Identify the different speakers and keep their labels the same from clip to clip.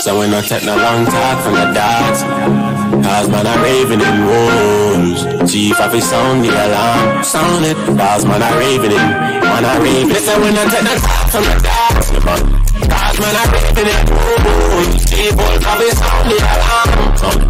Speaker 1: So we not take no long talk from the dogs. Cause man are raving in wolves. Chief of his sound the alarm. Sound it. Cause man are raving in. Man are raving. Listen we not take no talk from the dogs. Cause man are raving in wolves. Chief of his sound the alarm. Cause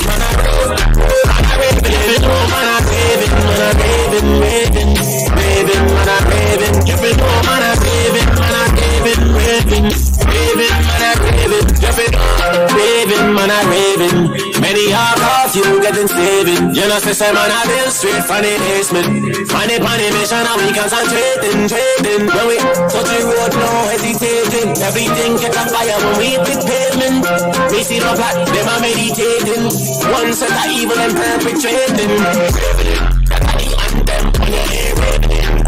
Speaker 1: man are raving. Man are raving in. Man are raving. Man are raving. Raving. Raving. Man are raving. You know man are raving. Man are raving. Raving. Raving. Man are raving. You know raving. Man are raving. Many are cause you getting saving. You know say man I been straight from the basement. Find it on the mission and we concentrating. Trading. When we touch the road no hesitating. Everything catch a fire when we hit pavement. We see no black, them are meditating. One set of evil and perpetrating. Raving. That's how you and them when you hear raving.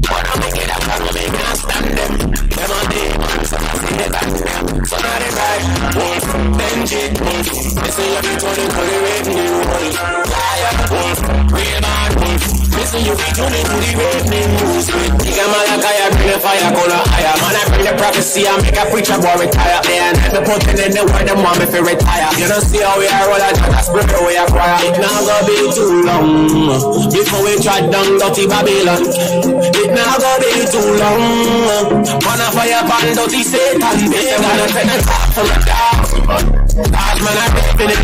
Speaker 1: But I make it up and we can't stand them. Them are demons and I see it and them. So now they right, wolf, Benji, wolf. Listen you be turning to the ravening wolf. Liar, wolf, real man, wolf. Listen you be turning to the ravening wolf. Nigga Malakaya bring the fire color higher. Man I bring the prophecy and make a preacher boy retire. And me putting in the word them want me to retire. You don't see how we are roll a jack spirit we acquire. It now gonna be too long before we try down dirty Babylon. It now gonna be too long. Man a fire pan dirty Satan. They wanna take the top from the dark. Cause man a raving it.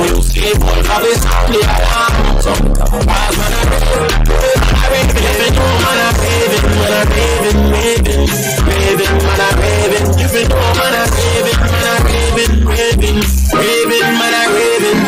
Speaker 1: You see boy of his only alarm. Cause man a raving it. Man a raving. Man a raving. Raving. Raving. Man a raving. You know man a raving. Man a raving. Raving. Raving. Man a raving.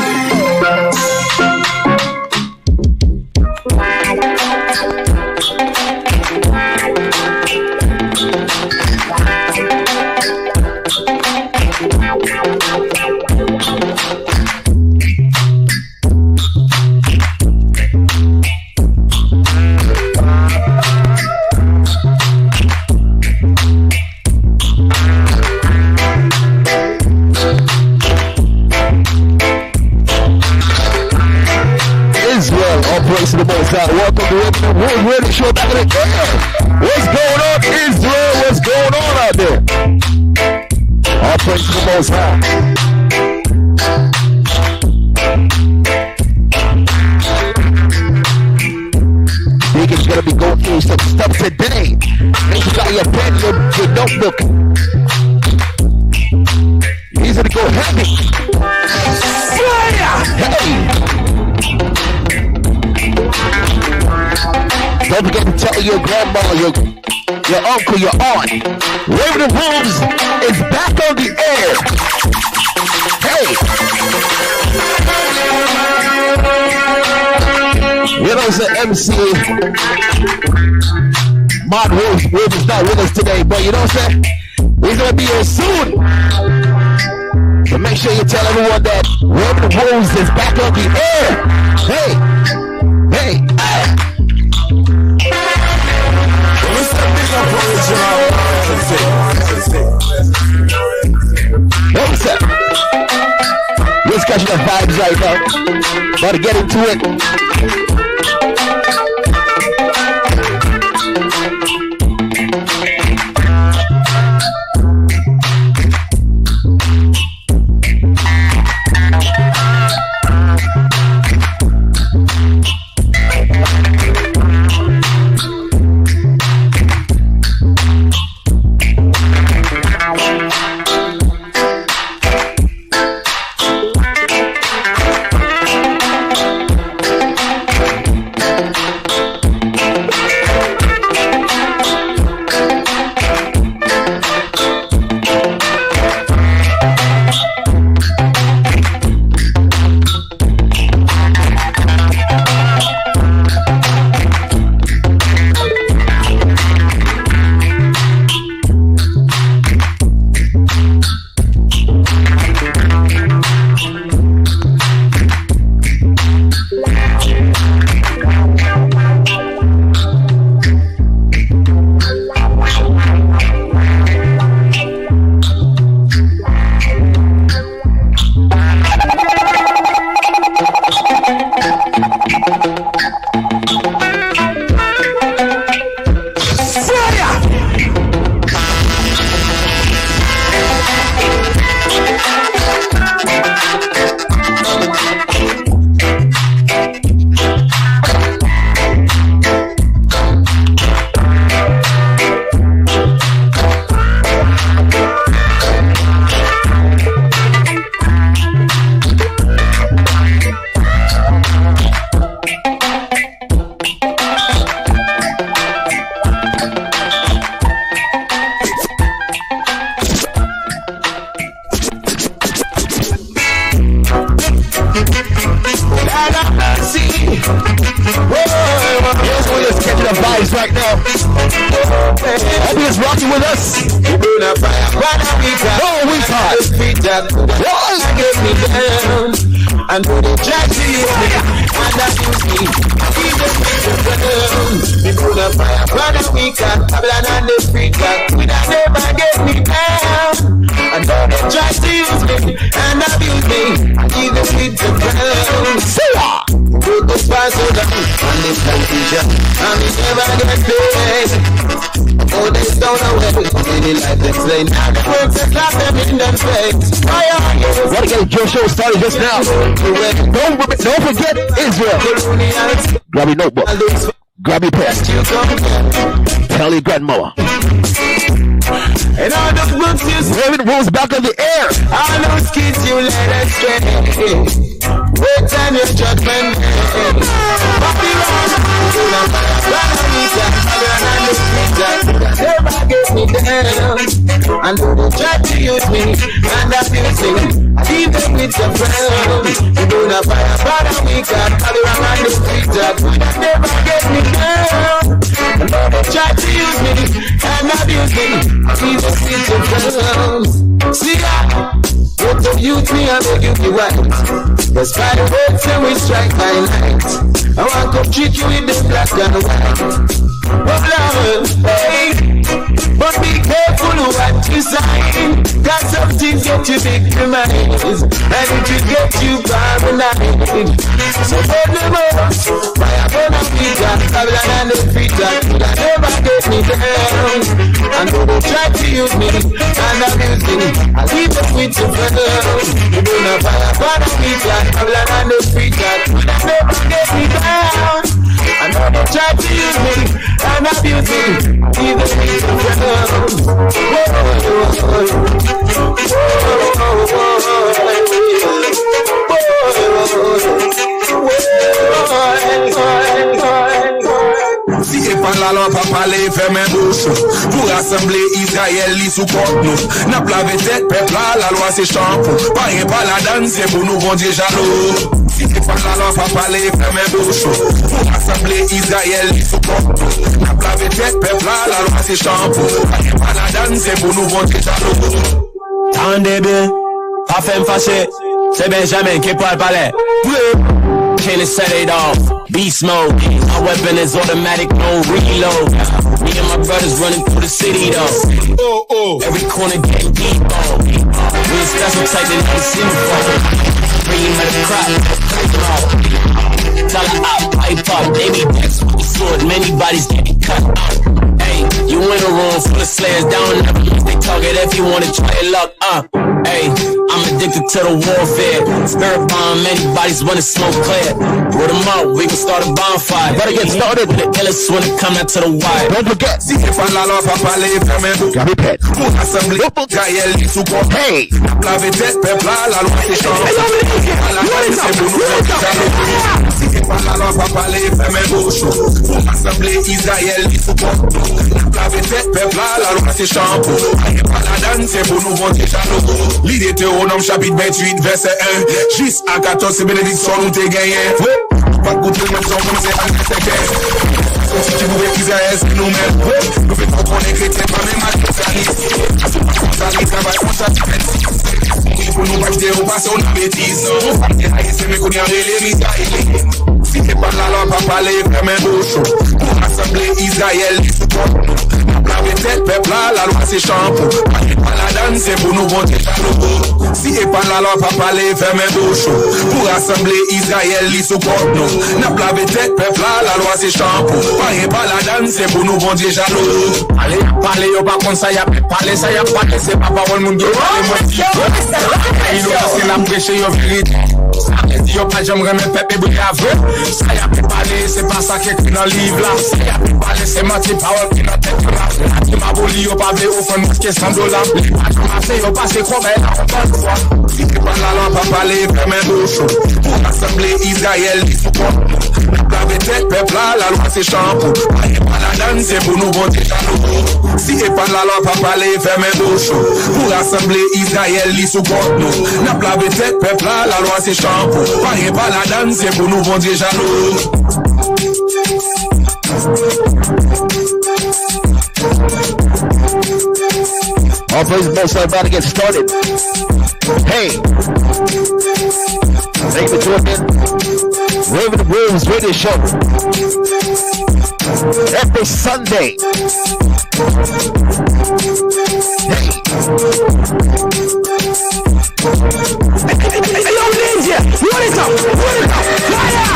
Speaker 2: To the most out. Welcome to the World Radio Show back in the air. What's going on, Israel? What's going on out there? All praise to the most high. Deacon's gonna be going through some stuff today. Make sure you got your pen, your notebook. He's gonna go heavy. Hey! Don't forget to tell your grandma, your uncle, your aunt. Raving the Wolves is back on the air. Hey! You know, it's an MC. Mod Wolves is not with us today, but you know what I'm saying? He's going to be here soon. So make sure you tell everyone that Raving the Wolves is back on the air. Hey! Hey! What's up? Let's catch the vibes right now. About to get into it. vibes right now. Hope he's rocking with us. Oh, we talk.
Speaker 3: And when they try to use me, and that use me, even with the ground. We put a fire, brother, we can plan on the street that we don't never get me down. And when they try to use me, and abuse me, even with the ground. Put the spice on them, and this confusion, and we never get paid. Oh, they don't know where we really like to play. Now the words that slap them in their face.
Speaker 2: Want to get your show started just now. Don't forget Israel. Grab your notebook. Grab your pen. Tell your grandmother.
Speaker 3: And all the books you
Speaker 2: Reverend rules back on the air.
Speaker 3: All those kids you let astray. Wait on your judgment. Never get me down. And they try to use me and abuse me. Even with the ground. You do not fire, but we can all around on the street that would never get me down. And they try to use me and abuse me. Even with the ground. See that? What the youth me and make you be white. Despite the words and we strike by night. I want to treat you with the black and white. But love, hey, but be careful what you sign. Cause some things get you victimized, and it will get you paranoid. So hold them up, fire gonna be that Babylon and the street that could never get me down. And though they try to use me and abuse me, I leave them with the friends. You do not fire gonna be that Babylon and the street that could never get me down. And though they try to use me and abuse me, even me to
Speaker 4: Si e pan la loi pa pale ferme bouche pour rassembler Israël li sous porte nous. N'a plave tête peuple la loi c'est shampoo. Pas rien pas la donne c'est pour nous bon Dieu jaloux. Si e pan la loi pa pale ferme bouche pour rassembler Israël li sous porte nous. N'a plave tête peuple la loi c'est shampoo. Pas rien pas la donne c'est pour nous bon Dieu jaloux.
Speaker 1: Tendez bien, pas fait me fâcher, c'est Benjamin qui parle palais. Can't set it off, beast mode. My weapon is automatic, no reload. Me and my brothers running through the city though. Every corner getting deep on. We ain't special type they never seen before. Bring him at the crowd. Tell her out, pipe up, they be next with the sword. Many bodies getting cut. Hey, you in a room full of slayers down. Never lose they target if you wanna try your luck. Hey, I'm addicted to the warfare. Spirit bomb, many bodies wanna smoke clear. Roll them up, we can start a bonfire.
Speaker 2: Better get started.
Speaker 1: The illest when it come out to the wire.
Speaker 2: Don't forget.
Speaker 4: Si e pan la loi pa pale ferme bouche
Speaker 2: Grab your pen.
Speaker 4: pour rassembler Israël li sous porte.
Speaker 2: Hey.
Speaker 4: N'a plave tête peuple la loi c'est shampoo. Pas la donne c'est pour nous bon Dieu jaloux. Si e pan la loi pa pale ferme bouche pour rassembler Israël li sous porte. N'a plave tête peuple la loi c'est shampoo. Pas la donne c'est pour nous bon Dieu jaloux. L'idée Théronome chapitre 28 verset 1 Juste à 14 c'est bénédiction nous t'es gagné. Pas de goûter le même son comme c'est à l'intérieur. Si tu pouvais Israël c'est nous-mêmes. Nous faisons qu'on est chrétien pas même à l'Israël. Ça les travaille on s'appelle. Pour nous pas quitter au passé on a bêtise. C'est mes connards et les Israéliens. Si t'es pas là là pas parler ferme un bouchon. Pour rassembler Israël les supports. La tête peuple la loi c'est shampoo. Pas la donne c'est pour nous bon Dieu jaloux. Si et pas la loi pas parler ferme un bouchon. Pour rassembler Israël les supports nous. N'a pas la tête peuple la loi c'est shampoo. Pas la donne c'est pour nous bon Dieu jaloux.
Speaker 1: Allez, parlez yo pas comme ça y'a parler ça y'a pas c'est pas parole moun qui parle moi si. Il nous c'est la prêcher yo vérité. Si yo pas j'aimerais mes peuple brave. Ça y'a parler c'est pas ça qui écrit dans livre là. Ça y'a parler c'est mentir parole qui dans tête là. Tu m'as volé yo pas au fond masqué $100. Pas commencer yo passer quoi ben encore fois.
Speaker 4: Si tu parles la loi pas parler ferme un bouchon. Pour rassembler Israël les supports. La tête peuple la loi c'est shampoo. Pas la donne c'est pour nous bon Dieu jaloux. Si et pas la loi pas parler ferme un bouchon. Pour rassembler Israël les supports nous. N'a pas la tête peuple la loi c'est shampoo. Pas la donne c'est pour nous bon Dieu jaloux.
Speaker 2: praise the Most High. About to get started. Hey, thank you for tuning in. Raven the Wolves Radio Show every Sunday. Hey, yo, Ninja, what is up? Fire!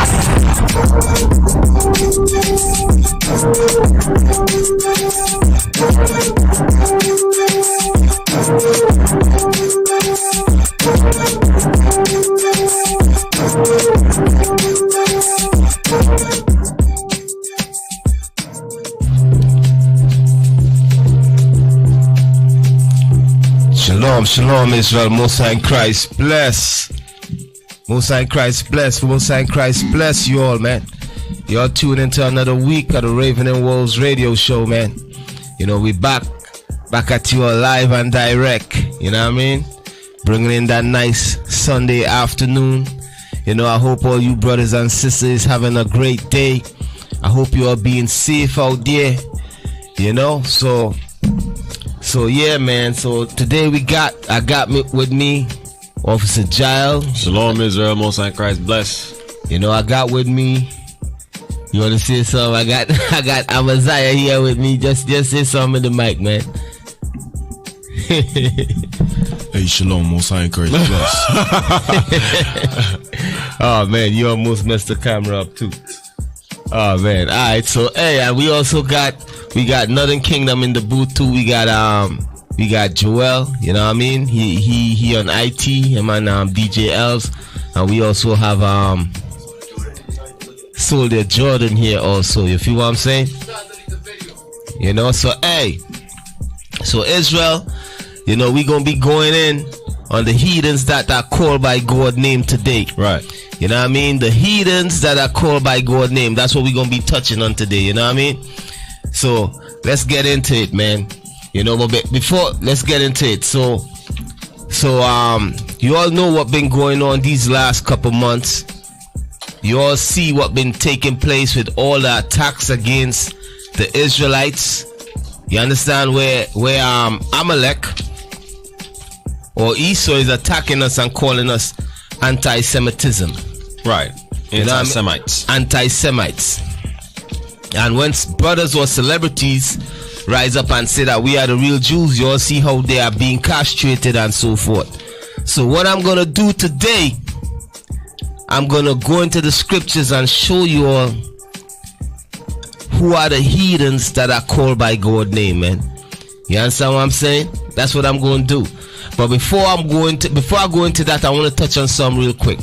Speaker 5: Shalom, shalom, Israel. Most High in Christ bless. Most High in Christ bless. Most High in Christ bless you all, man. You're tuned into another week of the Raven and Wolves Radio Show, man. You know, we back at you live and direct. You know what I mean? Bringing in that nice Sunday afternoon. You know, I hope all you brothers and sisters having a great day. I hope you are being safe out there. You know, so yeah, man. So today I got with me Officer Giles.
Speaker 6: Shalom, Israel. Most High in Christ bless.
Speaker 5: You know, I got with me. You want to say something? I got Amaziah here with me. Just say something in the mic, man.
Speaker 6: Hey, shalom, Most High in Christ bless.
Speaker 5: Oh man, you almost messed the camera up too. Oh man. All right. So hey, and we got Northern Kingdom in the booth too. We got Joel. You know what I mean? He on IT. Him and DJ Elves, and we also have Soldier Jordan here also. You feel what I'm saying? You know. So hey, so Israel, you know, we gonna be going in on the heathens that are called by God name today. Right. You know what I mean? The heathens that are called by God name. That's what we're going to be touching on today. You know what I mean? So, let's get into it, man. You know, but before, let's get into it. So, you all know what been going on these last couple months. You all see what been taking place with all the attacks against the Israelites. You understand where Amalek or Esau is attacking us and calling us anti-Semitism.
Speaker 6: Right. Anti-Semites.
Speaker 5: Anti-Semites. And when brothers or celebrities rise up and say that we are the real Jews, you all see how they are being castrated and so forth. So what I'm going to do today, I'm going to go into the scriptures and show you all who are the heathens that are called by God's name, man. You understand what I'm saying? That's what I'm going to do. But before I go into that, I want to touch on something real quick.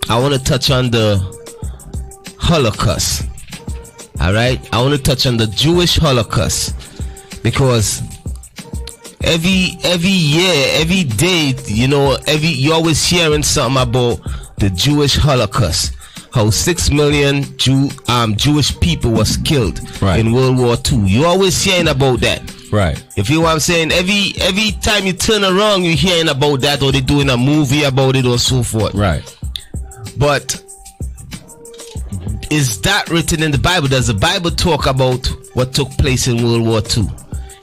Speaker 5: I want to touch on the Holocaust. All right, I want to touch on the Jewish Holocaust because every year, every day, you know, you're always hearing something about the Jewish Holocaust. How 6 million Jewish people was killed in World War II. You're always hearing about that. Right. You feel what I'm saying? Every time you turn around, you're hearing about that, or they're doing a movie about it, or so forth. Right. But is that written in the Bible? Does the Bible talk about what took place in World War II?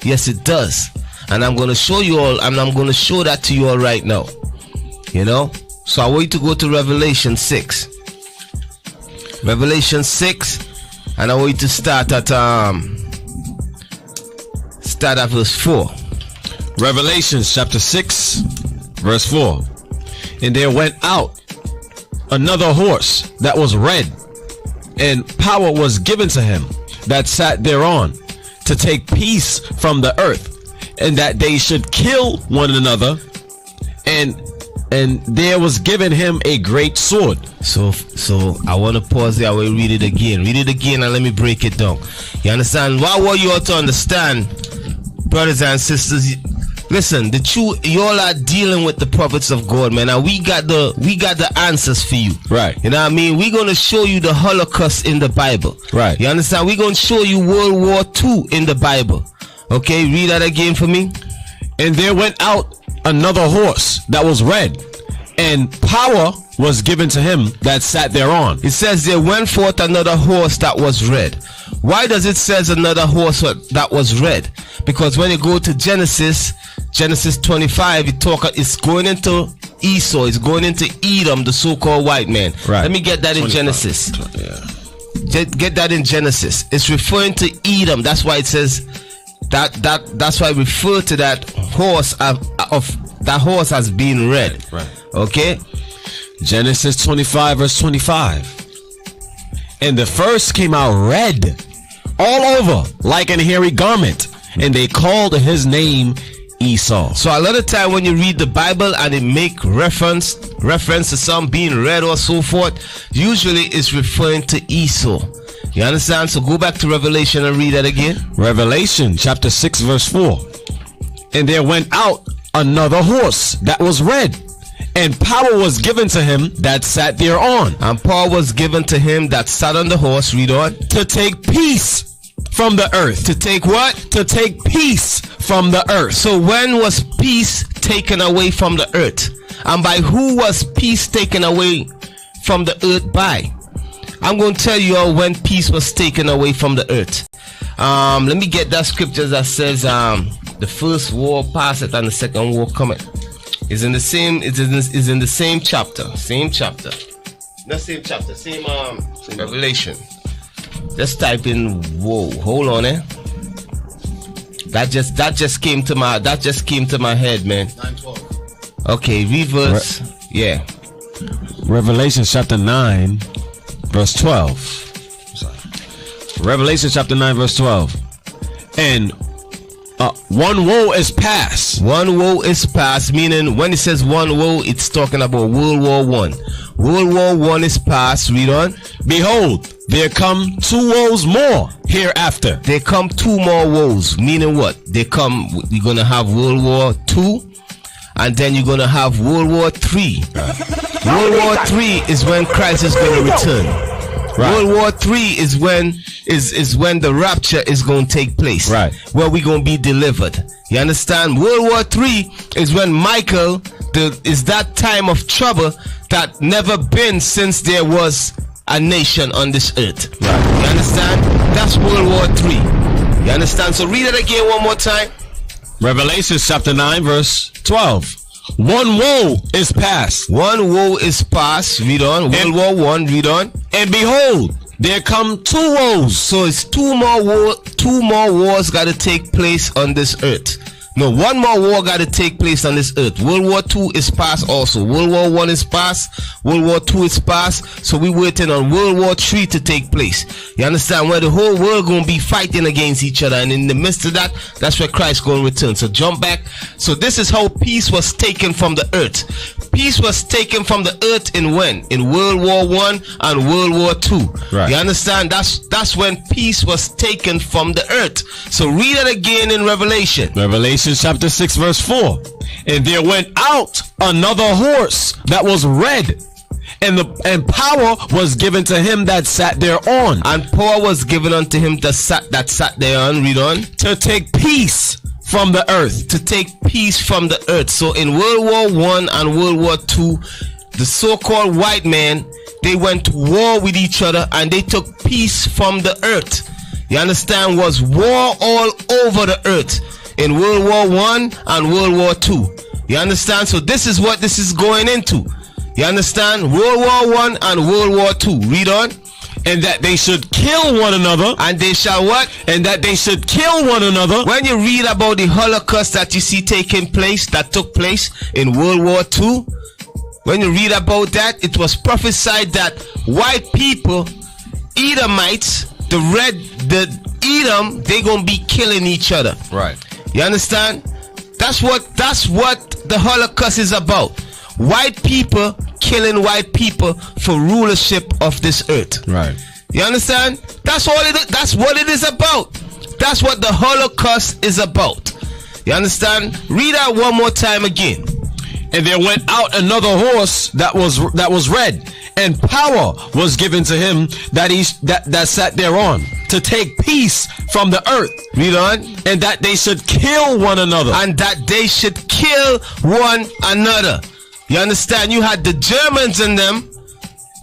Speaker 5: Yes, it does. And I'm going to show you all, and I'm going to show that to you all right now. You know? So I want you to go to Revelation 6. Revelation 6, and I want you to start at verse 4.
Speaker 6: Revelation chapter 6, verse 4. And there went out another horse that was red, and power was given to him that sat thereon to take peace from the earth, and that they should kill one another, and there was given him a great sword.
Speaker 5: So I want to pause there. I will read it again. Read it again and let me break it down. You understand? What you ought to understand, brothers and sisters, listen, the truth, you all are dealing with the prophets of God, man, and we got the answers for you. Right. You know what I mean? We're going to show you the Holocaust in the Bible. Right. You understand? We're going to show you World War II in the Bible. Okay, read that again for me.
Speaker 6: And there went out another horse that was red, and power was given to him that sat thereon.
Speaker 5: It says there went forth another horse that was red. Why does it says another horse that was red? Because when you go to Genesis 25, it's going into Esau, it's going into Edom, the so-called white man.
Speaker 6: Right.
Speaker 5: Let me get that in Genesis. Get that in Genesis. It's referring to Edom. That's why it says that's why I refer to that horse that horse as being red.
Speaker 6: Right.
Speaker 5: Okay?
Speaker 6: Genesis 25 verse 25. And the first came out red all over like an hairy garment, and they called his name Esau.
Speaker 5: So a lot of time when you read the Bible and it make reference to some being red or so forth, usually it's referring to Esau. You understand? So go back to Revelation and read that again.
Speaker 6: Revelation chapter 6 verse 4. And there went out another horse that was red, and power was given to him that sat thereon.
Speaker 5: And power was given to him that sat on the horse, read on,
Speaker 6: to take peace from the earth.
Speaker 5: To take what?
Speaker 6: To take peace from the earth.
Speaker 5: So when was peace taken away from the earth? And by who was peace taken away from the earth by? I'm going to tell you all when peace was taken away from the earth. Let me get that scripture that says the first war passeth and the second war cometh. Is in the same. Is in the same chapter. Same chapter. Not same chapter. Same Revelation. Just type in woe. Hold on, That just came to my head, man. 9:12. Okay, reverse. Yeah.
Speaker 6: Revelation chapter 9, verse 12. Sorry. Revelation chapter 9, verse 12. And one woe is past.
Speaker 5: One woe is past, meaning when it says one woe, it's talking about World War I. World War I is past. Read on.
Speaker 6: Behold, there come two woes more hereafter.
Speaker 5: There come two more woes, meaning what? You're gonna have World War II, and then you're gonna have World War III. World War III is when Christ is gonna return. Right. World War III is when the rapture is going to take place.
Speaker 6: Right.
Speaker 5: Where we're going to be delivered. You understand? World War III is when Michael, is that time of trouble that never been since there was a nation on this earth.
Speaker 6: Right.
Speaker 5: You understand? That's World War III. You understand? So read it again one more time.
Speaker 6: Revelation chapter 9 verse 12. One woe is past.
Speaker 5: One woe is past. Read on. World War I. Read on.
Speaker 6: And behold, there come two woes.
Speaker 5: So it's two more wars got to take place on this earth. No, one more war got to take place on this earth. World War II is past also. World War I is past. World War II is past. So we waiting on World War III to take place. You understand? Where the whole world going to be fighting against each other. And in the midst of that, that's where Christ going to return. So jump back. So this is how peace was taken from the earth. Peace was taken from the earth in when? In World War I and World War II.
Speaker 6: Right.
Speaker 5: You understand? That's when peace was taken from the earth. So read it again in Revelation.
Speaker 6: Revelation chapter 6 verse 4. And there went out another horse that was red, and power was given to him that sat thereon.
Speaker 5: And power was given unto him that sat thereon. Read on.
Speaker 6: To take peace from the earth.
Speaker 5: To take peace from the earth. So in World War I and World War II, the so-called white men, they went to war with each other and they took peace from the earth. You understand? Was war all over the earth in World War I and World War II. You understand? So this is what this is going into. You understand? World War I and World War II. Read on.
Speaker 6: And that they should kill one another.
Speaker 5: And they shall what?
Speaker 6: And that they should kill one another.
Speaker 5: When you read about the Holocaust that you see that took place in World War II, when you read about that, it was prophesied that white people, Edomites, the Edom, they gonna be killing each other.
Speaker 6: Right.
Speaker 5: You understand? That's what the Holocaust is about. White people killing white people for rulership of this earth.
Speaker 6: Right.
Speaker 5: You understand? That's what it is about. That's what the Holocaust is about. You understand? Read that one more time again.
Speaker 6: And there went out another horse that was red, and power was given to him that sat thereon, to take peace from the earth.
Speaker 5: Read on.
Speaker 6: And that they should kill one another.
Speaker 5: And that they should kill one another. You understand? You had the Germans in them.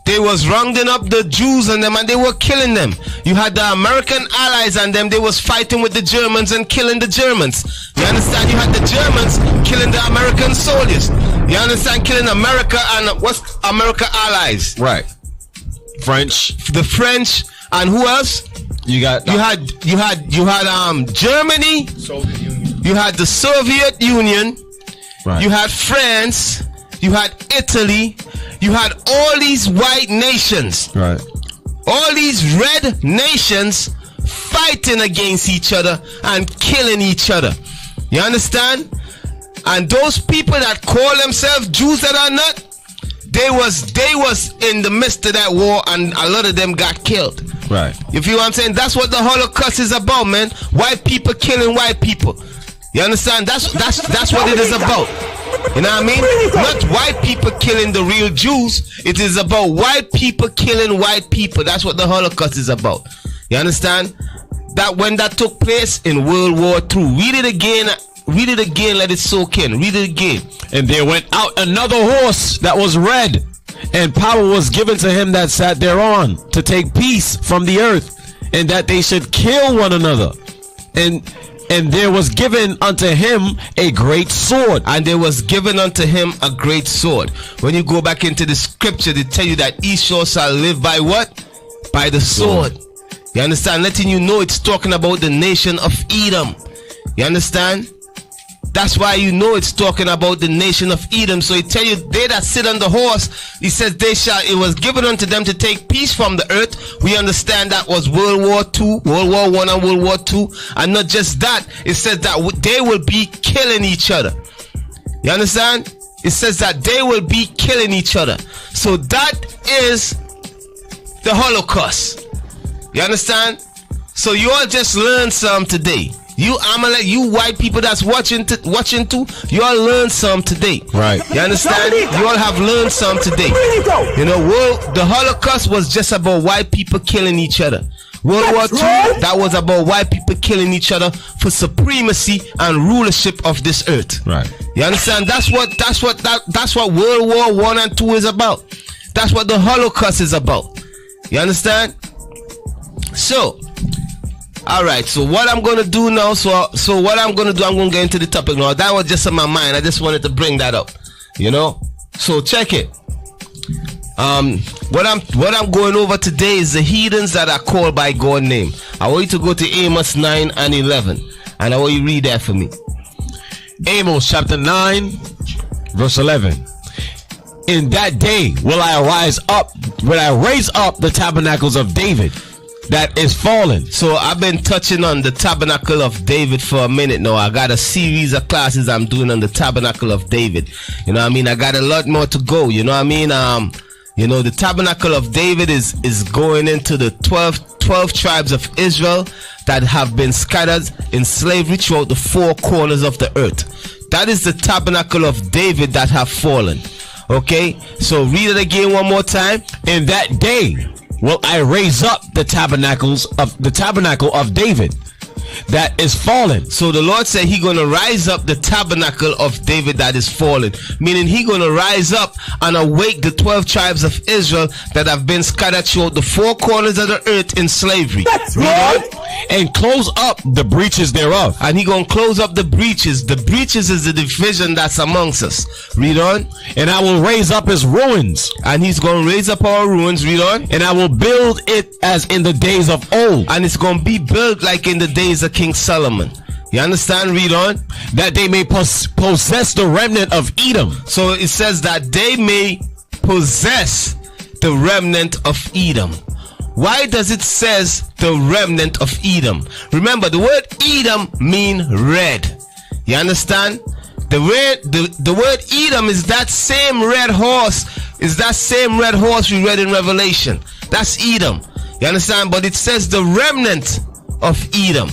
Speaker 5: They was rounding up the Jews and them, and they were killing them. You had the American allies and them. They was fighting with the Germans and killing the Germans. You understand? You had the Germans killing the American soldiers. You understand? Killing America and what's America allies?
Speaker 6: Right. French.
Speaker 5: The French and who else?
Speaker 6: You had
Speaker 5: Germany.
Speaker 2: Soviet Union.
Speaker 5: You had the Soviet Union.
Speaker 6: Right.
Speaker 5: You had France. You had Italy. You had all these white nations.
Speaker 6: Right.
Speaker 5: All these red nations fighting against each other and killing each other. You understand? And those people that call themselves Jews that are not, they was in the midst of that war, and a lot of them got killed.
Speaker 6: Right.
Speaker 5: You feel what I'm saying? That's what the Holocaust is about, man. White people killing white people. You understand? That's what it is about. You know what I mean? Not white people killing the real Jews. It is about white people killing white people. That's what the Holocaust is about. You understand? That when that took place in World War II. Read it again. Read it again. Let it soak in. Read it again.
Speaker 6: And there went out another horse that was red, and power was given to him that sat thereon to take peace from the earth, and that they should kill one another. And there was given unto him a great sword.
Speaker 5: And there was given unto him a great sword. When you go back into the scripture, they tell you that Esau shall live by what? By the sword. You understand? Letting you know it's talking about the nation of Edom. You understand? That's why you know it's talking about the nation of Edom. So he tell you, they that sit on the horse, he says it was given unto them to take peace from the earth. We understand that was World War II, World War I and World War II. And not just that, it says that they will be killing each other. You understand? It says that they will be killing each other. So that is the Holocaust. You understand? So you all just learned some today. You Amalek, you white people that's watching too, you all learned some today.
Speaker 6: Right.
Speaker 5: You understand? You all have learned some today. You know, the Holocaust was just about white people killing each other. World War II, that was about white people killing each other for supremacy and rulership of this earth.
Speaker 6: Right.
Speaker 5: You understand? That's what World War I and II is about. That's what the Holocaust is about. You understand? So, alright, so what I'm going to do now, so what I'm going to do, I'm going to get into the topic now. That was just in my mind. I just wanted to bring that up, you know? So check it. What I'm going over today is the heathens that are called by God's name. I want you to go to Amos 9 and 11, and I want you to read that for me.
Speaker 6: Amos chapter 9, verse 11. In that day will I raise up the tabernacles of David that is fallen.
Speaker 5: So I've been touching on the tabernacle of David for a minute now. I got a series of classes I'm doing on the tabernacle of David. You know what I mean? I got a lot more to go. You know what I mean? You know, the tabernacle of David is going into the 12 tribes of Israel that have been scattered in slavery throughout the four corners of the earth. That is the tabernacle of David that have fallen. Okay? So read it again one more time.
Speaker 6: In that day will I raise up the tabernacle of David that is fallen.
Speaker 5: So the Lord said he gonna rise up the tabernacle of David that is fallen, meaning he gonna rise up and awake the 12 tribes of Israel that have been scattered throughout the four corners of the earth in slavery.
Speaker 2: That's right.
Speaker 6: And close up the breaches thereof.
Speaker 5: And he gonna close up the breaches. The breaches is the division that's amongst us. Read on.
Speaker 6: And I will raise up his ruins.
Speaker 5: And he's gonna raise up our ruins. Read on.
Speaker 6: And I will build it as in the days of old.
Speaker 5: And it's gonna be built like in the days of King Solomon. You understand? Read on.
Speaker 6: That they may possess the remnant of Edom.
Speaker 5: So it says that they may possess the remnant of Edom. Why does it says the remnant of Edom? Remember, the word Edom mean red. You understand? The word Edom is that same red horse. Is that same red horse we read in Revelation. That's Edom. You understand? But it says the remnant of Edom.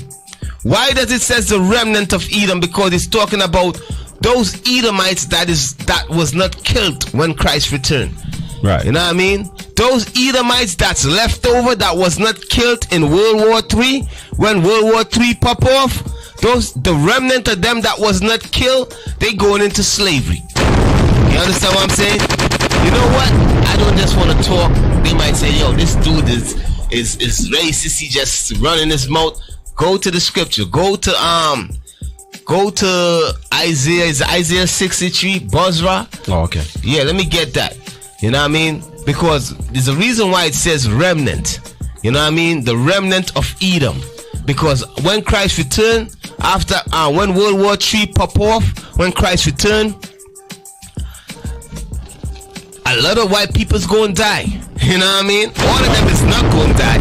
Speaker 5: Why does it says the remnant of Edom? Because it's talking about those Edomites that was not killed when Christ returned.
Speaker 6: Right.
Speaker 5: You know what I mean? Those Edomites that's left over that was not killed in World War III, when World War III pop off, the remnant of them that was not killed, they going into slavery. You understand what I'm saying? You know what? I don't just want to talk. They might say, yo, this dude is racist. He just running his mouth. Go to the scripture. Go to Isaiah. Is Isaiah 63? Bozrah?
Speaker 6: Oh, okay.
Speaker 5: Yeah, let me get that. You know what I mean? Because there's a reason why it says remnant. You know what I mean? The remnant of Edom. Because when Christ returned, after when World War III pop off, when Christ returned, a lot of white people's gonna die. You know what I mean? All of them is not gonna die.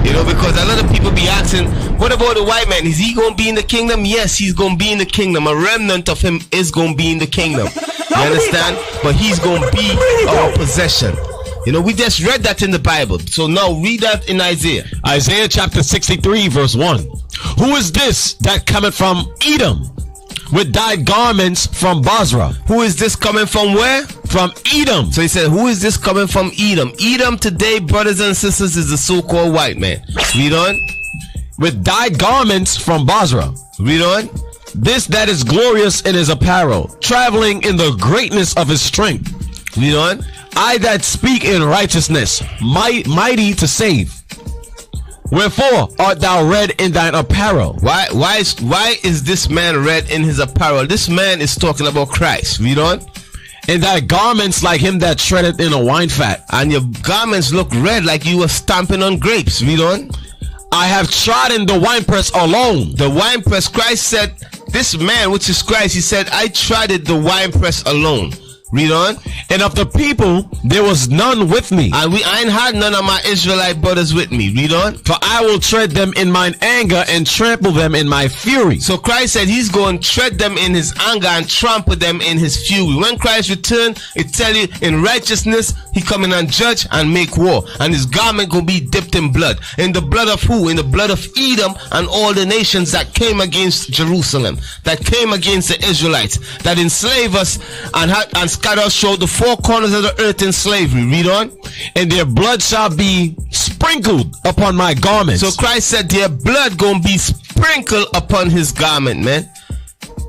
Speaker 5: You know, because a lot of people be asking, what about the white man? Is he gonna be in the kingdom? Yes, he's gonna be in the kingdom. A remnant of him is gonna be in the kingdom. You understand? But he's gonna be our possession. You know, we just read that in the Bible. So now read that in Isaiah.
Speaker 6: Isaiah chapter 63 verse 1. Who is this that cometh from Edom with dyed garments from Bozrah?
Speaker 5: Who is this coming from where?
Speaker 6: From Edom.
Speaker 5: So he said, who is this coming from Edom? Edom today, brothers and sisters, is the so-called white man. Read on.
Speaker 6: With dyed garments from Bozrah.
Speaker 5: Read on.
Speaker 6: This that is glorious in his apparel, traveling in the greatness of his strength.
Speaker 5: Read on.
Speaker 6: I that speak in righteousness, mighty to save. Wherefore art thou red in thine apparel?
Speaker 5: Why is this man red in his apparel? This man is talking about Christ. Read on.
Speaker 6: And thy garments like him that treadeth in a wine fat.
Speaker 5: And your garments look red like you were stamping on grapes. Read on.
Speaker 6: I have trodden the winepress alone.
Speaker 5: The winepress, Christ said, this man, which is Christ, he said, I trodden the winepress alone. Read on.
Speaker 6: And of the people there was none with me.
Speaker 5: And I ain't had none of my Israelite brothers with me. Read on.
Speaker 6: For I will tread them in mine anger and trample them in my fury.
Speaker 5: So Christ said he's going to tread them in his anger and trample them in his fury. When Christ returned, it tell you in righteousness he coming and judge and make war. And his garment going to be dipped in blood. In the blood of who? In the blood of Edom and all the nations that came against Jerusalem, that came against the Israelites, that enslaved us and scattered showed the four corners of the earth in slavery. Read on.
Speaker 6: And their blood shall be sprinkled upon my garments.
Speaker 5: So Christ said their blood gonna be sprinkled upon his garment, man.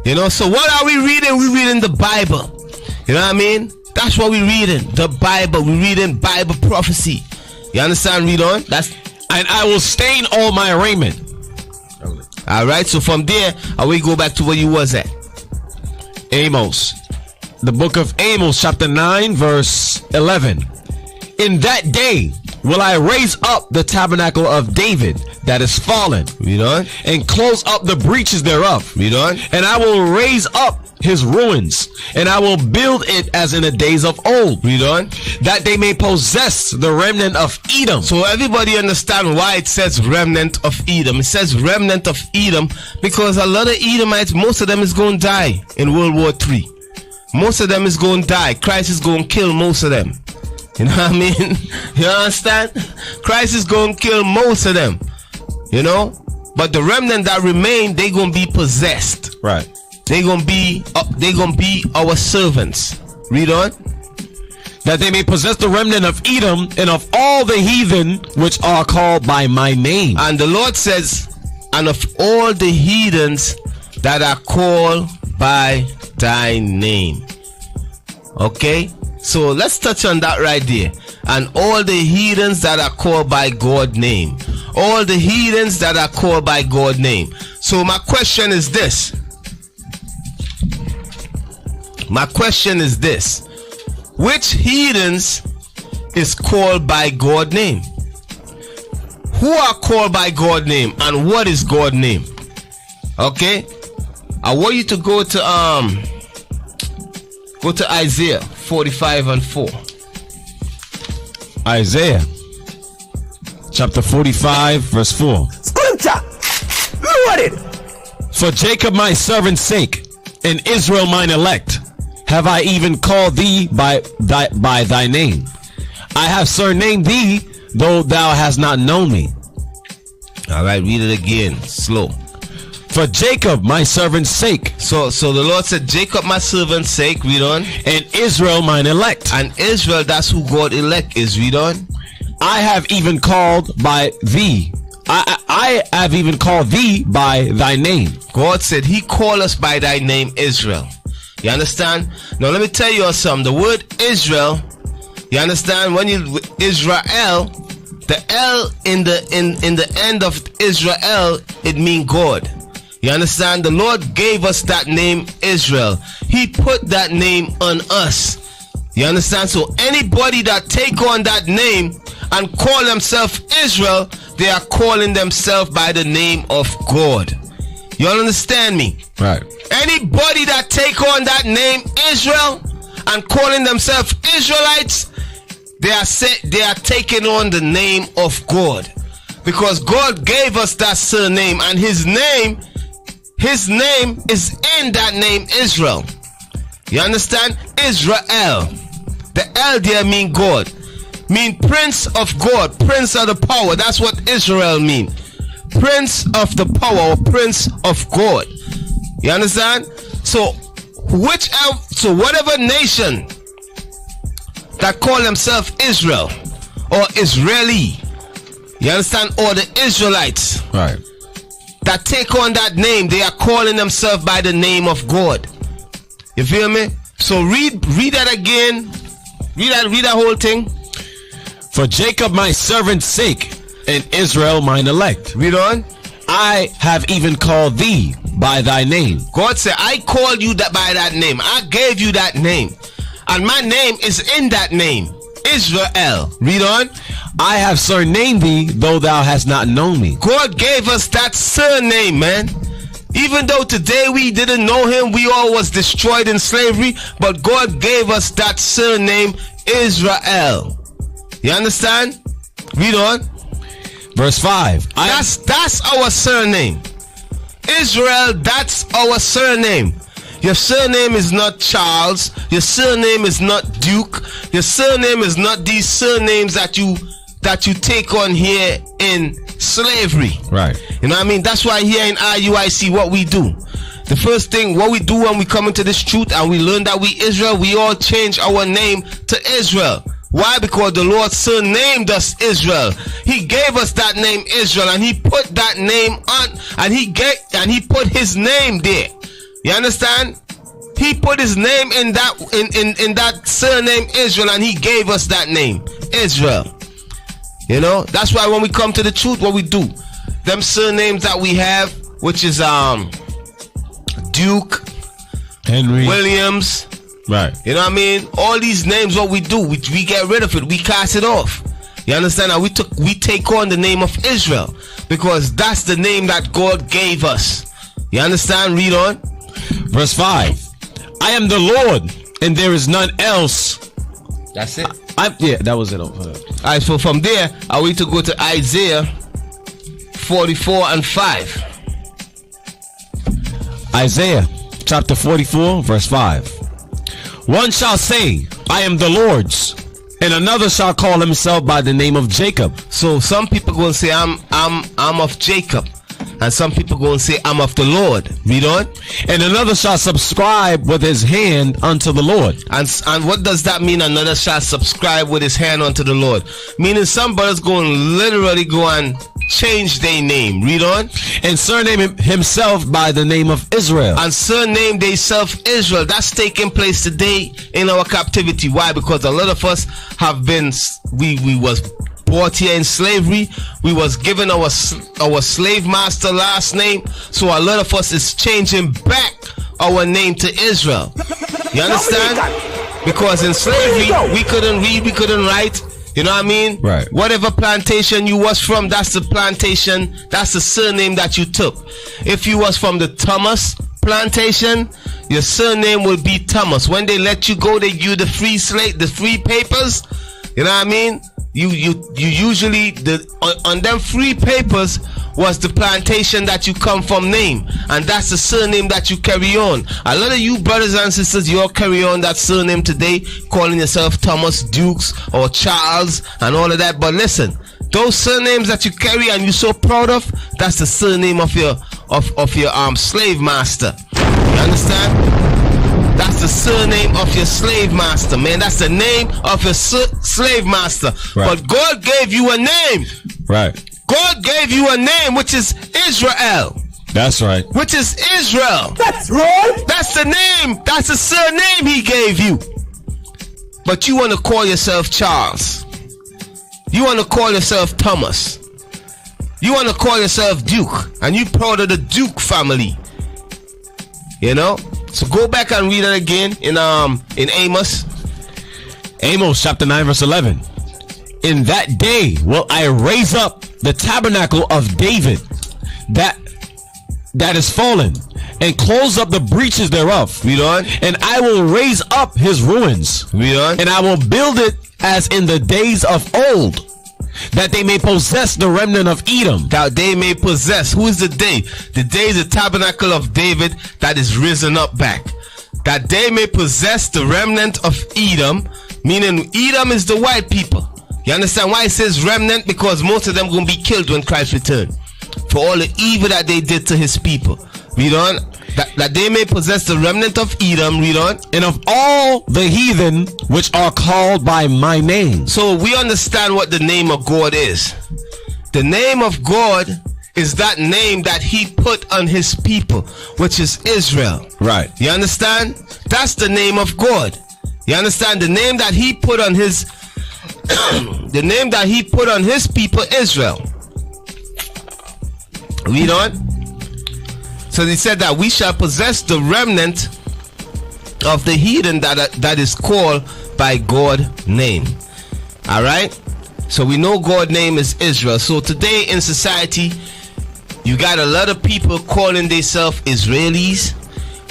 Speaker 5: You know, so what are we reading? We reading the Bible. You know what I mean? That's what we reading. The Bible. We reading Bible prophecy. You understand? Read on.
Speaker 6: And I will stain all my raiment.
Speaker 5: Alright, so from there, we go back to where you was at.
Speaker 6: Amos. The book of Amos chapter 9 verse 11. In that day will I raise up the tabernacle of David that is fallen.
Speaker 5: Read on.
Speaker 6: And close up the breaches thereof.
Speaker 5: Read on.
Speaker 6: And I will raise up his ruins, and I will build it as in the days of old.
Speaker 5: Read on.
Speaker 6: That they may possess the remnant of Edom.
Speaker 5: So everybody understand why it says remnant of Edom. It says remnant of Edom because a lot of Edomites, most of them is going to die in World War III. Most of them is going to die. Christ is going to kill most of them. You know what I mean? You understand? Christ is going to kill most of them. You know? But the remnant that remain, they going to be possessed.
Speaker 6: Right.
Speaker 5: They going to be our servants. Read on.
Speaker 6: That they may possess the remnant of Edom and of all the heathen which are called by my name.
Speaker 5: And the Lord says, and of all the heathens that are called by thy name. Okay, so let's touch on that right there. And all the heathens that are called by God's name. All the heathens that are called by God's name. So my question is this. Which heathens is called by God's name? Who are called by God's name and what is God's name? Okay, I want you to go to Isaiah 45 and 4.
Speaker 6: Isaiah chapter 45 verse 4.
Speaker 2: Scripture. Load it.
Speaker 6: For Jacob my servant's sake, and Israel mine elect, have I even called thee by thy name. I have surnamed thee, though thou hast not known me.
Speaker 5: All right, read it again, slow.
Speaker 6: For Jacob my servant's sake.
Speaker 5: So the Lord said, Jacob my servant's sake. Read on.
Speaker 6: And Israel mine elect.
Speaker 5: And Israel, that's who God elect is. Read on.
Speaker 6: I have even called by thee. I have even called thee by thy name.
Speaker 5: God said he called us by thy name, Israel. You understand? Now let me tell you something. The word Israel, you understand? When you Israel, the L in the end of Israel, it means God. You understand? The Lord gave us that name Israel. He put that name on us. You understand? So anybody that take on that name and call themselves Israel, they are calling themselves by the name of God. You all understand me?
Speaker 6: Right.
Speaker 5: Anybody that take on that name Israel and calling themselves Israelites, they are taking on the name of God, because God gave us that surname, and his name is in that name Israel. You understand? Israel. The L there mean God, mean Prince of God, Prince of the power. That's what Israel mean. Prince of the power, or Prince of God. You understand? So whatever nation that call themselves Israel or Israeli, you understand, or the Israelites,
Speaker 6: right,
Speaker 5: that take on that name, they are calling themselves by the name of God. You feel me? So read that again. Read that whole thing.
Speaker 6: For Jacob my servant's sake, and Israel mine elect.
Speaker 5: Read on.
Speaker 6: I have even called thee by thy name.
Speaker 5: God said, I called you that by that name. I gave you that name, and my name is in that name, Israel. Read on.
Speaker 6: I have surnamed thee, though thou hast not known me.
Speaker 5: God gave us that surname, man. Even though today we didn't know him, we all was destroyed in slavery, but God gave us that surname, Israel. You understand? Read on.
Speaker 6: Verse 5.
Speaker 5: That's our surname. Israel, that's our surname. Your surname is not Charles. Your surname is not Duke. Your surname is not these surnames that you take on here in slavery.
Speaker 6: Right.
Speaker 5: You know what I mean? That's why here in IUIC, what we do, the first thing what we do when we come into this truth and we learn that we Israel, we all change our name to Israel. Why? Because the Lord surnamed us Israel. He gave us that name Israel, and he put that name on, and he put his name there. You understand? He put his name in that surname Israel, and he gave us that name Israel. You know, that's why when we come to the truth, what we do, them surnames that we have, which is Duke,
Speaker 6: Henry,
Speaker 5: Williams,
Speaker 6: right?
Speaker 5: You know what I mean? All these names, what we do, we get rid of it, we cast it off. You understand? Now we take on the name of Israel, because that's the name that God gave us. You understand? Read on.
Speaker 6: Verse 5. I am the Lord, and there is none else.
Speaker 5: That's it.
Speaker 6: Yeah, that was it.
Speaker 5: Alright, so from there, are we to go to Isaiah 44 and 5?
Speaker 6: Isaiah chapter 44, verse 5. One shall say, I am the Lord's, and another shall call himself by the name of Jacob.
Speaker 5: So some people going to say, I'm of Jacob. And some people go and say, I'm of the Lord. Read on.
Speaker 6: And another shall subscribe with his hand unto the Lord.
Speaker 5: And what does that mean? Another shall subscribe with his hand unto the Lord. Meaning some brothers go and literally go and change their name. Read on.
Speaker 6: And surname himself by the name of Israel.
Speaker 5: And surname themselves Israel. That's taking place today in our captivity. Why? Because a lot of us have been, we was brought here in slavery. We was given our slave master last name, so a lot of us is changing back our name to Israel. You understand? Because in slavery we couldn't read, we couldn't write. You know what I mean?
Speaker 6: Right.
Speaker 5: Whatever plantation you was from, that's the plantation, that's the surname that you took. If you was from the Thomas plantation, your surname will be Thomas. When they let you go, they give you the free slate, the free papers. You know what I mean? You usually on them free papers was the plantation that you come from name, and that's the surname that you carry on. A lot of you brothers and sisters, you all carry on that surname today, calling yourself Thomas, Dukes, or Charles, and all of that. But listen, those surnames that you carry and you're so proud of, that's the surname of your slave master. You understand? That's the surname of your slave master, man. That's the name of your slave master.
Speaker 6: Right.
Speaker 5: But God gave you a name.
Speaker 6: Right.
Speaker 5: God gave you a name, which is Israel.
Speaker 6: That's right.
Speaker 5: Which is Israel.
Speaker 2: That's right.
Speaker 5: That's the name. That's the surname he gave you. But you want to call yourself Charles. You want to call yourself Thomas. You want to call yourself Duke. And you proud of the Duke family. You know? So go back and read it again in Amos.
Speaker 6: Amos chapter 9 verse 11. In that day will I raise up the tabernacle of David that is fallen, and close up the breaches thereof.
Speaker 5: Read on.
Speaker 6: And I will raise up his ruins.
Speaker 5: Read on.
Speaker 6: And I will build it as in the days of old, that they may possess the remnant of Edom.
Speaker 5: That they may possess. Who is the day? The day is the tabernacle of David that is risen up back. That they may possess the remnant of Edom, meaning Edom is the white people. You understand why it says remnant? Because most of them going to be killed when Christ returns for all the evil that they did to his people. Read on. That they may possess the remnant of Edom. Read on.
Speaker 6: And of all the heathen which are called by my name.
Speaker 5: So we understand what the name of God is. The name of God is that name that he put on his people, which is Israel.
Speaker 6: Right.
Speaker 5: You understand? That's the name of God. You understand? The name that he put on his the name that he put on his people, Israel. Read on. So he said that we shall possess the remnant of the heathen that is called by God's name. All right. So we know God's name is Israel. So today in society, you got a lot of people calling themselves Israelis.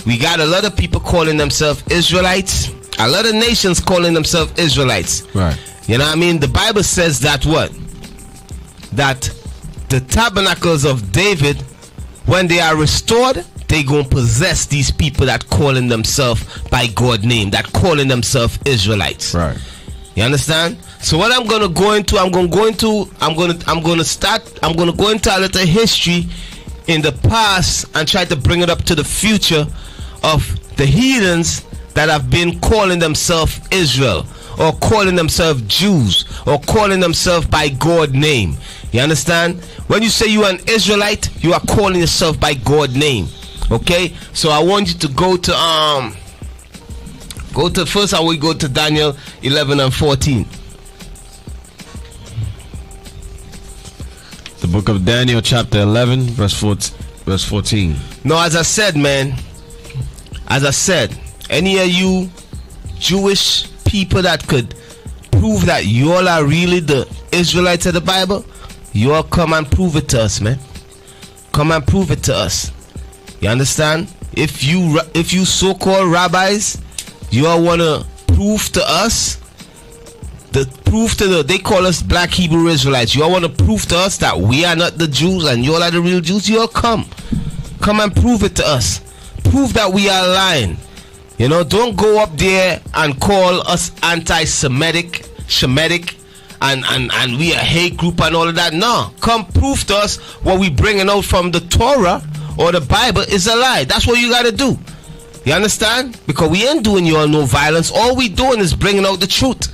Speaker 5: We got a lot of people calling themselves Israelites. A lot of nations calling themselves Israelites.
Speaker 6: Right.
Speaker 5: You know what I mean? The Bible says that what? That the tabernacles of David, when they are restored, they gonna possess these people that calling themselves by God's name, that calling themselves Israelites.
Speaker 6: Right.
Speaker 5: You understand? So what I'm gonna go into, I'm gonna go into a little history in the past and try to bring it up to the future of the heathens that have been calling themselves Israel, or calling themselves Jews, or calling themselves by God's name. You understand? When you say you are an Israelite, you are calling yourself by God's name. Okay? So I want you to go to first I will go to Daniel 11 and 14.
Speaker 6: The book of Daniel chapter 11 verse 14.
Speaker 5: No, as I said, man, any of you Jewish people that could prove that you all are really the Israelites of the Bible, you all come and prove it to us, man. Come and prove it to us. You understand? If you so-called rabbis, you all want to prove to us, they call us black Hebrew Israelites. You all want to prove to us that we are not the Jews and you all are the real Jews, you all come and prove it to us. Prove that we are lying. You know, don't go up there and call us anti-Semitic, Shemitic, and we a hate group and all of that. No, come prove to us what we bringing out from the Torah or the Bible is a lie. That's what you got to do. You understand? Because we ain't doing you all no violence. All we doing is bringing out the truth.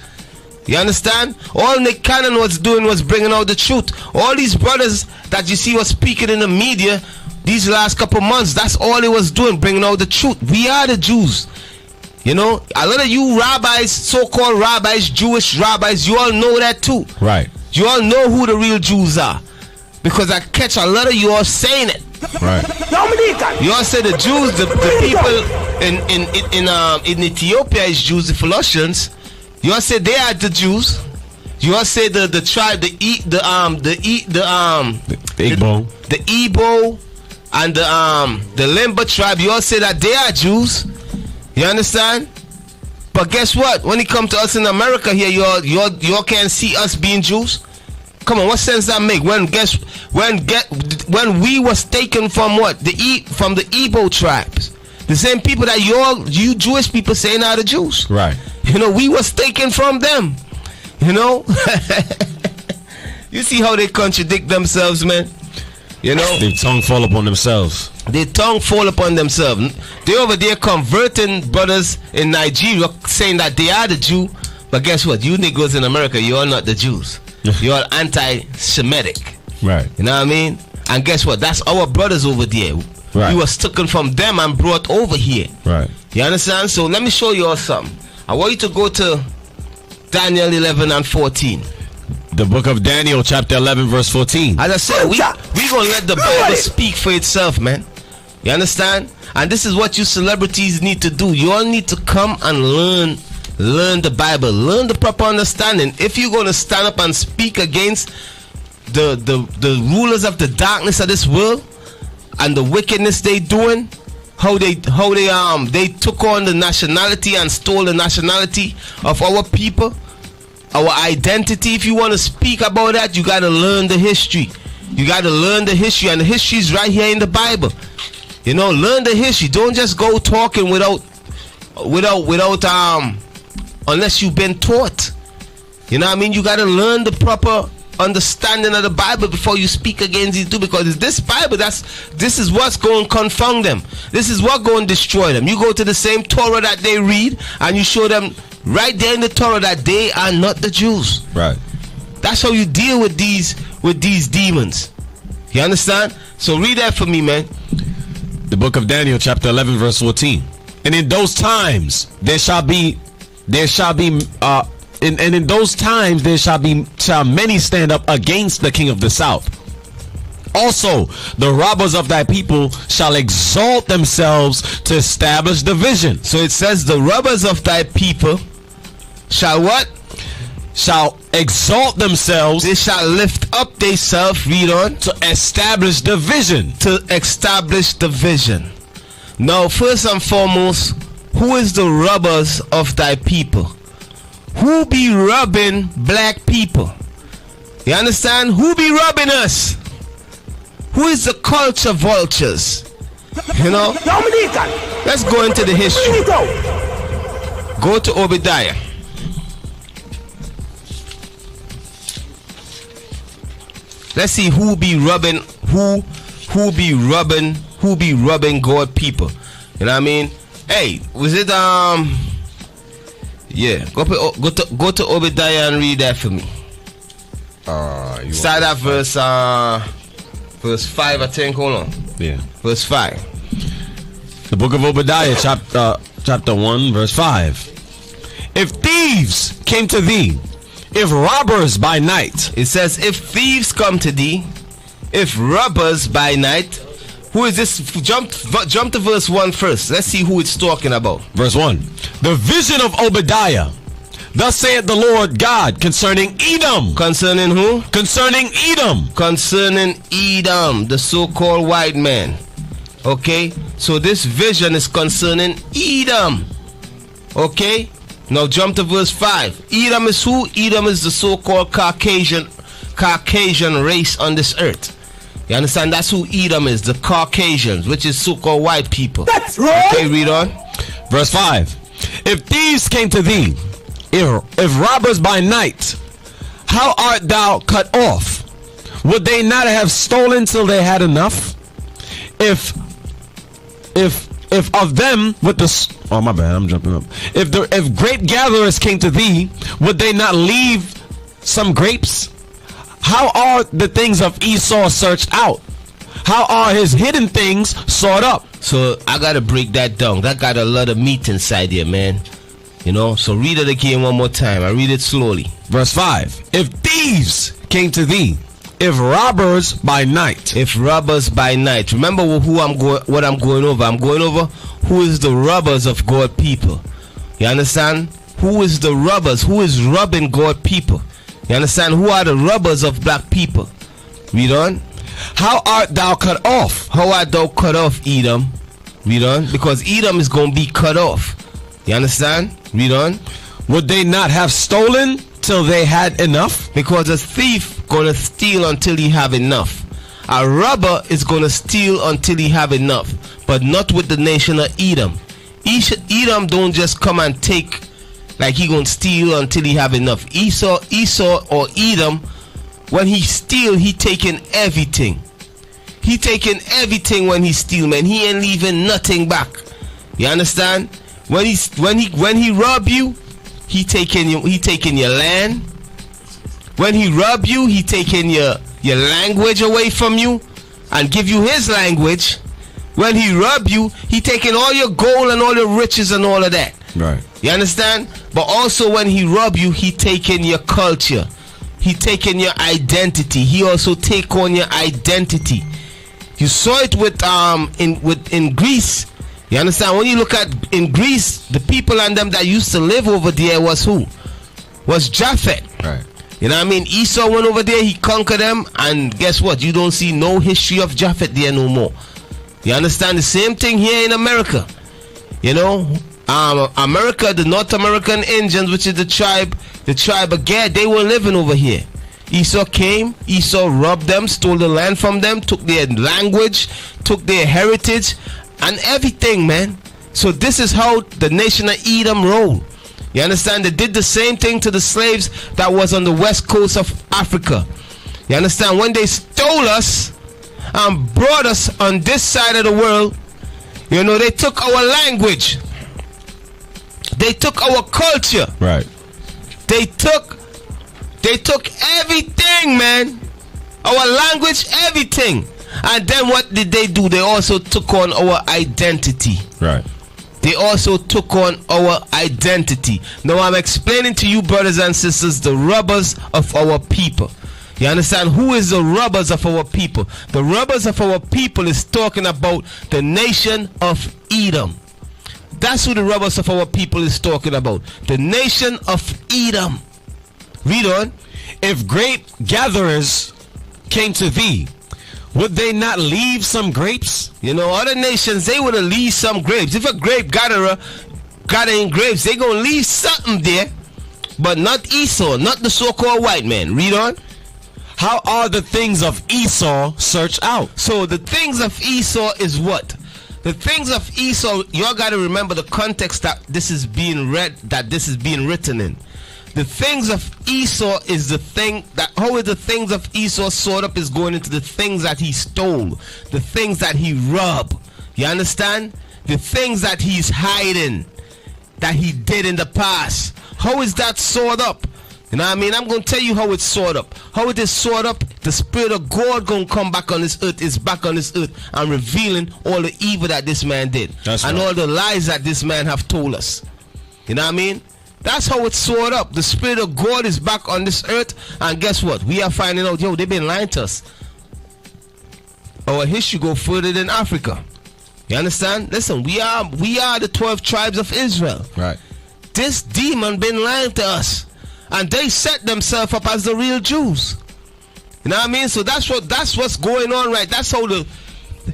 Speaker 5: You understand? All Nick Cannon was doing was bringing out the truth. All these brothers that you see was speaking in the media these last couple months, that's all he was doing, bringing out the truth. We are the Jews. You know, a lot of you rabbis, so-called rabbis, Jewish rabbis, you all know that too.
Speaker 6: Right.
Speaker 5: You all know who the real Jews are, because I catch a lot of you all saying it.
Speaker 6: Right.
Speaker 5: You all say the Jews, the people in Ethiopia is Jews, the Philossians. You all say they are the Jews. You all say the tribe, the Igbo and the Limba tribe. You all say that they are Jews. You understand? But guess what? When it comes to us in America here, you all can't see us being Jews. Come on, what sense that make? When we was taken from what? From the Igbo tribes. The same people that you Jewish people saying are the Jews.
Speaker 6: Right.
Speaker 5: You know, we was taken from them. You know? You see how they contradict themselves, man? You know?
Speaker 6: Their tongue fall upon themselves.
Speaker 5: Their tongue fall upon themselves. They over there converting brothers in Nigeria saying that they are the Jew. But guess what? You Negroes in America, you are not the Jews. You are anti-Semitic.
Speaker 6: Right.
Speaker 5: You know what I mean? And guess what? That's our brothers over there.
Speaker 6: Right.
Speaker 5: We was taken from them and brought over here.
Speaker 6: Right.
Speaker 5: You understand? So let me show you all something. I want you to go to Daniel 11 and 14.
Speaker 6: The book of Daniel, chapter 11, verse 14.
Speaker 5: As I said, we gonna let the Bible speak for itself, man. You understand? And this is what you celebrities need to do. You all need to come and learn the Bible, learn the proper understanding. If you're gonna stand up and speak against the rulers of the darkness of this world and the wickedness they doing, how they took on the nationality and stole the nationality of our people, our identity. If you want to speak about that, you got to learn the history. You got to learn the history, and the history is right here in the Bible. You know, learn the history. Don't just go talking without unless you've been taught. You know what I mean? You got to learn the proper understanding of the Bible before you speak against these two, because this Bible, this is what's going to confound them. This is what's going to destroy them. You go to the same Torah that they read and you show them right there in the Torah that they are not the Jews.
Speaker 6: Right.
Speaker 5: That's how you deal with these demons. You understand? So read that for me, man.
Speaker 6: The book of Daniel, chapter 11, verse 14. And in those times there shall many stand up against the king of the south. Also, the robbers of thy people shall exalt themselves to establish division.
Speaker 5: So it says the robbers of thy people shall what?
Speaker 6: Shall exalt themselves.
Speaker 5: They shall lift up themselves. Read on.
Speaker 6: To establish division.
Speaker 5: To establish division. Now, first and foremost, who is the robbers of thy people? Who be robbing black people? You understand? Who be robbing us? Who is the culture vultures? You know? Let's go into the history. Go to Obadiah. Let's see who be robbing God people. You know what I mean? Hey, was it yeah, go to Obadiah and read that for me. Start at verse 5, I think. Hold on.
Speaker 6: Yeah.
Speaker 5: Verse 5.
Speaker 6: The book of Obadiah, chapter 1, verse 5. If thieves came to thee, if robbers by night.
Speaker 5: It says, if thieves come to thee, if robbers by night. Who is this? Jump to verse 1 first. Let's see who it's talking about.
Speaker 6: Verse 1. The vision of Obadiah. Thus saith the Lord God concerning Edom.
Speaker 5: Concerning who?
Speaker 6: Concerning Edom.
Speaker 5: Concerning Edom, the so-called white man. Okay? So this vision is concerning Edom. Okay? Now jump to verse 5. Edom is who? Edom is the so-called Caucasian race on this earth. You understand? That's who Edom is, the Caucasians, which is so-called white people.
Speaker 2: That's right.
Speaker 5: Okay, read on.
Speaker 6: Verse 5. If thieves came to thee, if robbers by night, how art thou cut off? Would they not have stolen till they had enough? If of them with the oh my bad, I'm jumping up. If grape gatherers came to thee, would they not leave some grapes? How are the things of Esau searched out? How are his hidden things sought up?
Speaker 5: So I gotta break that down. That got a lot of meat inside here, man. You know, so read it again one more time. I read it slowly.
Speaker 6: Verse 5. If thieves came to thee, if robbers by night.
Speaker 5: If robbers by night. Remember what I'm going over. I'm going over who is the robbers of God people. You understand? Who is the robbers? Who is robbing God people? You understand? Who are the robbers of black people? Read on.
Speaker 6: How art thou cut off?
Speaker 5: How art thou cut off, Edom? Read on. Because Edom is going to be cut off. You understand? Read on.
Speaker 6: Would they not have stolen till they had enough?
Speaker 5: Because a thief going to steal until he have enough. A robber is going to steal until he have enough. But not with the nation of Edom. Edom don't just come and take like he gonna steal until he have enough. Esau or Edom, when he steal, he taking everything. He taking everything when he steal, man. He ain't leaving nothing back. You understand? When he rob you, he taking your land. When he rob you, he taking your language away from you. and give you his language, when he rob you, he taking all your gold and all your riches and all of that.
Speaker 6: Right.
Speaker 5: You understand? But also when he rob you, he taking your culture. He taking your identity. He also take on your identity. You saw it with in Greece. You understand? When you look at in Greece, the people and them that used to live over there was who? Was Japheth.
Speaker 6: Right.
Speaker 5: You know what I mean? Esau went over there, he conquered them, and guess what? You don't see no history of Japheth there no more. You understand? The same thing here in America. You know, America, the North American Indians, which is the tribe of Gad, they were living over here. Esau came, Esau robbed them, stole the land from them, took their language, took their heritage, and everything, man. So this is how the nation of Edom rolled. You understand? They did the same thing to the slaves that was on the west coast of Africa. You understand? When they stole us and brought us on this side of the world, you know, they took our language. They took our culture.
Speaker 6: Right.
Speaker 5: They took everything, man. Our language, everything. And then what did they do? They also took on our identity.
Speaker 6: Right.
Speaker 5: They also took on our identity. Now I'm explaining to you, brothers and sisters, the robbers of our people. You understand? Who is the robbers of our people? The robbers of our people is talking about the nation of Edom. That's who the robbers of our people is talking about. The nation of Edom. Read on.
Speaker 6: If grape gatherers came to thee, would they not leave some grapes?
Speaker 5: You know, other nations, they would have leave some grapes. If a grape gatherer gathering grapes, they gonna leave something there. But not Esau, not the so-called white man. Read on.
Speaker 6: How are the things of Esau searched out?
Speaker 5: So the things of Esau is what? The things of Esau, y'all got to remember the context that this is being read, that this is being written in. The things of Esau is the thing that, how is the things of Esau sort up is going into the things that he stole, the things that he robbed. You understand? The things that he's hiding, that he did in the past. How is that sort up? You know what I mean? I'm going to tell you how it's sort up. How it is sort up, the Spirit of God going to come back on this earth, is back on this earth and revealing all the evil that this man did.
Speaker 6: That's
Speaker 5: and
Speaker 6: right.
Speaker 5: all the lies that this man have told us. You know what I mean? That's how it's sort up. The Spirit of God is back on this earth, and guess what? We are finding out, yo, they've been lying to us. Our history go further than Africa. You understand? Listen, we are the 12 tribes of Israel.
Speaker 6: Right.
Speaker 5: This demon been lying to us, and they set themselves up as the real Jews. You know what I mean? So that's what's going on, right? That's how the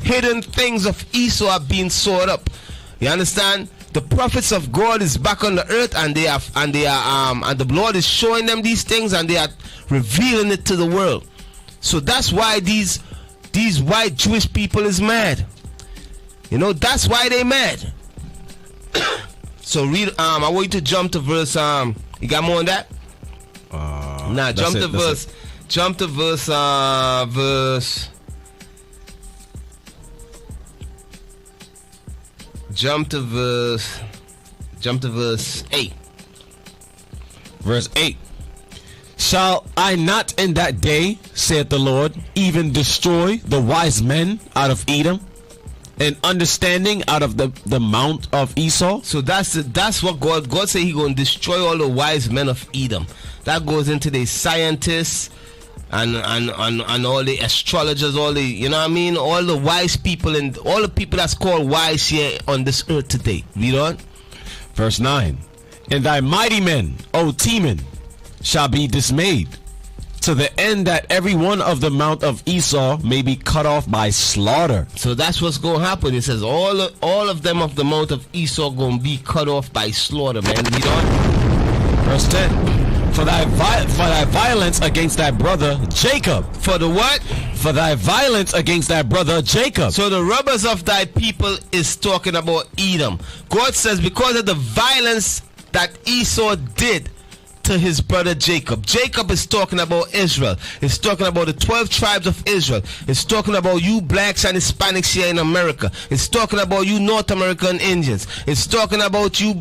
Speaker 5: hidden things of Esau are being sorted up. You understand? The prophets of God is back on the earth, and the Lord is showing them these things, and they are revealing it to the world. So that's why these white Jewish people is mad. You know, that's why they mad. So read. I want you to jump to verse. You got more on that? Nah, jump to verse. Jump to verse. Jump to verse 8.
Speaker 6: Verse 8. Shall I not in that day, saith the Lord, even destroy the wise men out of Edom, and understanding out of the mount of Esau?
Speaker 5: So that's what God said. He gonna destroy all the wise men of Edom. That goes into the scientists and all the astrologers, all the, you know what I mean, all the wise people and all the people that's called wise here on this earth today. Read on.
Speaker 6: Verse 9. And thy mighty men, O Teman, shall be dismayed, to the end that every one of the mount of Esau may be cut off by slaughter.
Speaker 5: So that's what's going to happen. It says all of them of the mount of Esau going to be cut off by slaughter, man. Read on.
Speaker 6: Verse 10. For thy violence against thy brother Jacob.
Speaker 5: For the what?
Speaker 6: For thy violence against thy brother Jacob.
Speaker 5: So the robbers of thy people is talking about Edom. God says because of the violence that Esau did to his brother Jacob. Jacob is talking about Israel. It's talking about the 12 tribes of Israel. It's talking about you blacks and Hispanics here in America. It's talking about you North American Indians. It's talking about you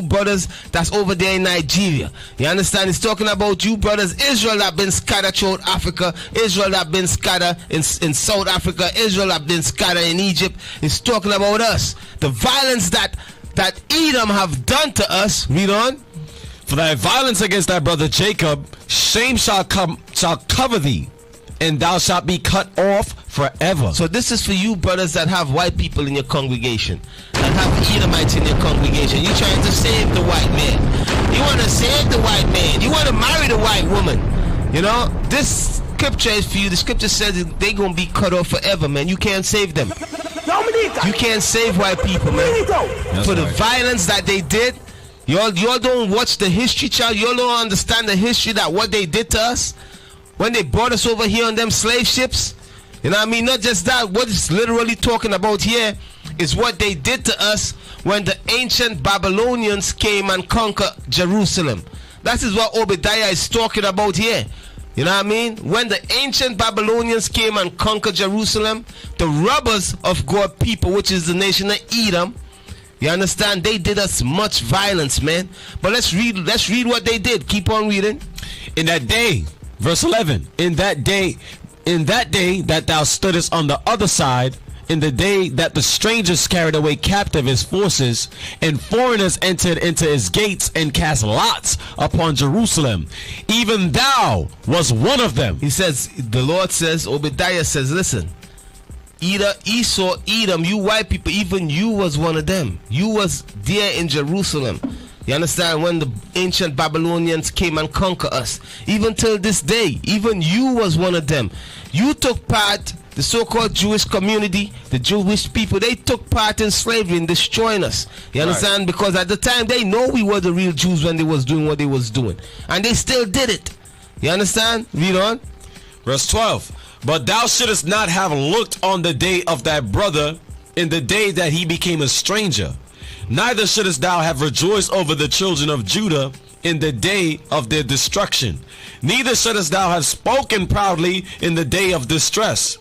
Speaker 5: brothers that's over there in Nigeria. You understand? It's talking about you brothers Israel that been scattered throughout Africa. Israel that been scattered in South Africa. Israel that been scattered in Egypt. It's talking about us. The violence that Edom have done to us. Read on.
Speaker 6: For thy violence against thy brother Jacob, shame shall cover thee, and thou shalt be cut off forever.
Speaker 5: So this is for you brothers that have white people in your congregation, that have Edomites in your congregation. You trying to save the white man. You want to save the white man. You want to marry the white woman. You know, this scripture is for you. The scripture says they're going to be cut off forever, man. You can't save them. You can't save white people, man.
Speaker 6: That's
Speaker 5: for the
Speaker 6: right.
Speaker 5: violence that they did. Y'all don't watch the history, child. Y'all don't understand the history that what they did to us when they brought us over here on them slave ships. You know what I mean? Not just that. What it's literally talking about here is what they did to us when the ancient Babylonians came and conquered Jerusalem. That is what Obadiah is talking about here. You know what I mean? When the ancient Babylonians came and conquered Jerusalem, the robbers of God people, which is the nation of Edom, you understand? They did us much violence, man. But let's read what they did. Keep on reading.
Speaker 6: In that day, verse 11, in that day that thou stoodest on the other side, in the day that the strangers carried away captive his forces, and foreigners entered into his gates and cast lots upon Jerusalem, even thou was one of them.
Speaker 5: He says, the Lord says, Obadiah says, listen, Esau, Edom, you white people, even you was one of them. You was there in Jerusalem. You understand? When the ancient Babylonians came and conquered us. Even till this day, even you was one of them. You took part, the so-called Jewish community, the Jewish people, they took part in slavery and destroying us. You understand? Right. Because at the time, they know we were the real Jews when they was doing what they was doing. And they still did it. You understand? Read on.
Speaker 6: Verse 12. But thou shouldest not have looked on the day of thy brother in the day that he became a stranger. Neither shouldest thou have rejoiced over the children of Judah in the day of their destruction. Neither shouldest thou have spoken proudly in the day of distress.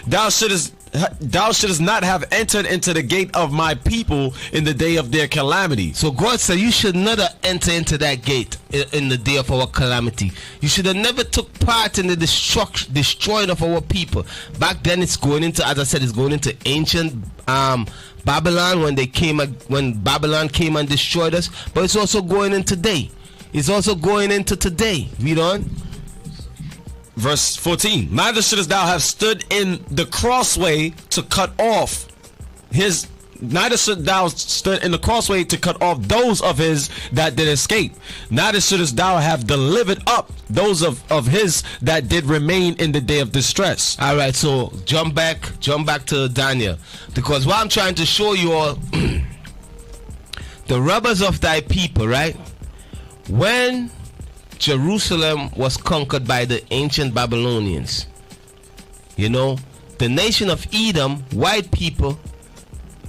Speaker 6: Thou shouldest not have entered into the gate of my people in the day of their calamity.
Speaker 5: So God said you should not have entered into that gate in the day of our calamity. You should have never took part in the destroying of our people. Back then it's going into, as I said, it's going into ancient Babylon when Babylon came and destroyed us. But it's also going in today. It's also going into today. Read on.
Speaker 6: Verse 14. Neither shouldest thou have stood in the crossway to cut off his. Neither should thou stood in the crossway to cut off those of his that did escape. Neither shouldest thou have delivered up those of his that did remain in the day of distress.
Speaker 5: All right, so jump back to Daniel, because what I'm trying to show you all, the robbers of thy people, right? When Jerusalem was conquered by the ancient Babylonians, you know, the nation of Edom, white people,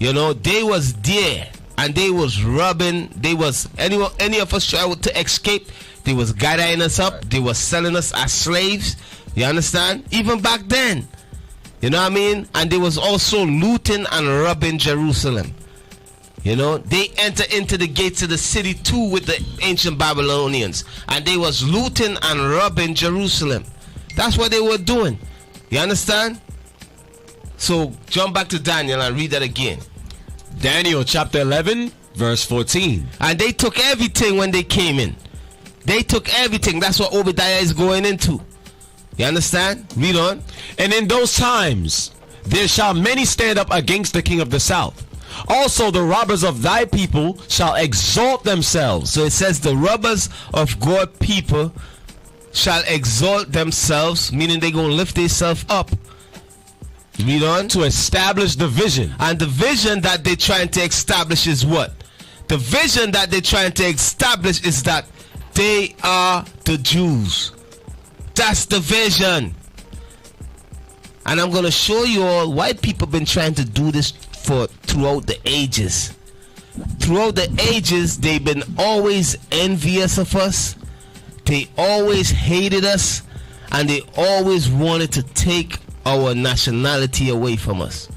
Speaker 5: you know, they was there and they was robbing. They was any of us try to escape, they was gathering us up. They was selling us as slaves. You understand? Even back then, you know what I mean? And they was also looting and robbing Jerusalem. You know, they enter into the gates of the city too with the ancient Babylonians, and they was looting and robbing Jerusalem. That's what they were doing. You understand? So jump back to Daniel and read that again.
Speaker 6: Daniel chapter 11 verse 14.
Speaker 5: And they took everything when they came in. They took everything. That's what Obadiah is going into. You understand? Read on.
Speaker 6: And in those times there shall many stand up against the king of the south. Also the robbers of thy people shall exalt themselves.
Speaker 5: So it says the robbers of God people shall exalt themselves, meaning they're going to lift themselves up. Read on.
Speaker 6: To establish the vision.
Speaker 5: And the vision that they're trying to establish is what? The vision that they're trying to establish is that they are the Jews. That's the vision. And I'm going to show you all, white people been trying to do this for throughout the ages. Throughout the ages, they've been always envious of us. they always hated us, and they always wanted to take our nationality away from us.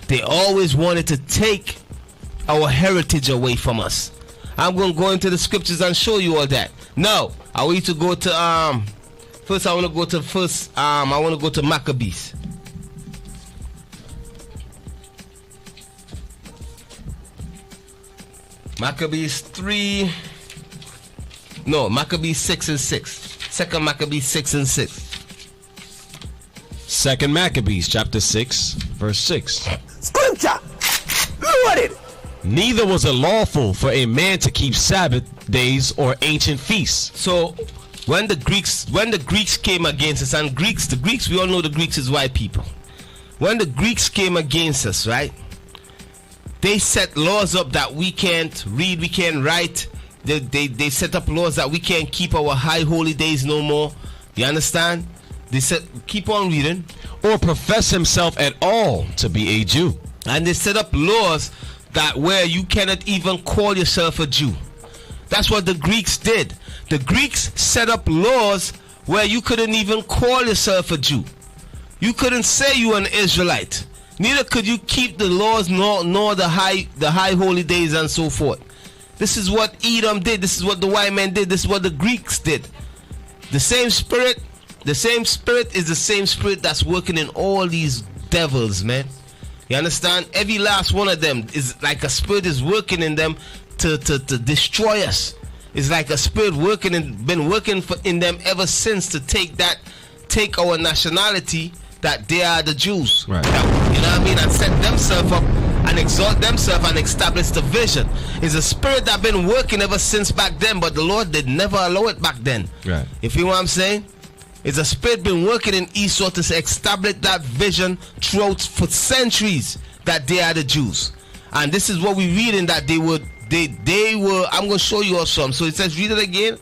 Speaker 5: They always wanted to take our heritage away from us. I'm going to go into the scriptures and show you all that. Now, I want you to go to first I want to go to Maccabees. Maccabees 3. No, Maccabees 6 and 6. Second Maccabees 6 and 6.
Speaker 6: Second Maccabees chapter 6, verse 6.
Speaker 2: Scripture. Look at it.
Speaker 6: Neither was it lawful for a man to keep Sabbath days or ancient feasts.
Speaker 5: So when the Greeks came against us, and the Greeks, we all know the Greeks is white people. When the Greeks came against us, right? They set laws up that we can't read, we can't write. They set up laws that we can't keep our high holy days no more. You understand? They said, keep on reading.
Speaker 6: Or profess himself at all to be a Jew.
Speaker 5: And they set up laws that where you cannot even call yourself a Jew. That's what the Greeks did. The Greeks set up laws where you couldn't even call yourself a Jew. You couldn't say you were an Israelite. Neither could you keep the laws nor the high holy days and so forth. This is what Edom did. This is what the white man did. This is what the Greeks did. The same spirit is the same spirit that's working in all these devils, man. You understand? Every last one of them is like a spirit is working in them to destroy us. It's like a spirit been working in them ever since to take our nationality, that they are the Jews.
Speaker 6: Right.
Speaker 5: You know what I mean? And set themselves up and exalt themselves and establish the vision. It's a spirit that been working ever since back then, but the Lord did never allow it back then.
Speaker 6: Right.
Speaker 5: You feel what I'm saying? It's a spirit been working in Esau to establish that vision throughout for centuries that they are the Jews. And this is what we read in that they were, I'm going to show you all some. So it says, read it again.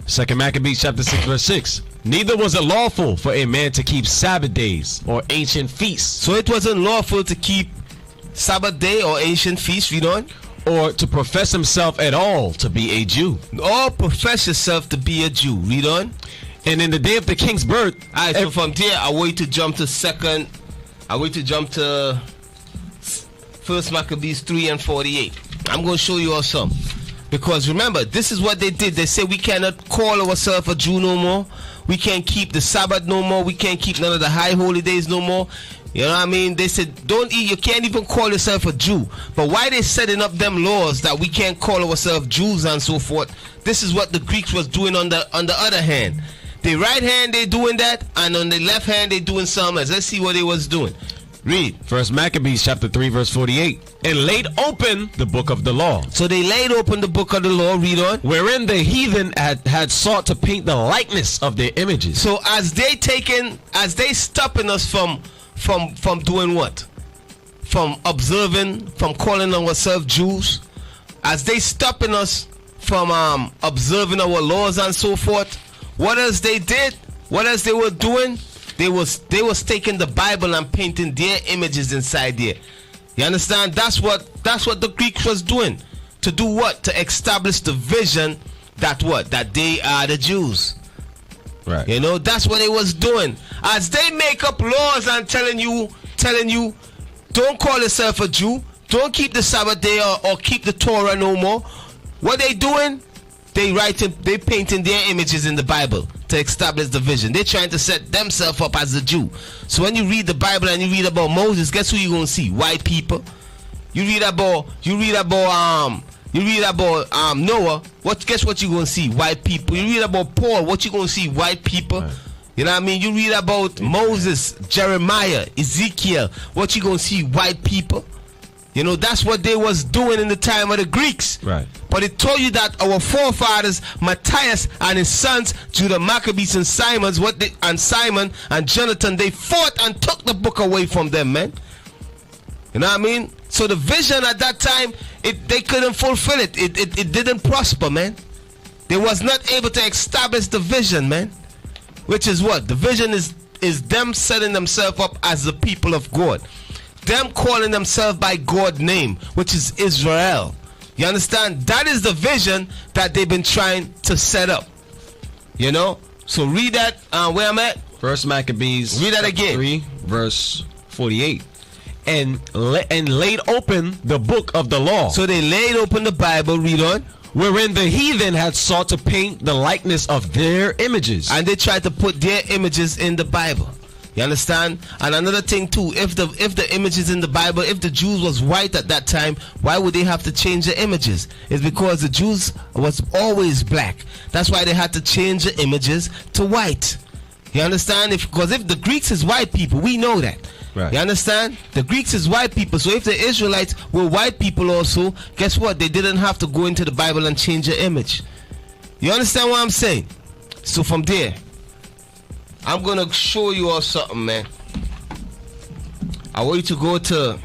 Speaker 6: Second Maccabees chapter 6 verse 6. Neither was it lawful for a man to keep Sabbath days or ancient feasts.
Speaker 5: So it wasn't lawful to keep Sabbath day or ancient feasts, read on.
Speaker 6: Or to profess himself at all to be a Jew.
Speaker 5: Or profess yourself to be a Jew, read on.
Speaker 6: And in the day of the king's birth.
Speaker 5: Alright, so from there I want you to jump to First Maccabees 3 and 48. I'm going to show you all some. Because remember, this is what they did. They said we cannot call ourselves a Jew no more. We can't keep the Sabbath no more. We can't keep none of the high holy days no more. You know what I mean? They said, don't eat. You can't even call yourself a Jew. But why they setting up them laws that we can't call ourselves Jews and so forth? This is what the Greeks was doing on the other hand. The right hand they doing that, and on the left hand they doing something else. Let's see what they was doing. Read.
Speaker 6: First Maccabees chapter 3 verse 48. And laid open the book of the law.
Speaker 5: So they laid open the book of the law. Read on.
Speaker 6: Wherein the heathen had sought to paint the likeness of their images.
Speaker 5: So as they stopping us from doing what? From observing, from calling ourselves Jews. As they stopping us from observing our laws and so forth. What else they did? What else they were doing? They was taking the Bible and painting their images inside there. You understand? That's what the Greeks was doing. To do what? To establish the vision that what? That they are the Jews.
Speaker 6: Right.
Speaker 5: You know, that's what they was doing. As they make up laws and telling you, don't call yourself a Jew, don't keep the Sabbath day or keep the Torah no more. What they doing? They painting their images in the Bible to establish the vision. They're trying to set themselves up as a Jew. So when you read the Bible and you read about Moses, guess who you're gonna see? White people. You read about Noah. Guess what you're gonna see? White people. You read about Paul. What you gonna see? White people. Right. You know what I mean? You read about Moses, Jeremiah, Ezekiel. What you gonna see? White people. You know, that's what they was doing in the time of the Greeks.
Speaker 6: Right.
Speaker 5: But it told you that our forefathers, Matthias and his sons, Judah Maccabees and Simon and Jonathan, they fought and took the book away from them, man. You know what I mean? So the vision at that time, they couldn't fulfill it. It didn't prosper, man. They was not able to establish the vision, man. Which is what? The vision is them setting themselves up as the people of God. Them calling themselves by God's name, which is Israel. You understand? That is the vision that they've been trying to set up. You know? So read that where I'm at.
Speaker 6: First Maccabees.
Speaker 5: Read that again.
Speaker 6: 3, verse 48. And laid open the book of the law.
Speaker 5: So they laid open the Bible, read on.
Speaker 6: Wherein the heathen had sought to paint the likeness of their images.
Speaker 5: And they tried to put their images in the Bible. You understand? And another thing too, if the images in the Bible, if the Jews was white at that time, why would they have to change the images? It's because the Jews was always black. That's why they had to change the images to white. You understand? Because if the Greeks is white people, we know that.
Speaker 6: Right.
Speaker 5: You understand? The Greeks is white people. So if the Israelites were white people also, guess what? They didn't have to go into the Bible and change the image. You understand what I'm saying? So from there, I'm going to show you all something, man. I want you to go to,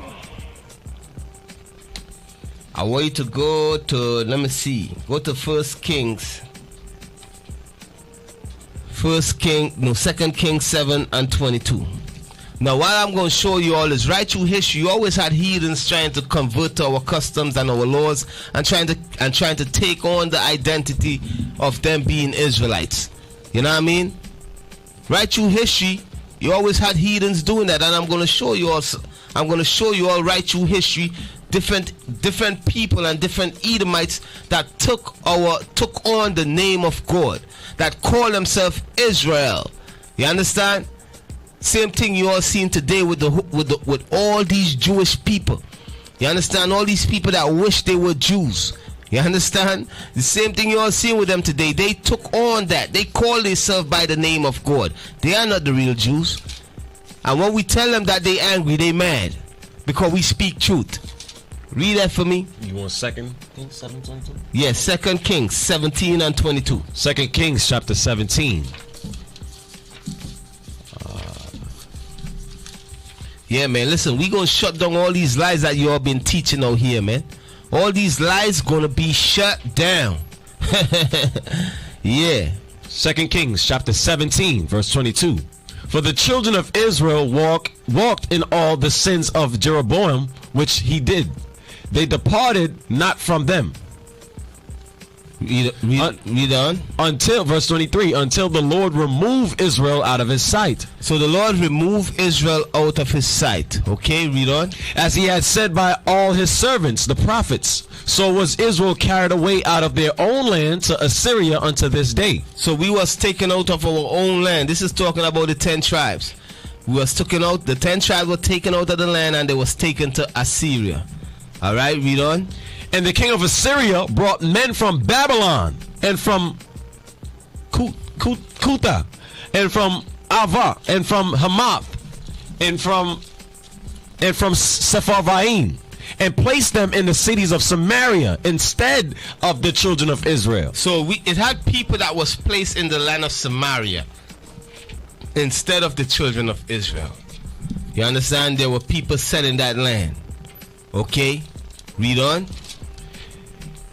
Speaker 5: let me see. Go to 2 Kings 7 and 22. Now, what I'm going to show you all is right through history. You always had heathens trying to convert to our customs and our laws, and trying to take on the identity of them being Israelites. You know what I mean? Right through history, you always had heathens doing that, and I'm going to show you all. I'm going to show you all right through history, different people and different Edomites that took on the name of God, that call themselves Israel. You understand? Same thing you all seen today with all these Jewish people. You understand? All these people that wish they were Jews. You understand? The same thing you all seen with them today. They took on that. They call themselves by the name of God. They are not the real Jews. And when we tell them that they angry, they mad. Because we speak truth. Read that for me.
Speaker 6: You want 2 Kings 7:22?
Speaker 5: Yes, 2 Kings 17 and 22.
Speaker 6: 2 Kings chapter 17.
Speaker 5: Yeah, man, listen, we gonna shut down all these lies that you all been teaching out here, man. All these lies gonna be shut down. Yeah.
Speaker 6: 2 Kings chapter 17 verse 22. For the children of Israel walked in all the sins of Jeroboam, which he did. They departed not from them.
Speaker 5: Read on.
Speaker 6: Until, verse 23, until the Lord remove Israel out of his sight.
Speaker 5: So the Lord removed Israel out of his sight. Okay, read on.
Speaker 6: As he had said by all his servants, the prophets, so was Israel carried away out of their own land to Assyria unto this day.
Speaker 5: So we was taken out of our own land. This is talking about the 10 tribes. We was taken out, the 10 tribes were taken out of the land, and they was taken to Assyria. All right, read on.
Speaker 6: And the king of Assyria brought men from Babylon and from Kuta and from Ava and from Hamath and from Sepharvaim, and placed them in the cities of Samaria instead of the children of Israel.
Speaker 5: So it had people that was placed in the land of Samaria instead of the children of Israel. You understand? There were people set in that land. Okay, read on.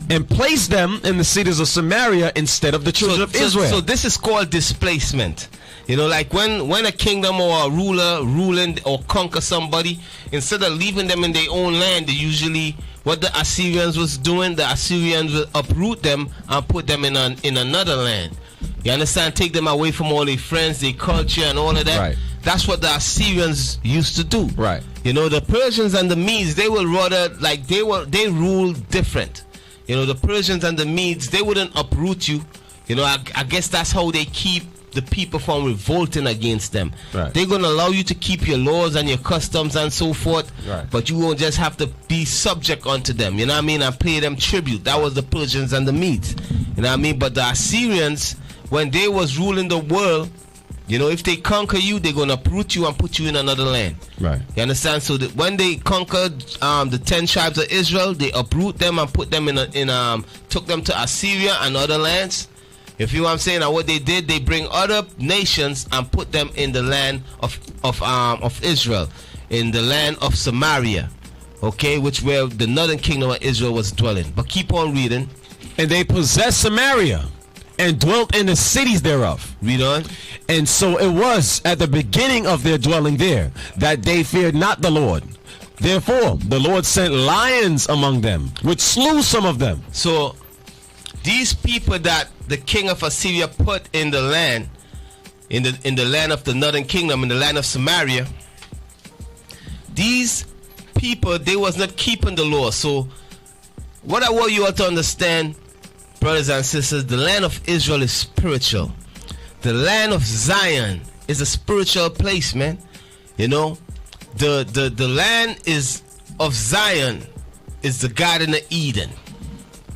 Speaker 6: And placed them in the cities of Samaria instead of the children of Israel.
Speaker 5: So this is called displacement. You know, like when a kingdom or a ruler ruling or conquer somebody, instead of leaving them in their own land, they usually, what the Assyrians was doing, the Assyrians will uproot them and put them in another land. You understand? Take them away from all their friends, their culture and all of that.
Speaker 6: Right.
Speaker 5: That's what the Assyrians used to do.
Speaker 6: Right.
Speaker 5: You know, the Persians and the Medes, they will rather, like, they rule different. You know, the Persians and the Medes, they wouldn't uproot you. You know, I guess that's how they keep the people from revolting against them.
Speaker 6: Right.
Speaker 5: They're going to allow you to keep your laws and your customs and so forth.
Speaker 6: Right.
Speaker 5: But you won't just have to be subject unto them. You know what I mean? And pay them tribute. That was the Persians and the Medes. You know what I mean? But the Assyrians, when they was ruling the world, you know, if they conquer you, they're going to uproot you and put you in another land.
Speaker 6: Right.
Speaker 5: You understand? So that when they conquered the 10 tribes of Israel, they uproot them and put them took them to Assyria and other lands. If you know what I'm saying, and what they did, they bring other nations and put them in the land of Israel, in the land of Samaria, okay, which where the northern kingdom of Israel was dwelling. But keep on reading.
Speaker 6: And they possessed Samaria and dwelt in the cities thereof.
Speaker 5: Read on.
Speaker 6: And so it was at the beginning of their dwelling there that they feared not the Lord. Therefore the Lord sent lions among them, which slew some of them.
Speaker 5: So these people that the king of Assyria put in the land, in the land of the northern kingdom, in the land of Samaria, these people, they was not keeping the law. So what I want you all to understand, brothers and sisters, the land of Israel is spiritual. The land of Zion is a spiritual place, man. You know, the land is of Zion is the Garden of Eden.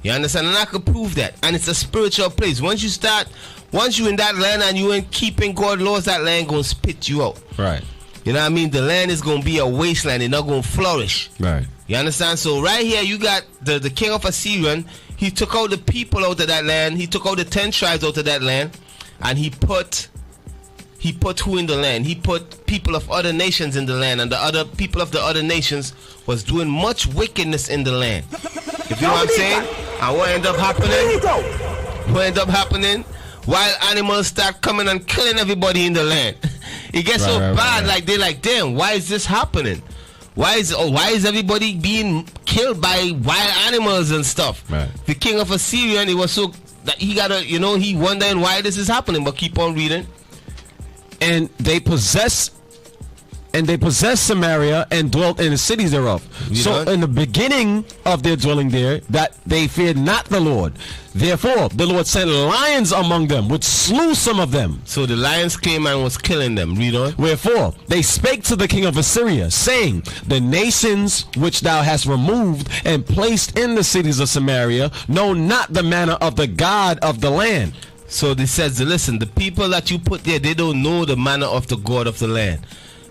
Speaker 5: You understand? And I could prove that. And it's a spiritual place. Once you in that land and you ain't keeping God's laws, that land gonna spit you out.
Speaker 6: Right.
Speaker 5: You know what I mean? The land is gonna be a wasteland. It's not gonna flourish.
Speaker 6: Right.
Speaker 5: You understand? So right here you got the king of Assyrian. He took out the people out of that land. He took out the 10 tribes out of that land, and he put who in the land? He put people of other nations in the land, and the other people of the other nations was doing much wickedness in the land. If you know what I'm saying? And what ended up happening? What ended up happening? Wild animals start coming and killing everybody in the land. It gets so bad, like they're like, damn, why is this happening? Why is everybody being killed by wild animals and stuff? Right. The king of Assyria, it was so that he he wondering why this is happening. But keep on reading.
Speaker 6: And they possessed Samaria and dwelt in the cities thereof. So in the beginning of their dwelling there, that they feared not the Lord. Therefore the Lord sent lions among them, which slew some of them.
Speaker 5: So the lions came and was killing them. Read on.
Speaker 6: Wherefore they spake to the king of Assyria, saying, the nations which thou hast removed and placed in the cities of Samaria know not the manner of the God of the land.
Speaker 5: So they says, listen, the people that you put there, they don't know the manner of the God of the land.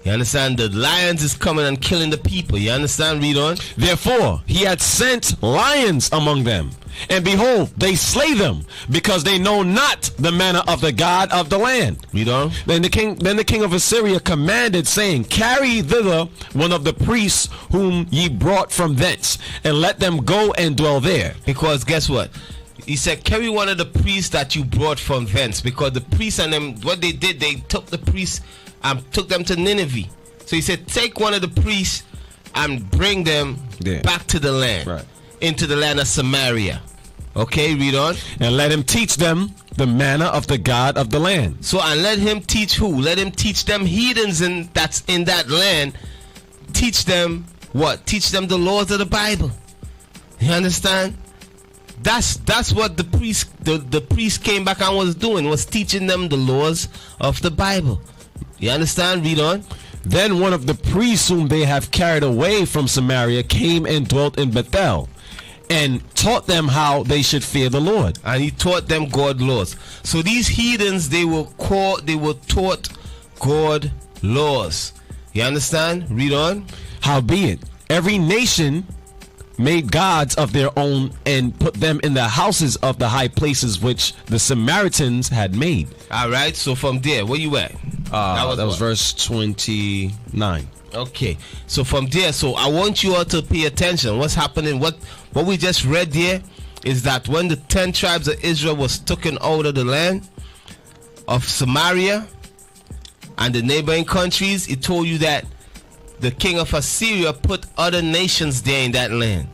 Speaker 5: You understand? The lions is coming and killing the people. You understand? Read on.
Speaker 6: Therefore he had sent lions among them, and behold, they slay them, because they know not the manner of the God of the land.
Speaker 5: Read on.
Speaker 6: Then the king of Assyria commanded, saying, carry thither one of the priests whom ye brought from thence, and let them go and dwell there.
Speaker 5: Because guess what? He said, carry one of the priests that you brought from thence. Because the priests and them, what they did, they took the priests and took them to Nineveh. So he said, take one of the priests and bring them back to the land, into the land of Samaria. Okay, read on.
Speaker 6: And let him teach them the manner of the God of the land.
Speaker 5: So, and let him teach who? Let him teach them heathens that's in that land. Teach them what? Teach them the laws of the Bible. You understand? That's what the priest came back and was doing, was teaching them the laws of the Bible. You understand? Read on.
Speaker 6: Then one of the priests whom they have carried away from Samaria came and dwelt in Bethel, and taught them how they should fear the Lord.
Speaker 5: And he taught them God laws. So these heathens, they were taught God laws. You understand? Read on.
Speaker 6: Howbeit, every nation made gods of their own, and put them in the houses of the high places which the Samaritans had made.
Speaker 5: All right, so from there, where you at?
Speaker 6: That was verse 29.
Speaker 5: Okay, so from there, so I want you all to pay attention. What's happening? What we just read there is that when the 10 tribes of Israel was taken out of the land of Samaria and the neighboring countries, it told you that the king of Assyria put other nations there in that land,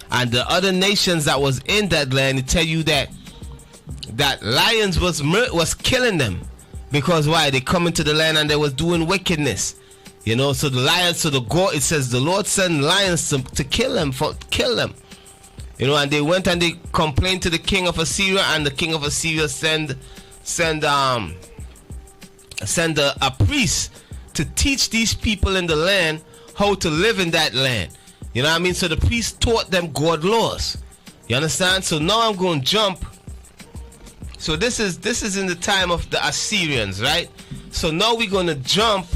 Speaker 5: and the other nations that was in that land, it tell you that lions was killing them. Because why? They come into the land and they was doing wickedness. You know, so the lions, so the God, it says the Lord sent lions to kill them. You know, and they went and they complained to the king of Assyria, and the king of Assyria send a priest to teach these people in the land how to live in that land. You know what I mean? So the priest taught them God laws. You understand? So now I'm going to jump. So this is in the time of the Assyrians, right? So now we're going to jump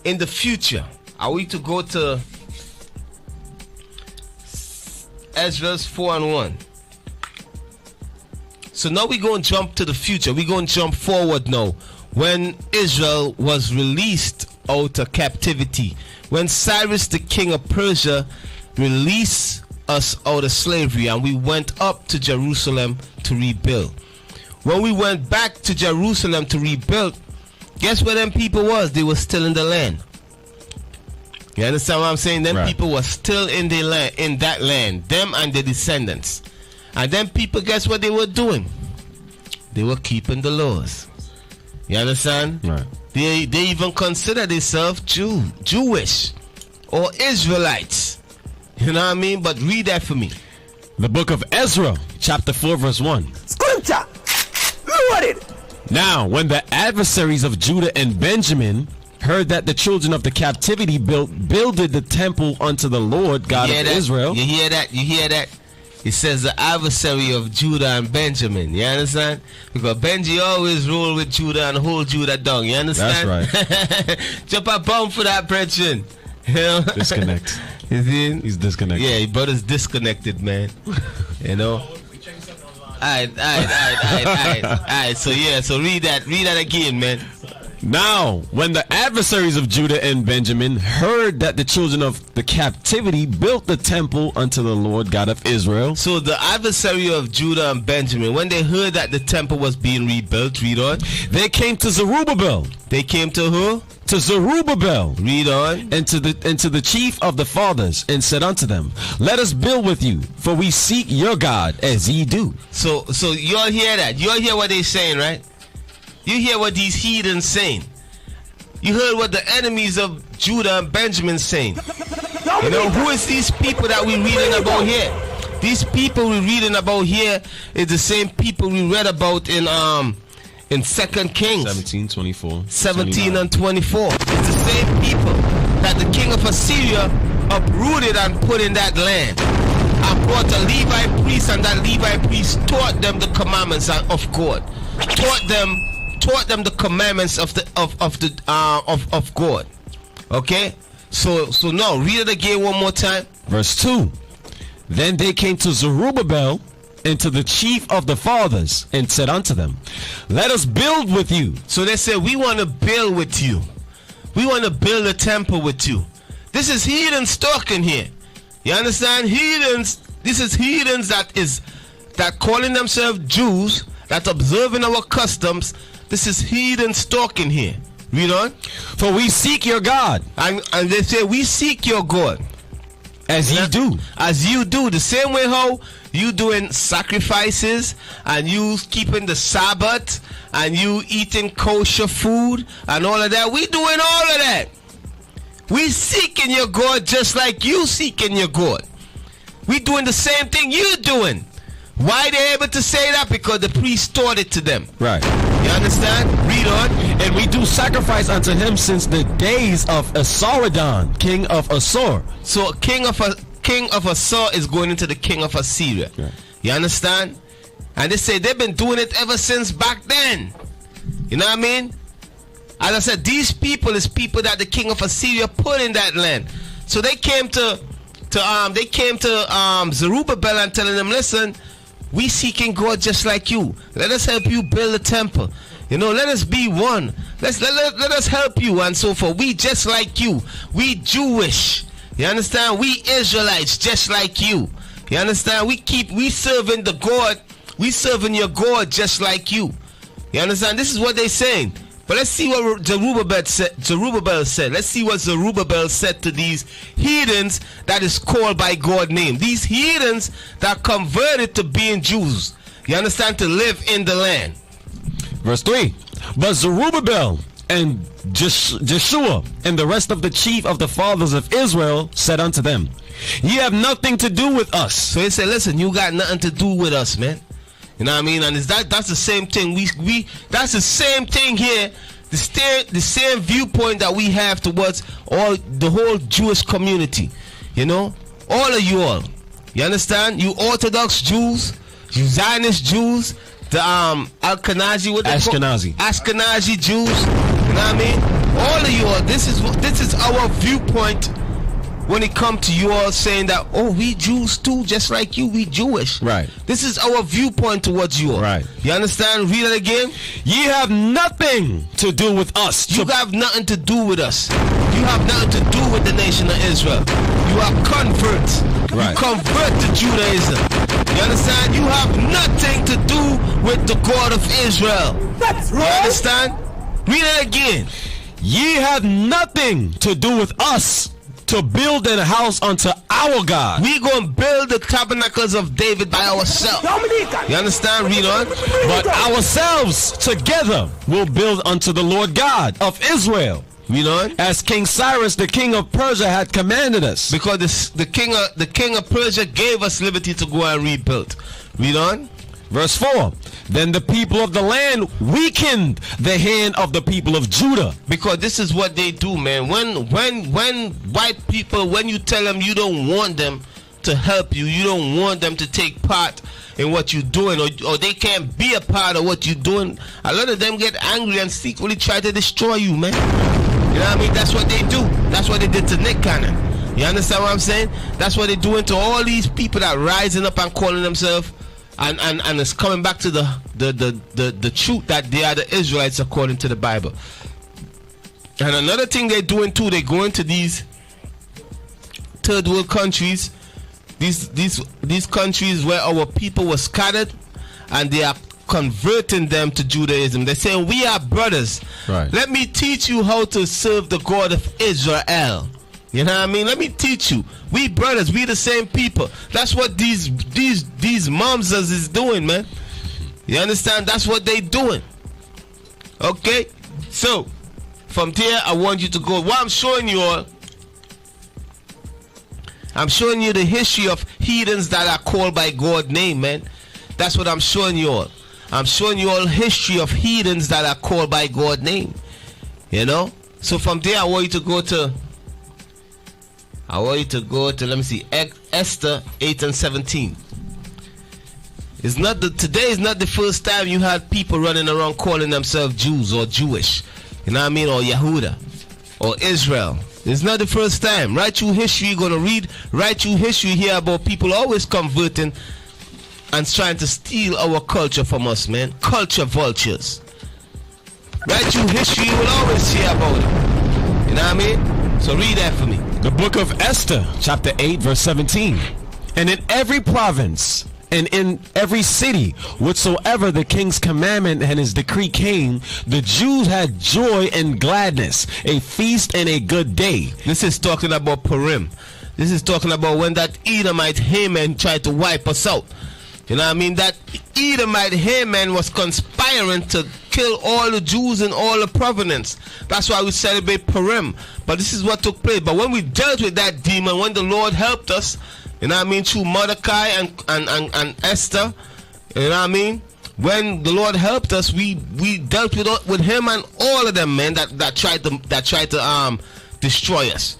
Speaker 5: in the future. Are we to go to Ezra's 4:1? So now we're going to jump to the future. We're going to jump forward now. When Israel was released out of captivity, when Cyrus the king of Persia released us out of slavery, and we went up to Jerusalem to rebuild. When we went back to Jerusalem to rebuild, guess where them people was? They were still in the land. You understand what I'm saying? Them people were still in the land, in that land. Them and their descendants. And then people, guess what they were doing? They were keeping the laws. You understand?
Speaker 6: Right.
Speaker 5: They even consider themselves Jewish or Israelites. You know what I mean? But read that for me.
Speaker 6: The book of Ezra, chapter 4, verse 1.
Speaker 2: Scripture. Load it.
Speaker 6: Now, when the adversaries of Judah and Benjamin heard that the children of the captivity builded the temple unto the Lord God of Israel.
Speaker 5: You hear that? You hear that? It says the adversary of Judah and Benjamin. You understand? Because Benji always rule with Judah and hold Judah down. You understand?
Speaker 6: That's right.
Speaker 5: Jump a bomb for that, brethren. You know?
Speaker 6: Disconnect.
Speaker 5: You see?
Speaker 6: He's disconnected.
Speaker 5: Yeah, your brother's disconnected, man. You know? Alright. So read that again, man.
Speaker 6: Now, when the adversaries of Judah and Benjamin heard that the children of the captivity built the temple unto the Lord God of Israel.
Speaker 5: So the adversary of Judah and Benjamin, when they heard that the temple was being rebuilt, read on.
Speaker 6: They came to Zerubbabel.
Speaker 5: They came to who?
Speaker 6: To Zerubbabel.
Speaker 5: Read on.
Speaker 6: And to the chief of the fathers, and said unto them, let us build with you, for we seek your God as ye do.
Speaker 5: So you all hear that? You all hear what they're saying, right? You hear what these heathens saying. You heard what the enemies of Judah and Benjamin saying. You know, who is these people that we're reading about here? These people we're reading about here is the same people we read about in 2 Kings
Speaker 6: 17:24.
Speaker 5: 17 and 24. It's the same people that the king of Assyria uprooted and put in that land, and brought a Levite priest, and that Levite priest taught them the commandments of God. Taught them the commandments of God. Okay? So now read it again one more time.
Speaker 6: Verse 2. Then they came to Zerubbabel and to the chief of the fathers, and said unto them, let us build with you.
Speaker 5: So they said, we want to build with you. We want to build a temple with you. This is heathens talking here. You understand? Heathens. This is heathens that calling themselves Jews, that observing our customs. This is heathens talking here. Read on.
Speaker 6: For we seek your God.
Speaker 5: And they say, we seek your God.
Speaker 6: As ye do.
Speaker 5: As you do. The same way how you doing sacrifices, and you keeping the Sabbath, and you eating kosher food, and all of that. We doing all of that. We seeking your God just like you seeking your God. We doing the same thing you doing. Why they able to say that? Because the priest taught it to them.
Speaker 6: Right.
Speaker 5: You understand? Read on.
Speaker 6: And we do sacrifice unto him since the days of Esarhaddon, king of Assur.
Speaker 5: So king of Assur is going into the king of Assyria.
Speaker 6: Right.
Speaker 5: You understand? And they say they've been doing it ever since back then. You know what I mean? As I said, these people is people that the king of Assyria put in that land. So they came to Zerubbabel and telling them, listen, we seeking God just like you. Let us help you build a temple. You know, let us be one. Let us help you and so forth. We just like you. We Jewish. You understand? We Israelites just like you. You understand? We serving the God. We serving your God just like you. You understand? This is what they're saying. But let's see what Zerubbabel said. Let's see what Zerubbabel said to these heathens that is called by God's name. These heathens that converted to being Jews. You understand? To live in the land.
Speaker 6: Verse 3. But Zerubbabel and Jeshua and the rest of the chief of the fathers of Israel said unto them, ye have nothing to do with us.
Speaker 5: So he said, listen, you got nothing to do with us, man. You know what I mean? And that's the same thing. That's the same thing here. The same viewpoint that we have towards the whole Jewish community. You know, all of you all. You understand? You Orthodox Jews, you Zionist Jews, the Ashkenazi Jews. You know what I mean? All of you all. This is our viewpoint. When it comes to you all saying that, oh, we Jews too, just like you, we Jewish.
Speaker 6: Right.
Speaker 5: This is our viewpoint towards you all.
Speaker 6: Right.
Speaker 5: You understand? Read it again.
Speaker 6: Ye have nothing to do with us.
Speaker 5: You have nothing to do with us. You have nothing to do with the nation of Israel. You are converts.
Speaker 6: Right.
Speaker 5: You convert to Judaism. You understand? You have nothing to do with the God of Israel.
Speaker 2: That's right.
Speaker 5: You understand? Read it again.
Speaker 6: Ye have nothing to do with us, to build a house unto our God.
Speaker 5: We gonna build the tabernacles of David by ourselves. You understand? Read on.
Speaker 6: But ourselves together will build unto the Lord God of Israel.
Speaker 5: Read on.
Speaker 6: As King Cyrus, the king of Persia, had commanded us.
Speaker 5: Because the king of Persia gave us liberty to go and rebuild. Read on.
Speaker 6: Verse 4. Then the people of the land weakened the hand of the people of Judah.
Speaker 5: Because this is what they do, man. When white people, when you tell them you don't want them to help you, you don't want them to take part in what you're doing, or they can't be a part of what you're doing, a lot of them get angry and secretly try to destroy you, man. You know what I mean? That's what they do. That's what they did to Nick Cannon. You understand what I'm saying? That's what they're doing to all these people that rising up and calling themselves, and it's coming back to the truth that they are the Israelites according to the Bible. And another thing they're doing too, they go into these third world countries, these countries where our people were scattered, and they are converting them to Judaism. They're saying, we are brothers.
Speaker 6: Right.
Speaker 5: Let me teach you how to serve the God of Israel. You know what I mean? Let me teach you. We brothers, we the same people. That's what these momsers is doing, man. You understand? That's what they doing. Okay? So, from there, I want you to go. What I'm showing you all, I'm showing you the history of heathens that are called by God's name, man. That's what I'm showing you all. I'm showing you all history of heathens that are called by God's name. You know? So from there, I want you to go to, let me see, Esther 8 and 17. Today is not the first time you had people running around calling themselves Jews or Jewish. You know what I mean? Or Yehuda or Israel. It's not the first time. Right through history, you're going to read right through history here about people always converting and trying to steal our culture from us, man. Culture vultures. Right through history, you will always hear about it. You know what I mean? So read that for me.
Speaker 6: The book of Esther, chapter 8, verse 17. And in every province and in every city, whatsoever the king's commandment and his decree came, the Jews had joy and gladness, a feast and a good day.
Speaker 5: This is talking about Purim. This is talking about when that Edomite Haman tried to wipe us out. You know what I mean? That Edomite Haman was conspiring to kill all the Jews in all the province. That's why we celebrate Purim. But this is what took place. But when we dealt with that demon, when the Lord helped us, you know what I mean, through Mordecai and Esther, you know what I mean? When the Lord helped us, we dealt with him and all of them, man, that tried to destroy us.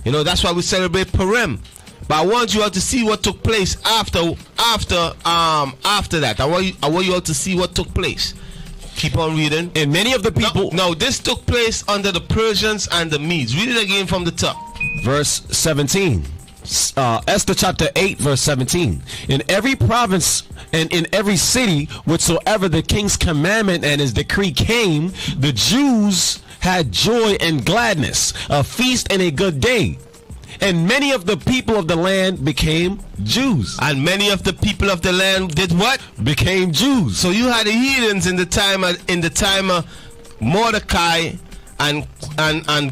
Speaker 5: You know, that's why we celebrate Purim. But I want you all to see what took place after that. I want you all to see what took place. Keep on reading.
Speaker 6: And many of the people...
Speaker 5: No, this took place under the Persians and the Medes. Read it again from the top.
Speaker 6: Verse 17. Esther chapter 8 verse 17. In every province and in every city whatsoever the king's commandment and his decree came, the Jews had joy and gladness, a feast and a good day. And many of the people of the land became Jews.
Speaker 5: And many of the people of the land did what?
Speaker 6: Became Jews.
Speaker 5: So you had the heathens in the time of Mordecai and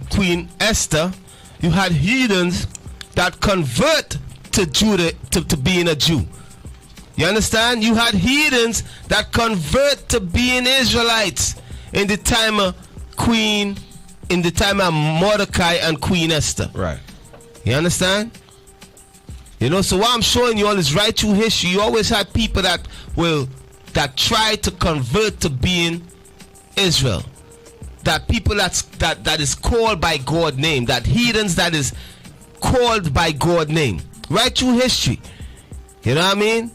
Speaker 5: Queen Esther. You had heathens that convert to Judah to being a Jew. You understand? You had heathens that convert to being Israelites in the time of Mordecai and Queen Esther.
Speaker 6: Right.
Speaker 5: You understand? You know, so what I'm showing you all is right through history. You always had people that try to convert to being Israel. That people that is called by God's name. That heathens that is called by God's name. Right through history. You know what I mean?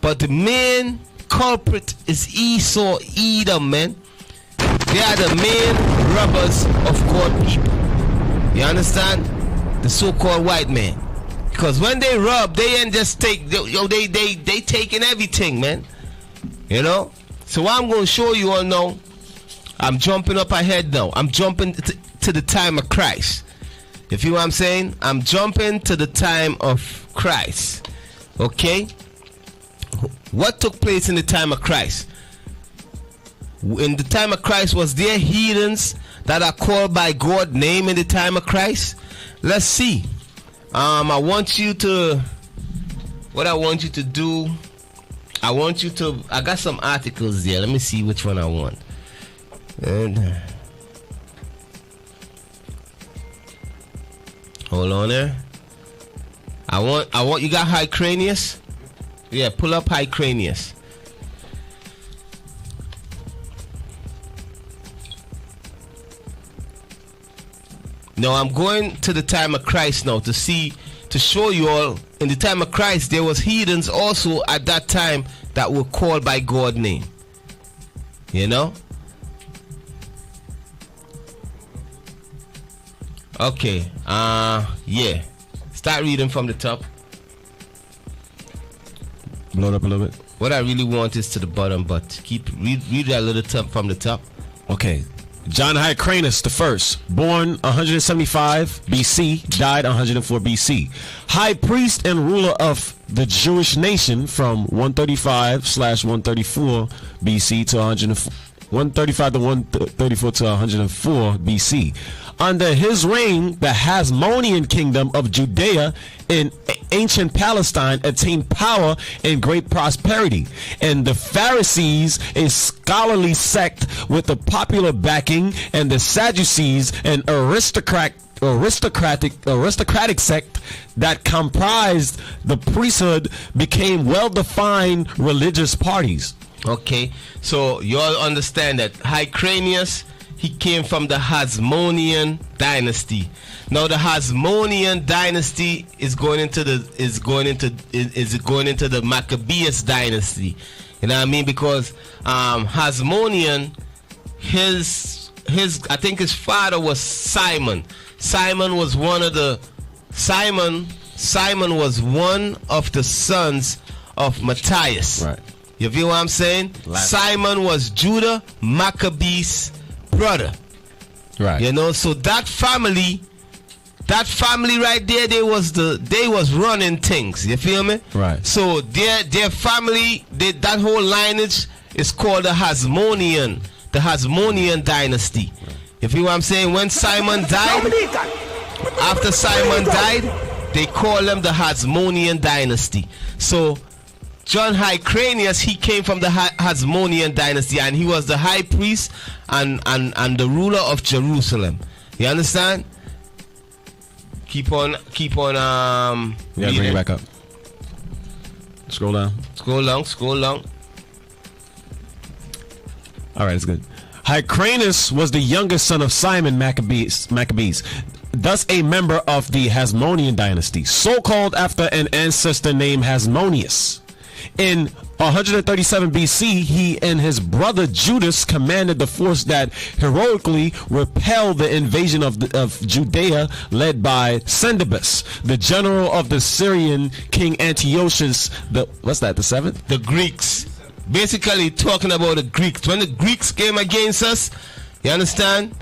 Speaker 5: But the main culprit is Esau, Edom, man. They are the main robbers of God's people. You understand? The so-called white man. Because when they rob, they ain't just take, they taking everything, man. You know? So what I'm going to show you all now, I'm jumping up ahead now. I'm jumping to the time of Christ. You feel what I'm saying? I'm jumping to the time of Christ. Okay? What took place in the time of Christ? In the time of Christ, was there heathens that are called by God's name in the time of Christ? Let's see. I want you to do, I got some articles there. Let me see which one I want. And hold on there. I want, you got Hyrcanus? Yeah, pull up Hyrcanus. Now I'm going to the time of Christ now to show you all, in the time of Christ there was heathens also at that time that were called by God's name. You know? Okay. Yeah. Start reading from the top.
Speaker 6: Blow it up a little bit.
Speaker 5: What I really want is to the bottom, but read that little top from the top.
Speaker 6: Okay. John Hyrcanus the first, born 175 BC, died 104 BC. High priest and ruler of the Jewish nation from 135/134 BC to 135 to 134 to 104 BC. Under his reign, the Hasmonean kingdom of Judea in ancient Palestine attained power and great prosperity. And the Pharisees, a scholarly sect with a popular backing, and the Sadducees, an aristocratic sect that comprised the priesthood, became well-defined religious parties.
Speaker 5: Okay, so you all understand that Hyrcanus, he came from the Hasmonean dynasty. Now the Hasmonean dynasty is going into the Maccabeus dynasty. You know what I mean? Because Hasmonean, his I think his father was Simon. Simon was one of the sons of Matthias.
Speaker 6: Right.
Speaker 5: You feel what I'm saying? Simon was Judah Maccabeus brother.
Speaker 6: Right.
Speaker 5: You know, so that family right there, they was running things. You feel me?
Speaker 6: Right.
Speaker 5: So their family, that whole lineage is called the Hasmonean dynasty. Right. You feel what I'm saying? When Simon died, after Simon died, they call them the Hasmonean dynasty. So John Hyrcanus, he came from the Hasmonean dynasty, and he was the high priest and the ruler of Jerusalem. You understand? Keep on.
Speaker 6: Yeah, bring it back up. Scroll down.
Speaker 5: Scroll long.
Speaker 6: All right, it's good. Hyrcanus was the youngest son of Simon Maccabees, thus a member of the Hasmonean dynasty, so called after an ancestor named Hasmoneus. In 137 BC, he and his brother Judas commanded the force that heroically repelled the invasion of Judea, led by Sendibus, the general of the Syrian king Antiochus. The seventh?
Speaker 5: The Greeks. Basically talking about the Greeks. When the Greeks came against us, you understand?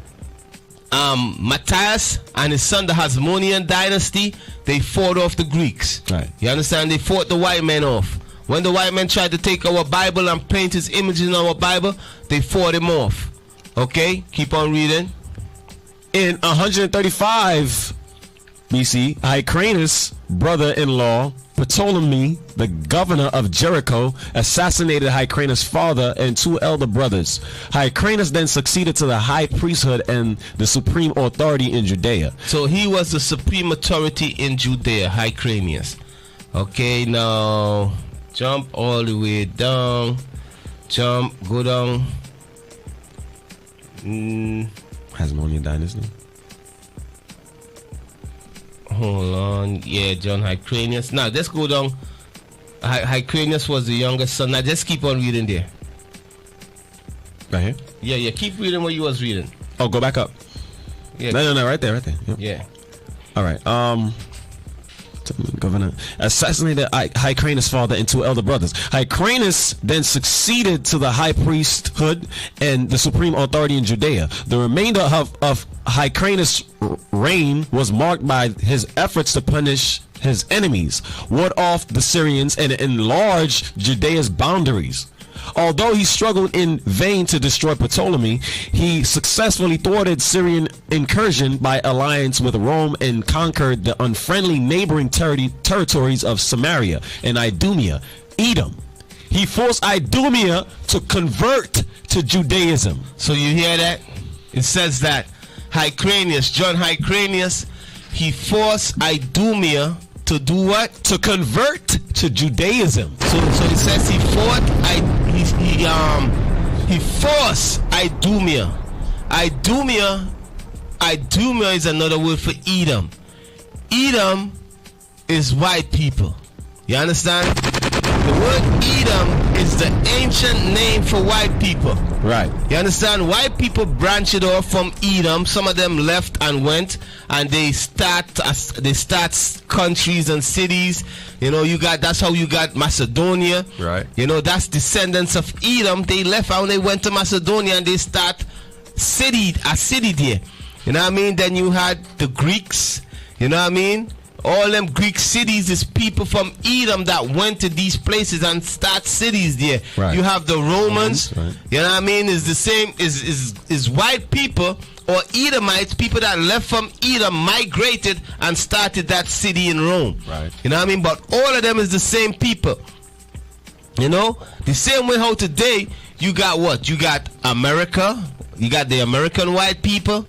Speaker 5: Matthias and his son, the Hasmonean dynasty, they fought off the Greeks.
Speaker 6: Right.
Speaker 5: You understand? They fought the white men off. When the white man tried to take our Bible and paint his image in our Bible, they fought him off. Okay, keep on reading.
Speaker 6: In 135 BC, Hyrcanus' brother-in-law, Ptolemy, the governor of Jericho, assassinated Hyrcanus' father and two elder brothers. Hyrcanus then succeeded to the high priesthood and the supreme authority in Judea.
Speaker 5: So he was the supreme authority in Judea, Hyrcanus. Okay, now jump all the way down. Go down.
Speaker 6: Hasmonean dynasty.
Speaker 5: Hold on. Yeah, John Hyrcanus. Now let's go down. Hyrcanus was the youngest son. Now just keep on reading there.
Speaker 6: Right here?
Speaker 5: Yeah. Keep reading what you was reading.
Speaker 6: Oh, go back up.
Speaker 5: Yeah.
Speaker 6: No, right there. Yep.
Speaker 5: Yeah.
Speaker 6: All right. Governor assassinated Hyrcanus' father and two elder brothers. Hyrcanus then succeeded to the high priesthood and the supreme authority in Judea. The remainder of Hyrcanus' reign was marked by his efforts to punish his enemies, ward off the Syrians, and enlarge Judea's boundaries. Although he struggled in vain to destroy Ptolemy, he successfully thwarted Syrian incursion by alliance with Rome and conquered the unfriendly neighboring territories of Samaria and Idumea, Edom. He forced Idumea to convert to Judaism.
Speaker 5: So you hear that? It says that John Hyrcanus, he forced Idumea to do what?
Speaker 6: To convert to Judaism.
Speaker 5: So it says he forced Idumea. Idumea is another word for Edom. Edom is white people. You understand? The word Edom is the ancient name for white people.
Speaker 6: Right.
Speaker 5: You understand? White people branched off from Edom. Some of them left and went, and they start countries and cities. You know, that's how you got Macedonia.
Speaker 6: Right.
Speaker 5: You know, that's descendants of Edom. They left and they went to Macedonia and they start a city there. You know what I mean? Then you had the Greeks. You know what I mean? All them Greek cities is people from Edom that went to these places and start cities there.
Speaker 6: Right.
Speaker 5: You have the Romans.
Speaker 6: Right.
Speaker 5: You know what I mean? Is the same is white people or Edomites, people that left from Edom, migrated and started that city in Rome.
Speaker 6: Right.
Speaker 5: You know what I mean? But all of them is the same people. You know? The same way how today you got what? You got America. You got the American white people.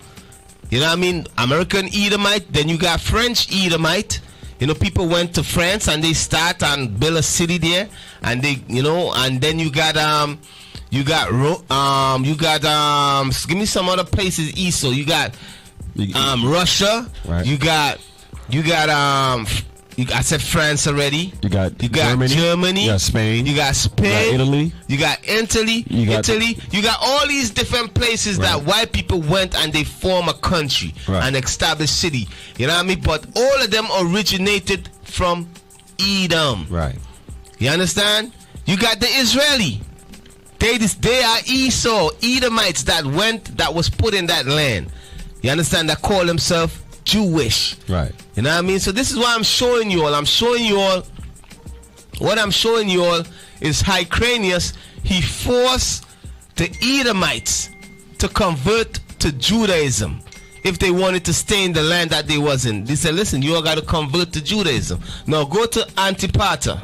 Speaker 5: You know what I mean? American Edomite. Then you got French Edomite. You know, people went to France and they start and build a city there, and they, you know, and then you got give me some other places east. So you got Russia.
Speaker 6: Right.
Speaker 5: I said France already.
Speaker 6: You got
Speaker 5: Germany.
Speaker 6: You got Spain.
Speaker 5: You got Spain.
Speaker 6: Italy.
Speaker 5: You got Italy. You got all these different places that white people went and they form a country and established city. You know what I mean? But all of them originated from Edom.
Speaker 6: Right.
Speaker 5: You understand? You got the Israeli. They are Esau, Edomites that was put in that land. You understand? That call themselves Jewish.
Speaker 6: Right.
Speaker 5: You know what I mean? So this is what I'm showing you all. What I'm showing you all is Hyrcanus. He forced the Edomites to convert to Judaism if they wanted to stay in the land that they was in. They said, listen, you all got to convert to Judaism. Now go to Antipater.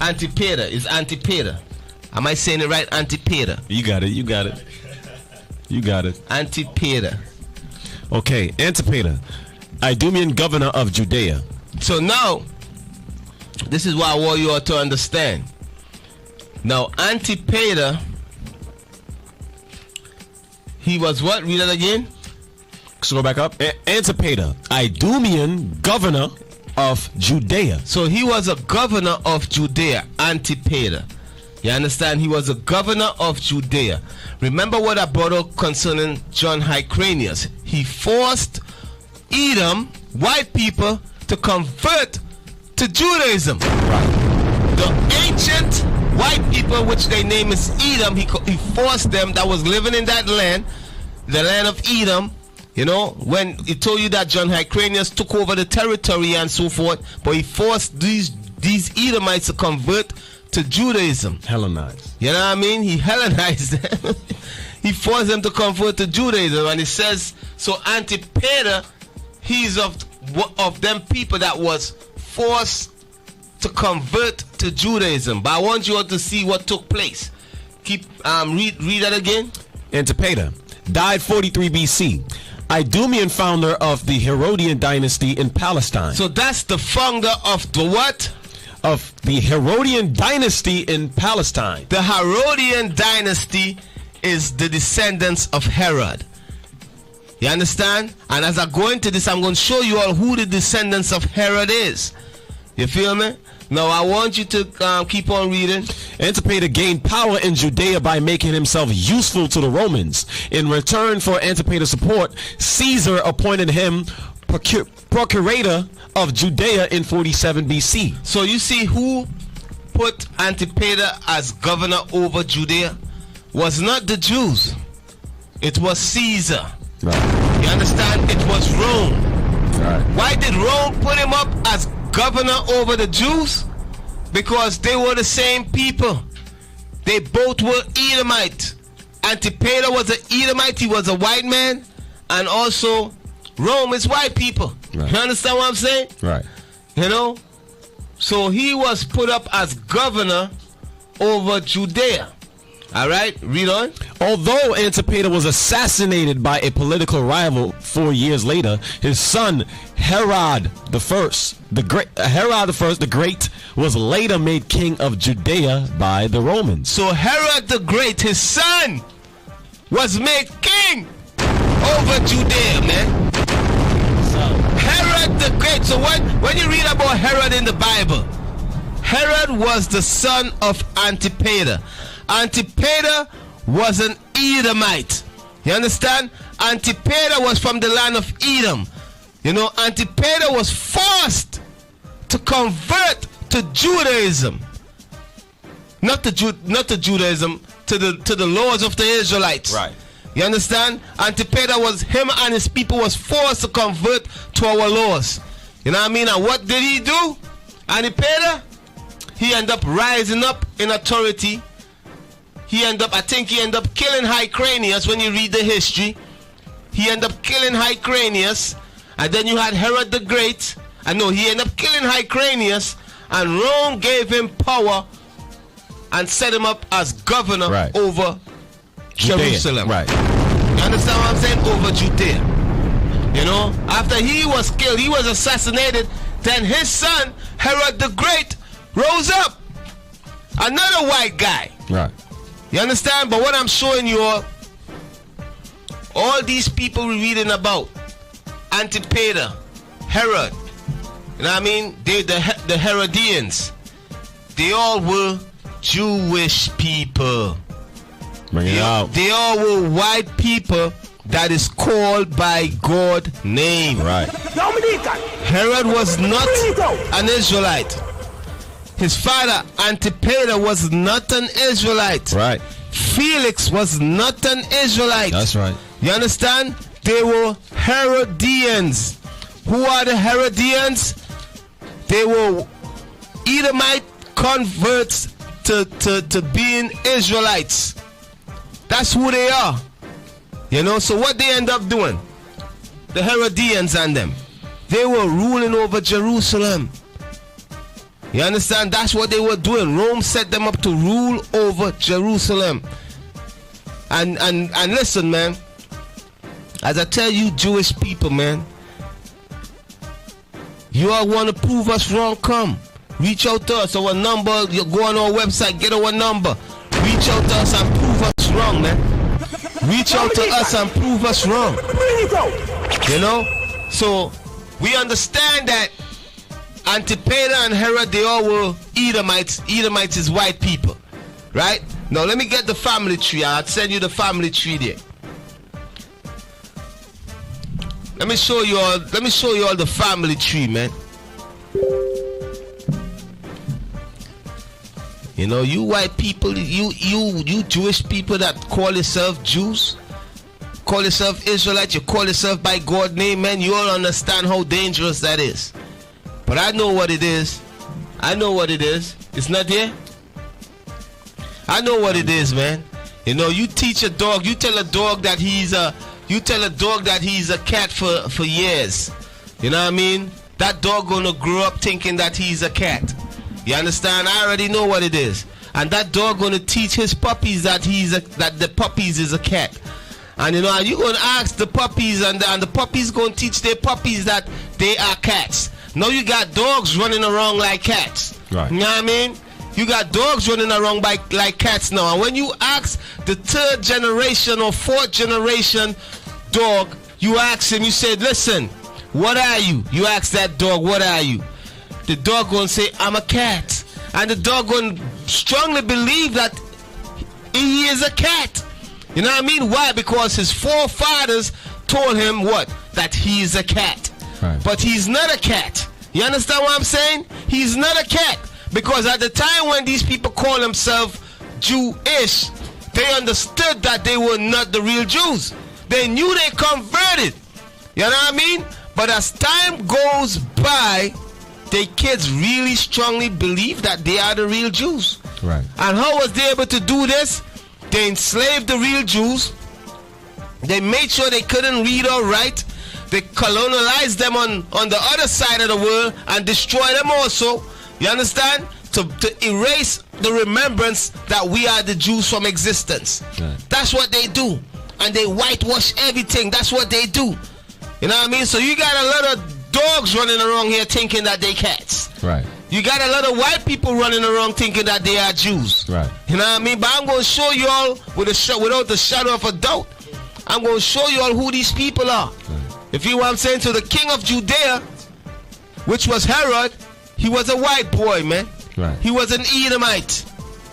Speaker 5: Antipater is Antipater. Am I saying it right? Antipater.
Speaker 6: You got it.
Speaker 5: Antipater.
Speaker 6: Okay, Antipater, Idumean governor of Judea.
Speaker 5: So now, this is what I want you all to understand. Now, Antipater, he was what? Read that again.
Speaker 6: So go back up. Antipater, Idumean governor of Judea.
Speaker 5: So he was a governor of Judea, Antipater. You understand? He was a governor of Judea. Remember what I brought up concerning John Hyrcanus. He forced Edom, white people, to convert to Judaism. The ancient white people, which their name is Edom, he forced them that was living in that land, the land of Edom. You know, when he told you that John Hyrcanus took over the territory and so forth, but he forced these Edomites to convert to Judaism.
Speaker 6: Hellenized.
Speaker 5: You know what I mean? He Hellenized them. He forced them to convert to Judaism. And it says, so Antipater, he's of them people that was forced to convert to Judaism. But I want you all to see what took place. Read that again.
Speaker 6: Antipater died 43 BC. Idumean founder of the Herodian dynasty in Palestine.
Speaker 5: So that's the founder of the what?
Speaker 6: Of the Herodian dynasty in Palestine.
Speaker 5: The Herodian dynasty is the descendants of Herod. You understand? And as I go into this, I'm going to show you all who the descendants of Herod is. You feel me? Now I want you to keep on reading.
Speaker 6: Antipater gained power in Judea by making himself useful to the Romans. In return for Antipater's support, Caesar appointed him procurator of Judea in 47 BC.
Speaker 5: So you see who put Antipater as governor over Judea was not the Jews. It was Caesar.
Speaker 6: Right.
Speaker 5: You understand? It was Rome.
Speaker 6: Right.
Speaker 5: Why did Rome put him up as governor over the Jews? Because they were the same people. They both were Edomite. Antipater was an Edomite. He was a white man. And also, Rome is white people.
Speaker 6: Right.
Speaker 5: You understand what I'm saying?
Speaker 6: Right.
Speaker 5: You know? So he was put up as governor over Judea. All right, read on.
Speaker 6: Although Antipater was assassinated by a political rival 4 years later, his son Herod the Great was later made king of Judea by the Romans.
Speaker 5: So Herod the Great, his son, was made king over Judea, man. Herod the Great. So when you read about Herod in the Bible, Herod was the son of Antipater. Antipater was an Edomite. You understand? Antipater was from the land of Edom. You know, Antipater was forced to convert to Judaism. Not to Judaism, to the laws of the Israelites.
Speaker 6: Right.
Speaker 5: You understand? Antipater him and his people was forced to convert to our laws. You know what I mean? And what did he do? Antipater, he ended up rising up in authority. I think he ended up killing Hyrcanus. When you read the history, he ended up killing Hyrcanus. And then you had Herod the Great. He ended up killing Hyrcanus. And Rome gave him power and set him up as governor over Jerusalem.
Speaker 6: Right.
Speaker 5: You understand what I'm saying? Over Judea. You know, after he was killed, he was assassinated, then his son, Herod the Great, rose up. Another white guy.
Speaker 6: Right.
Speaker 5: You understand? But what I'm showing you all these people we're reading about, Antipater, Herod, you know what I mean? The Herodians, they all were Jewish people.
Speaker 6: Bring it out.
Speaker 5: They all were white people that is called by God's name.
Speaker 6: Right.
Speaker 5: Herod was not an Israelite. His father, Antipater, was not an Israelite.
Speaker 6: Right.
Speaker 5: Felix was not an Israelite.
Speaker 6: That's right.
Speaker 5: You understand? They were Herodians. Who are the Herodians? They were Edomite converts to being Israelites. That's who they are. You know, so what they end up doing? The Herodians and them, they were ruling over Jerusalem. You understand? That's what they were doing. Rome set them up to rule over Jerusalem. And listen, man. As I tell you, Jewish people, man, you all want to prove us wrong, come. Reach out to us. Our number, you go on our website, get our number. Reach out to us and prove us wrong, man. Reach out to us and prove us wrong. You know? So, we understand that Antipater and Herod, they all were Edomites. Edomites is white people. Right? Now, let me get the family tree. I'll send you the family tree there. Let me show you all the family tree, man. You know, you white people, you Jewish people that call yourself Jews, call yourself Israelites, you call yourself by God's name, man, you all understand how dangerous that is. But I know what it is. I know what it is. It's not there? I know what it is, man. You know, you teach a dog, you tell a dog that he's a cat for years. You know what I mean? That dog gonna grow up thinking that he's a cat. You understand? I already know what it is. And that dog gonna teach his puppies that the puppies is a cat. And you know, you gonna ask the puppies, and the puppies gonna teach their puppies that they are cats. Now you got dogs running around like cats.
Speaker 6: Right.
Speaker 5: You know what I mean? You got dogs running around like cats now. And when you ask the third generation or fourth generation dog, you ask him, you said, listen, what are you? You ask that dog, what are you? The dog gonna say, I'm a cat. And the dog gonna strongly believe that he is a cat. You know what I mean? Why? Because his forefathers told him what? That he is a cat.
Speaker 6: Right.
Speaker 5: But he's not a cat. You understand what I'm saying? He's not a cat. Because at the time when these people call themselves Jewish, they understood that they were not the real Jews. They knew they converted. You know what I mean? But as time goes by, the kids really strongly believe that they are the real Jews.
Speaker 6: Right.
Speaker 5: And how was they able to do this? They enslaved the real Jews. They made sure they couldn't read or write. They colonized them on the other side of the world and destroy them also. You understand? To erase the remembrance that we are the Jews from existence.
Speaker 6: Right.
Speaker 5: That's what they do. And they whitewash everything. That's what they do. You know what I mean? So you got a lot of dogs running around here thinking that they cats.
Speaker 6: Right.
Speaker 5: You got a lot of white people running around thinking that they are Jews.
Speaker 6: Right.
Speaker 5: You know what I mean? But I'm going to show you all without the shadow of a doubt. I'm going to show you all who these people are.
Speaker 6: Right.
Speaker 5: If you know what I'm saying, so the king of Judea, which was Herod, he was a white boy, man.
Speaker 6: Right.
Speaker 5: He was an Edomite.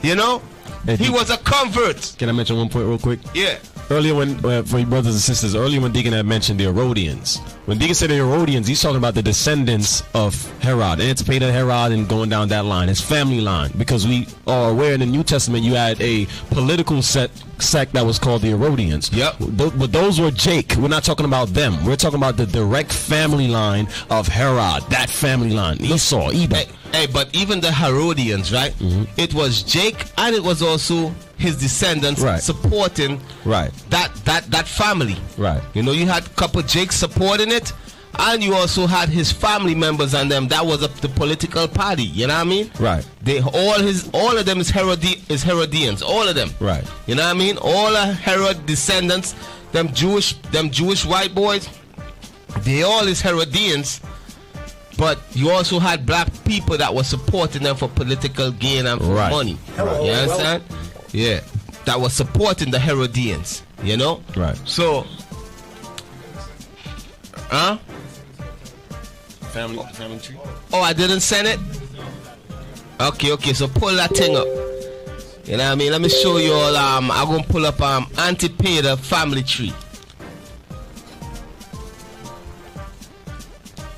Speaker 5: You know? He was a convert.
Speaker 6: Can I mention one point real quick?
Speaker 5: Yeah.
Speaker 6: Earlier when, for you brothers and sisters, earlier when Deacon had mentioned the Herodians. When Deacon said the Herodians, he's talking about the descendants of Herod, Antipater Herod, and going down that line, his family line. Because we are aware in the New Testament you had a political sect that was called the Herodians.
Speaker 5: Yep.
Speaker 6: But those were Jake. We're not talking about them. We're talking about the direct family line of Herod, that family line. Esau, Edom.
Speaker 5: Hey, but even the Herodians, right?
Speaker 6: Mm-hmm.
Speaker 5: It was Jake, and it was also his descendants supporting that family.
Speaker 6: Right.
Speaker 5: You know, you had a couple Jakes supporting it, and you also had his family members and them. That was the political party. You know what I mean?
Speaker 6: Right.
Speaker 5: All of them is Herodians. All of them.
Speaker 6: Right.
Speaker 5: You know what I mean? All are Herod descendants. Them Jewish white boys. They all is Herodians. But you also had black people that were supporting them for political gain and for money. You understand? Yeah. That was supporting the Herodians. You know?
Speaker 6: Right.
Speaker 5: So,
Speaker 6: Family tree.
Speaker 5: Oh, I didn't send it? Okay, so pull that thing up. You know what I mean? Let me show you all. I'm going to pull up Antipater family tree.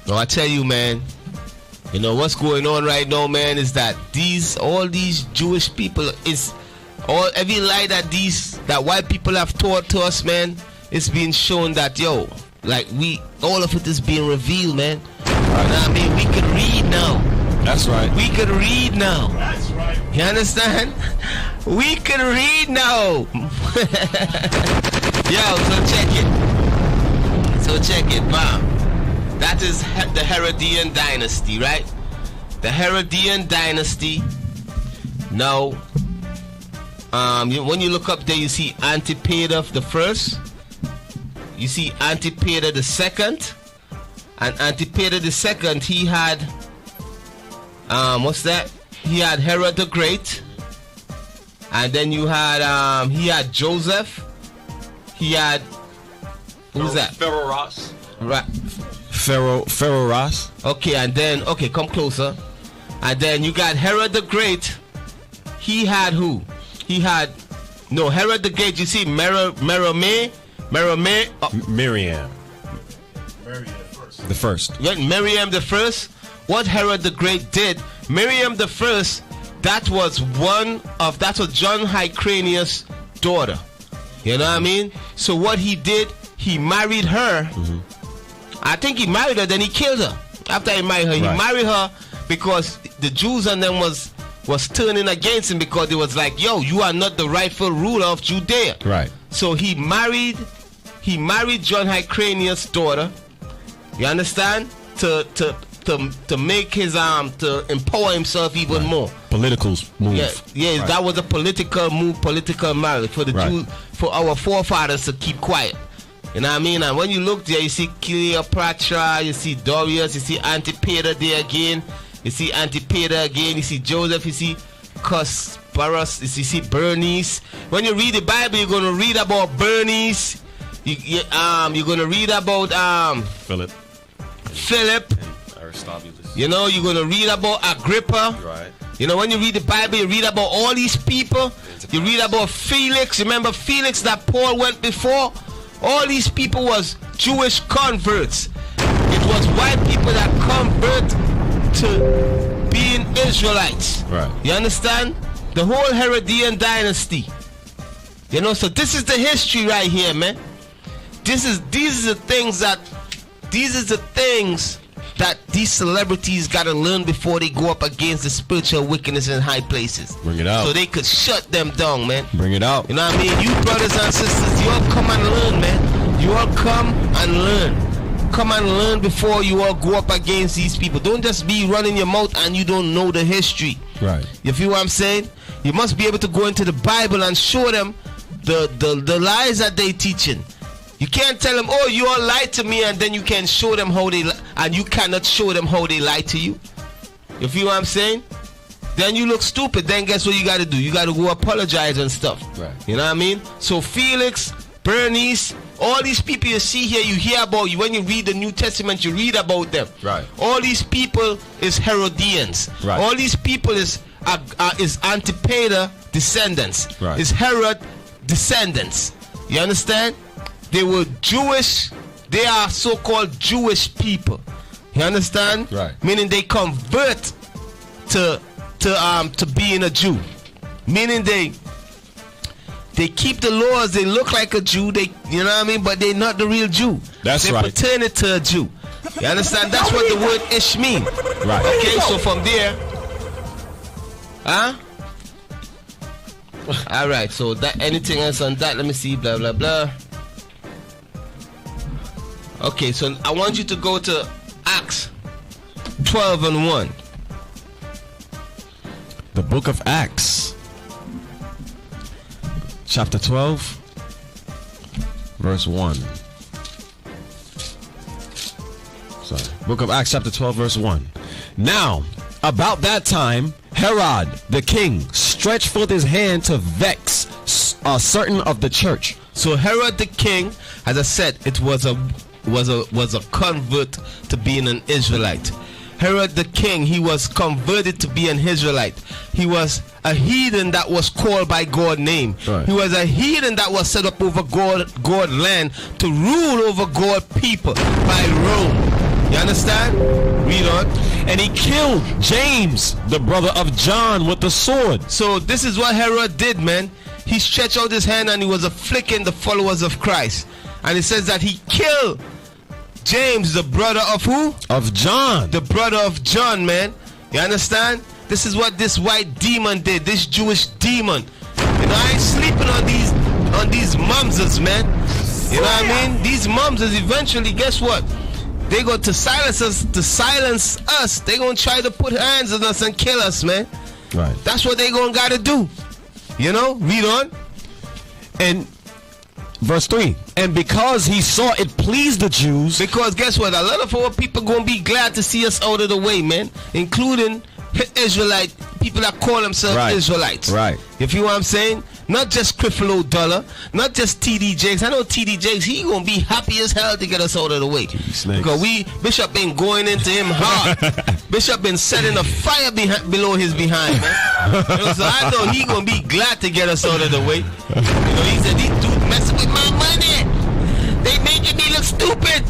Speaker 5: No, I tell you, man, you know what's going on right now, man, is that all these Jewish people every lie that white people have taught to us, man, it's being shown that all of it is being revealed, man. You know what I mean? We can read now.
Speaker 6: That's right.
Speaker 5: We can read now. That's right. You understand? We can read now. So check it, bam. That is the Herodian dynasty, right? The Herodian dynasty. Now, when you look up there, you see Antipater the first. You see Antipater the second. And Antipater the second, he had, what's that? He had Herod the Great. And then you had, he had Joseph. He had, who's that?
Speaker 6: Pharaoh Ross.
Speaker 5: Right.
Speaker 6: Pharaoh Ross.
Speaker 5: Okay, and then come closer. And then you got Herod the Great. He had who? He had Herod the Great. You see Miriam.
Speaker 6: The first.
Speaker 5: Yeah, Miriam the first. What Herod the Great did? Miriam the first. That was John Hyrcanus' daughter. You know what I mean? So what he did? He married her. Mm-hmm. I think he married her, then he killed her. After he married her, he married her because the Jews and them was turning against him because it was like, yo, you are not the rightful ruler of Judea.
Speaker 6: Right.
Speaker 5: So he married John Hyrcanus' daughter. You understand? To make his to empower himself even more.
Speaker 6: Political move.
Speaker 5: Yeah, right. That was a political move, political marriage for the Jews, for our forefathers to keep quiet. You know what I mean? And when you look there, you see Cleopatra, you see Darius, you see Antipater there again, you see Antipater again, you see Joseph, you see Cusparus, you see Bernice. When you read the Bible, you're going to read about Bernice. You're going to read about Philip. Aristobulus. You know, you're going to read about Agrippa.
Speaker 6: Right.
Speaker 5: You know, when you read the Bible, you read about all these people. You read about Felix. Remember Felix that Paul went before? All these people was Jewish converts. It was white people that convert to being Israelites.
Speaker 6: Right.
Speaker 5: You understand? The whole Herodian dynasty. You know, so this is the history right here, man. These are the things that these celebrities got to learn before they go up against the spiritual wickedness in high places.
Speaker 6: Bring it out.
Speaker 5: So they could shut them down, man.
Speaker 6: Bring it out.
Speaker 5: You know what I mean? You brothers and sisters, you all come and learn, man. You all come and learn. Come and learn before you all go up against these people. Don't just be running your mouth and you don't know the history.
Speaker 6: Right.
Speaker 5: You feel what I'm saying? You must be able to go into the Bible and show them the lies that they teaching. You can't tell them, oh, you all lied to me, and then you can show them how they and you cannot show them how they lied to you. You feel what I'm saying? Then you look stupid. Then guess what you got to do? You got to go apologize and stuff.
Speaker 6: Right.
Speaker 5: You know what I mean? So Felix, Bernice, all these people you see here, you hear about. When you read the New Testament, you read about them.
Speaker 6: Right.
Speaker 5: All these people is Herodians.
Speaker 6: Right.
Speaker 5: All these people is Antipater descendants.
Speaker 6: Right.
Speaker 5: Is Herod descendants. You understand? They were Jewish. They are so-called Jewish people. You understand?
Speaker 6: Right.
Speaker 5: Meaning they convert to being a Jew. Meaning they keep the laws. They look like a Jew. You know what I mean? But they're not the real Jew.
Speaker 6: That's right.
Speaker 5: They pretend it to a Jew. You understand? That's what the word ish mean.
Speaker 6: Right.
Speaker 5: Okay. So from there, all right. So that anything else on that? Let me see. Blah blah blah. Okay, so I want you to go to Acts 12:1.
Speaker 6: The book of Acts, chapter 12, verse 1. Sorry. Book of Acts, chapter 12, verse 1. Now, about that time, Herod the king stretched forth his hand to vex certain of the church.
Speaker 5: So Herod the king, as I said, it was a convert to being an Israelite. Herod the king, he was converted to be an Israelite. He was a heathen that was called by God's name.
Speaker 6: Right.
Speaker 5: He was a heathen that was set up over God land to rule over God people by Rome. You understand? Read on.
Speaker 6: And he killed James, the brother of John, with the sword.
Speaker 5: So this is what Herod did, man. He stretched out his hand and he was afflicting the followers of Christ. And it says that he killed James, the brother of who?
Speaker 6: Of John.
Speaker 5: The brother of John, man. You understand? This is what this white demon did, this Jewish demon. You know, I ain't sleeping on these mumsers, man. You know what I mean? These mumsers eventually, guess what? They go to silence us. They gonna try to put hands on us and kill us, man.
Speaker 6: Right.
Speaker 5: That's what they gonna gotta do. You know? Read on.
Speaker 6: And verse 3. And because he saw it pleased the Jews.
Speaker 5: Because guess what? A lot of our people gonna be glad to see us out of the way, man. Including Israelite people that call themselves Israelites.
Speaker 6: Right.
Speaker 5: You feel what I'm saying? Not just Creflo Dollar, not just TD Jakes. I know TD Jakes, he gonna be happy as hell to get us out of the way. Because Bishop been going into him hard. Bishop been setting a fire below his behind, man. You know, so I know he gonna be glad to get us out of the way. You know, he said, these dudes messing with my money. They making me look stupid.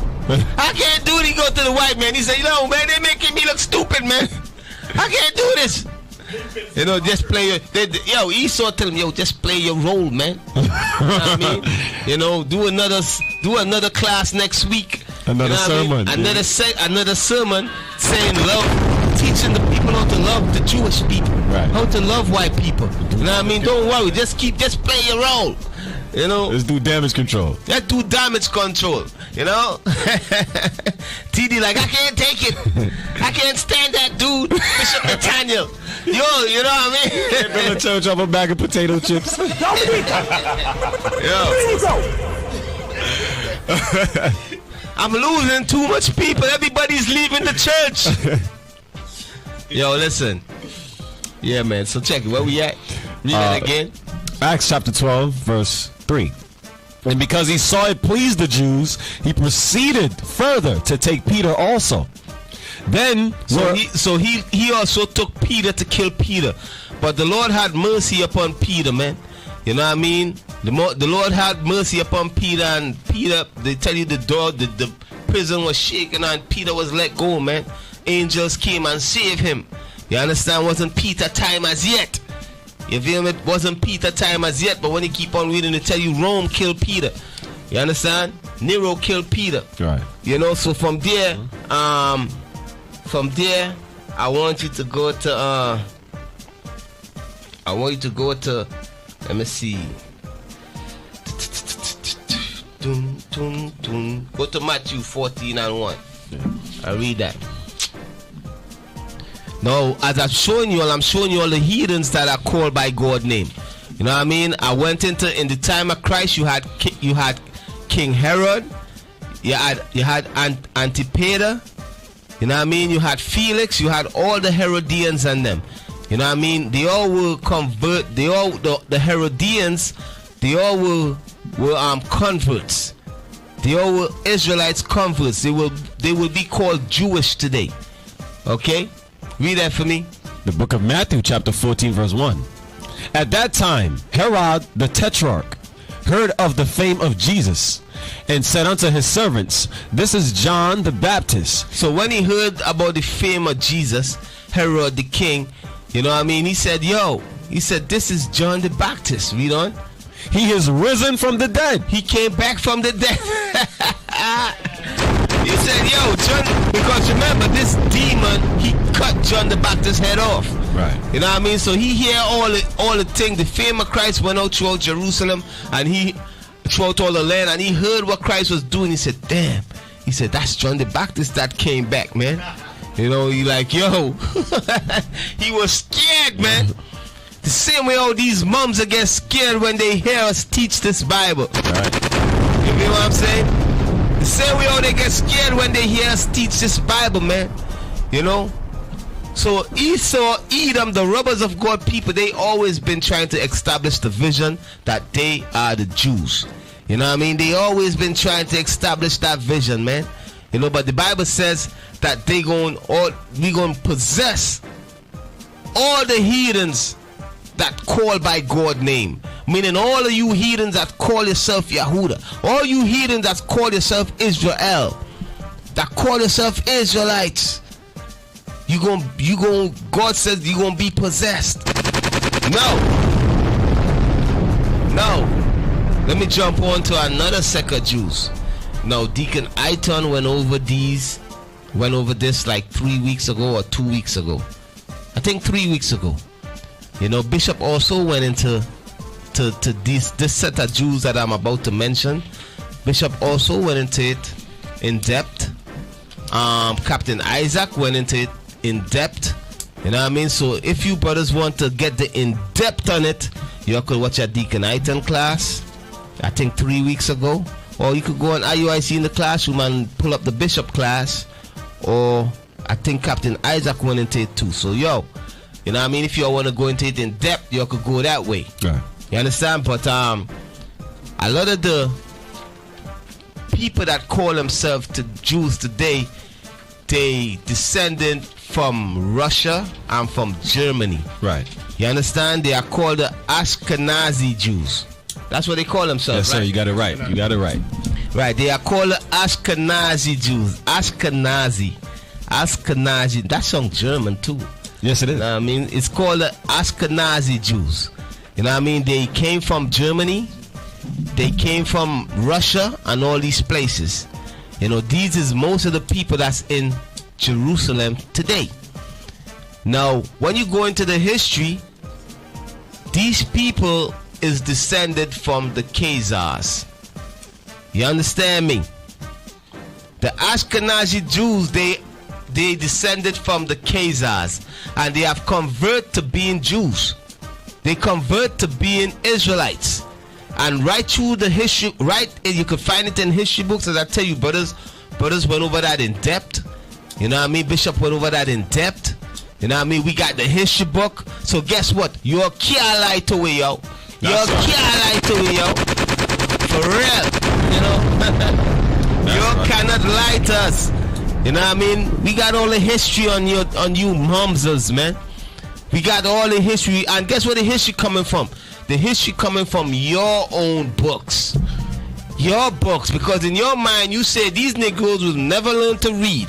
Speaker 5: I can't do it. He go to the white man. He said, you know, man, they making me look stupid, man. I can't do this. You know, just play your Esau tell him, just play your role, man. You know what I mean? You know, do another class next week.
Speaker 6: Another sermon.
Speaker 5: I mean? Another sermon saying love, teaching the people how to love the Jewish people,
Speaker 6: right.
Speaker 5: How to love white people. You know what I mean? Don't worry, just play your role. You know,
Speaker 6: let's do damage control.
Speaker 5: Let's do damage control. You know, TD like, I can't take it. I can't stand that dude, Bishop Nathaniel. Yo, you know what I mean?
Speaker 6: Can't build a church off a bag of potato chips.
Speaker 5: I'm losing too much people. Everybody's leaving the church. Yo, listen. Yeah, man. So check it. Where we at? Read that again.
Speaker 6: Acts chapter 12, verse 3. And because he saw it pleased the Jews, he proceeded further to take Peter also. Then he also took Peter to kill Peter. But the Lord had mercy upon Peter, man. You know what I mean? The Lord had mercy upon Peter, and Peter, they tell you the prison was shaken and Peter was let go, man. Angels came and saved him. You understand? Wasn't Peter time as yet. You feel me? It wasn't Peter time as yet, but when you keep on reading, they tell you Rome killed Peter. You understand? Nero killed Peter. Right.
Speaker 5: You know, so from there, from there, I want you to go to let me see. Go to Matthew 14:1. I read that. Now, as I'm showing you all the heathens that are called by God's name. You know what I mean? I went in the time of Christ. You had King Herod. You had Antipater. You know what I mean? You had Felix. You had all the Herodians and them. You know what I mean? They all will convert. The Herodians. They all were converts. They all were Israelites converts. They will be called Jewish today. Okay, read that for me.
Speaker 6: The book of Matthew, chapter 14, verse 1. At that time, Herod the Tetrarch heard of the fame of Jesus, and said unto his servants, This is John the Baptist.
Speaker 5: So when he heard about the fame of Jesus, Herod the king, you know what I mean? He said, this is John the Baptist. Read on.
Speaker 6: He is risen from the dead.
Speaker 5: He came back from the dead. He said, John, because remember, this demon, he cut John the Baptist's head off.
Speaker 6: Right.
Speaker 5: You know what I mean? So he hear all the things. The fame of Christ went out throughout Jerusalem, and he throughout all the land, and he heard what Christ was doing. He said, damn. He said, that's John the Baptist that came back, man. You know, he like, he was scared, man. The same way all these moms get scared when they hear us teach this Bible.
Speaker 6: Right.
Speaker 5: You know what I'm saying? The same way all they get scared when they hear us teach this Bible, man. You know? So Esau, Edom, the robbers of God people, they always been trying to establish the vision that they are the Jews. You know what I mean? They always been trying to establish that vision, man. You know, but the Bible says that we gonna possess all the heathens that call by God's name. Meaning all of you heathens that call yourself Yahudah, all you heathens that call yourself Israel, that call yourself Israelites, God says you gonna be possessed. No. Let me jump on to another sect of Jews. Now, Deacon Aiton went over this like 3 weeks ago or 2 weeks ago. I think 3 weeks ago. You know, Bishop also went into this set of Jews that I'm about to mention. Bishop also went into it in depth. Captain Isaac went into it in depth. You know what I mean? So if you brothers want to get the in depth on it, you could watch a Deacon Aiton class, I think 3 weeks ago. Or you could go on IUIC in the classroom and pull up the Bishop class. Or I think Captain Isaac went into it too. So you know what I mean? If you want to go into it in depth, you could go that way.
Speaker 6: Right.
Speaker 5: You understand? But a lot of the people that call themselves the Jews today, they descended from Russia and from Germany.
Speaker 6: Right.
Speaker 5: You understand? They are called the Ashkenazi Jews. That's what they call themselves.
Speaker 6: Yes, sir.
Speaker 5: Right?
Speaker 6: You got it right. You got it right.
Speaker 5: Right. They are called the Ashkenazi Jews. Ashkenazi. That sounds German too.
Speaker 6: Yes, it is.
Speaker 5: You know what I mean? It's called the Ashkenazi Jews. You know what I mean? They came from Germany. They came from Russia and all these places. You know, these is most of the people that's in Jerusalem today. Now, when you go into the history, these people is descended from the Khazars. You understand me? The Ashkenazi Jews, they descended from the Khazars, and they have converted to being Jews. They convert to being Israelites. And right through the history, you can find it in history books. As I tell you, brothers went over that in depth. You know what I mean? Bishop went over that in depth. You know what I mean? We got the history book. So guess what? You can't lie to me, yo. You can't lie to me, yo. For real. You know? You cannot lie to us. You know what I mean? We got all the history on you momsers, man. We got all the history. And guess where the history coming from? The history coming from your own books. Your books. Because in your mind, you say these Negroes will never learn to read.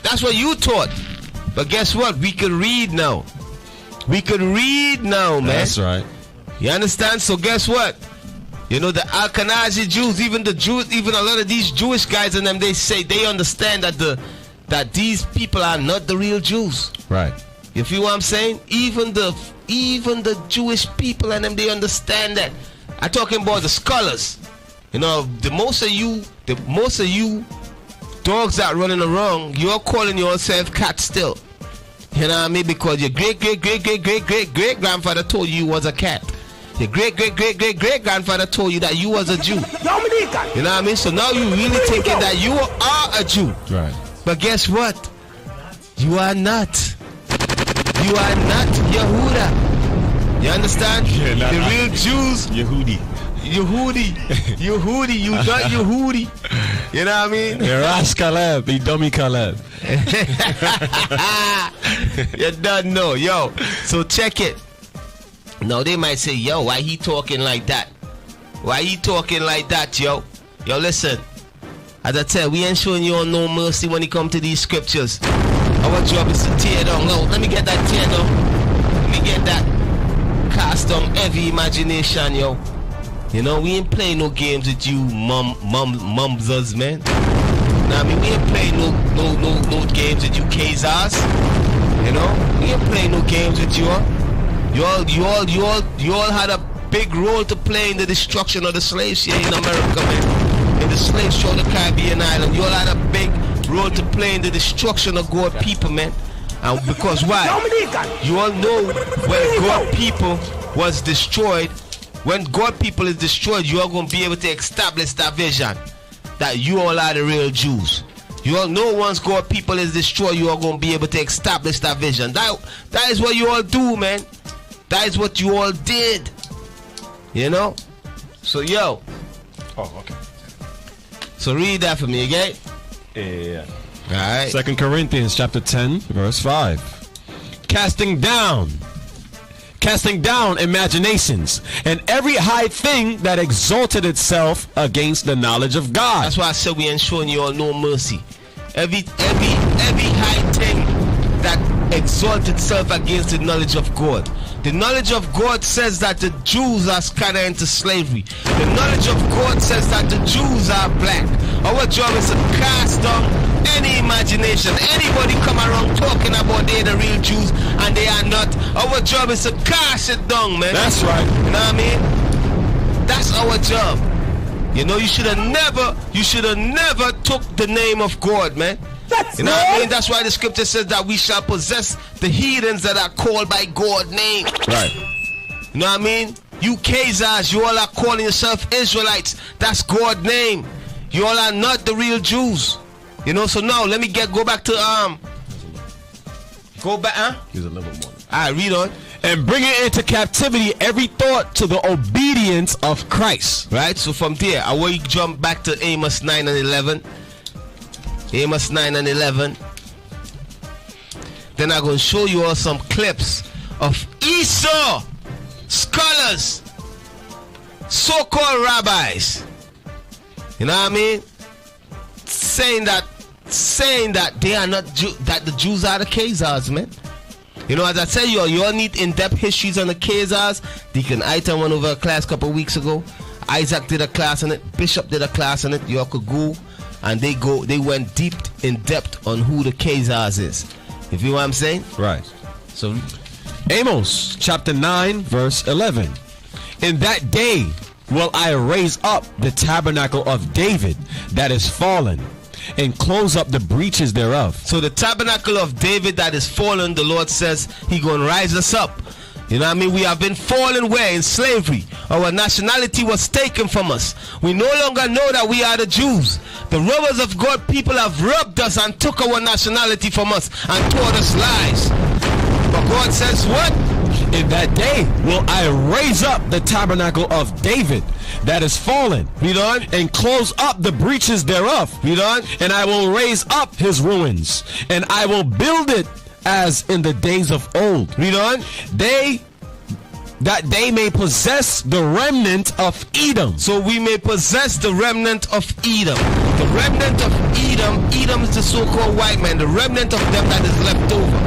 Speaker 5: That's what you taught. But guess what? We can read now. We can read now, man.
Speaker 6: That's right.
Speaker 5: You understand? So guess what? You know, the Ashkenazi Jews, even the Jews, even a lot of these Jewish guys and them, they say they understand that that these people are not the real Jews.
Speaker 6: Right.
Speaker 5: You feel what I'm saying? Even the Jewish people and them, they understand that. I'm talking about the scholars. You know, the most of you dogs that running around, you're calling yourself cat still. You know what I mean? Because your great grandfather told you was a cat. Your great grandfather told you that you was a Jew. You know what I mean? So now you really thinking that you are a Jew.
Speaker 6: Right.
Speaker 5: But guess what? You are not. You are not Yehuda. You understand?
Speaker 6: Yeah,
Speaker 5: the real Jews.
Speaker 6: Yehudi.
Speaker 5: You not Yehudi. You know what I mean?
Speaker 6: Ras Caleb, dummy Caleb.
Speaker 5: You don't know, yo. So check it. Now they might say, yo, why he talking like that? Why he talking like that, yo? Yo, listen. As I said, we ain't showing you all no mercy when it come to these scriptures. Our job is to tear down. No, let me get that tear down. Let me get that cast down every imagination, yo. You know, we ain't playing no games with you mumsers, man. Now, I mean, we ain't playing no games with you Khazars. You know, we ain't playing no games with you. You all had a big role to play in the destruction of the slaves here in America, man. In the slaves throughout the Caribbean island, you all had a big role to play in the destruction of God people, man. And because why? You all know when God people was destroyed. When God people is destroyed, you are going to be able to establish that vision that you all are the real Jews. You all know once God people is destroyed, you are going to be able to establish that vision. That is what you all do, man. That is what you all did. You know? So, yo.
Speaker 6: Oh, okay.
Speaker 5: So read that for me, okay?
Speaker 6: Yeah.
Speaker 5: All right.
Speaker 6: 2 Corinthians chapter 10, verse 5. Casting down imaginations and every high thing that exalted itself against the knowledge of God.
Speaker 5: That's why I said we ain't showing you all no mercy. Every high thing that exalts itself against the knowledge of God. The knowledge of God says that the Jews are scattered into slavery. The knowledge of God says that the Jews are black. Our job is to cast down any imagination. Anybody come around talking about they're the real Jews and they are not. Our job is to cast it down, man.
Speaker 6: That's right.
Speaker 5: You know what I mean? That's our job. You know, you should have never took the name of God, man. You know what I mean? That's why the scripture says that we shall possess the heathens that are called by God's name.
Speaker 6: Right.
Speaker 5: You know what I mean? You Khazars, you all are calling yourself Israelites. That's God's name. You all are not the real Jews. You know, so now let me go back to
Speaker 6: Here's a level 1.
Speaker 5: Alright, read on.
Speaker 6: And bring it into captivity every thought to the obedience of Christ.
Speaker 5: Right, so from there, I want you to jump back to Amos 9 and 11. Amos 9 and 11. Then I'm going to show you all some clips of Esau scholars, so-called rabbis. You know what I mean? Saying that they are not that the Jews are the Khazars, man. You know, as I tell you all need in-depth histories on the Khazars. Deacon Aitan went over a class a couple of weeks ago. Isaac did a class on it. Bishop did a class on it. You all could go. And they went deep in depth on who the Khazars is. You feel what I'm saying?
Speaker 6: Right.
Speaker 5: So
Speaker 6: Amos chapter 9 verse 11. In that day will I raise up the tabernacle of David that is fallen, and close up the breaches thereof.
Speaker 5: So the tabernacle of David that is fallen, the Lord says he gonna rise us up. You know what I mean? We have been fallen where? In slavery. Our nationality was taken from us. We no longer know that we are the Jews. The robbers of God people have robbed us and took our nationality from us and taught us lies. But God says what?
Speaker 6: In that day will I raise up the tabernacle of David that is fallen.
Speaker 5: Read on.
Speaker 6: And close up the breaches thereof.
Speaker 5: Read on.
Speaker 6: And I will raise up his ruins, and I will build it as in the days of old.
Speaker 5: Read on.
Speaker 6: That they may possess the remnant of Edom.
Speaker 5: So we may possess the remnant of Edom. The remnant of Edom is the so-called white man. The remnant of them that is left over.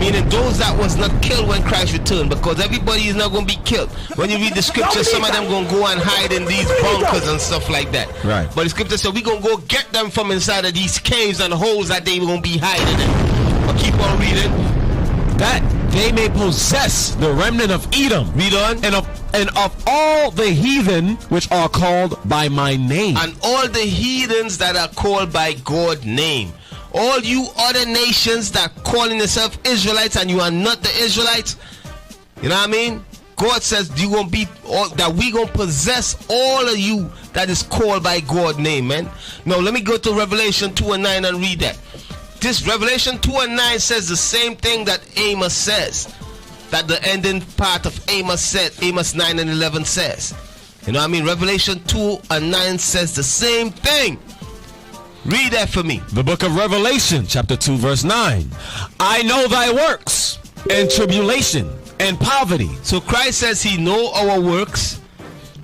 Speaker 5: Meaning those that was not killed when Christ returned, because everybody is not going to be killed. When you read the scripture, some of them going to go and hide in these bunkers and stuff like that.
Speaker 6: Right.
Speaker 5: But the scripture said we're going to go get them from inside of these caves and holes that they going to be hiding in. But keep on reading.
Speaker 6: That they may possess the remnant of Edom.
Speaker 5: Read on.
Speaker 6: And of all the heathen which are called by my name.
Speaker 5: And all the heathens that are called by God's name. All you other nations that calling yourself Israelites and you are not the Israelites. You know what I mean? God says you gonna be that we gonna possess all of you that is called by God's name, man. Now let me go to Revelation 2:9 and read that. This Revelation 2:9 says the same thing that Amos says. That the ending part of Amos said, Amos 9:11 says. You know what I mean? Revelation 2:9 says the same thing. Read that for me.
Speaker 6: The book of Revelation, chapter 2, verse 9. I know thy works, and tribulation, and poverty.
Speaker 5: So Christ says he know our works,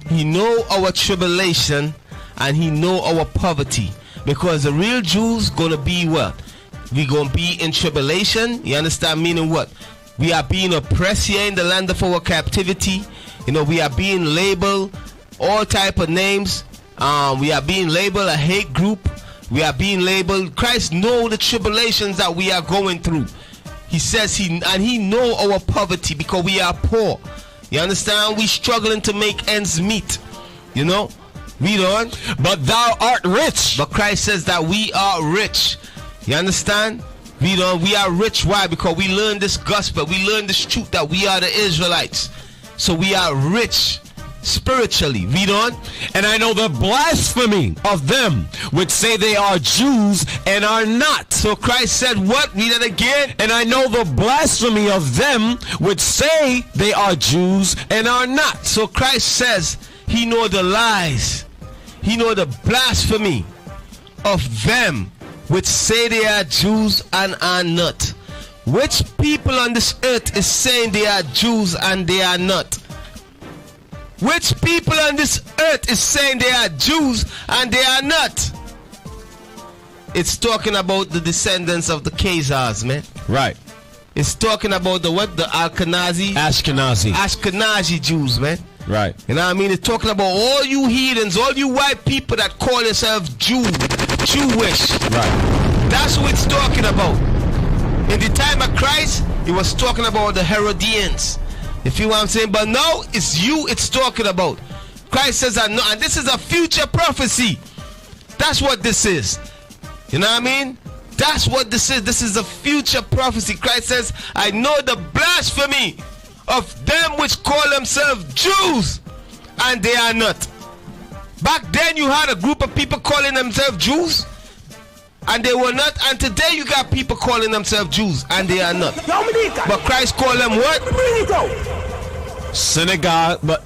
Speaker 5: he know our tribulation, and he know our poverty. Because the real Jews gonna be what? We gonna be in tribulation. You understand? Meaning what? We are being oppressed here in the land of our captivity. You know, we are being labeled all type of names. We are being labeled a hate group. We are being labeled. Christ know the tribulations that we are going through. He says he know our poverty because we are poor. You understand? We struggling to make ends meet. You know? Read on.
Speaker 6: But thou art rich.
Speaker 5: But Christ says that we are rich. You understand? Read on. We are rich. Why? Because we learned this gospel. We learned this truth that we are the Israelites. So we are rich spiritually. Read on.
Speaker 6: And I know the blasphemy of them which say they are Jews and are not.
Speaker 5: So Christ said what? Read it again.
Speaker 6: And I know the blasphemy of them which say they are Jews and are not.
Speaker 5: So Christ says he know the lies. He know the blasphemy of them which say they are Jews and are not. Which people on this earth is saying they are Jews and they are not? Which people on this earth is saying they are Jews and they are not? It's talking about the descendants of the Khazars, man.
Speaker 6: Right.
Speaker 5: It's talking about the what? The Ashkenazi Jews, man.
Speaker 6: Right.
Speaker 5: You know what I mean? It's talking about all you heathens, all you white people that call yourselves Jewish.
Speaker 6: Right.
Speaker 5: That's what it's talking about. In the time of Christ, it was talking about the Herodians. You feel what I'm saying? But now it's you it's talking about. Christ says, I know, and this is a future prophecy. That's what this is. You know what I mean? That's what this is. This is a future prophecy. Christ says, I know the blasphemy of them which call themselves Jews and they are not. Back then you had a group of people calling themselves Jews and they were not, and today you got people calling themselves Jews and they are not. But Christ called them what?
Speaker 6: Synagogue. But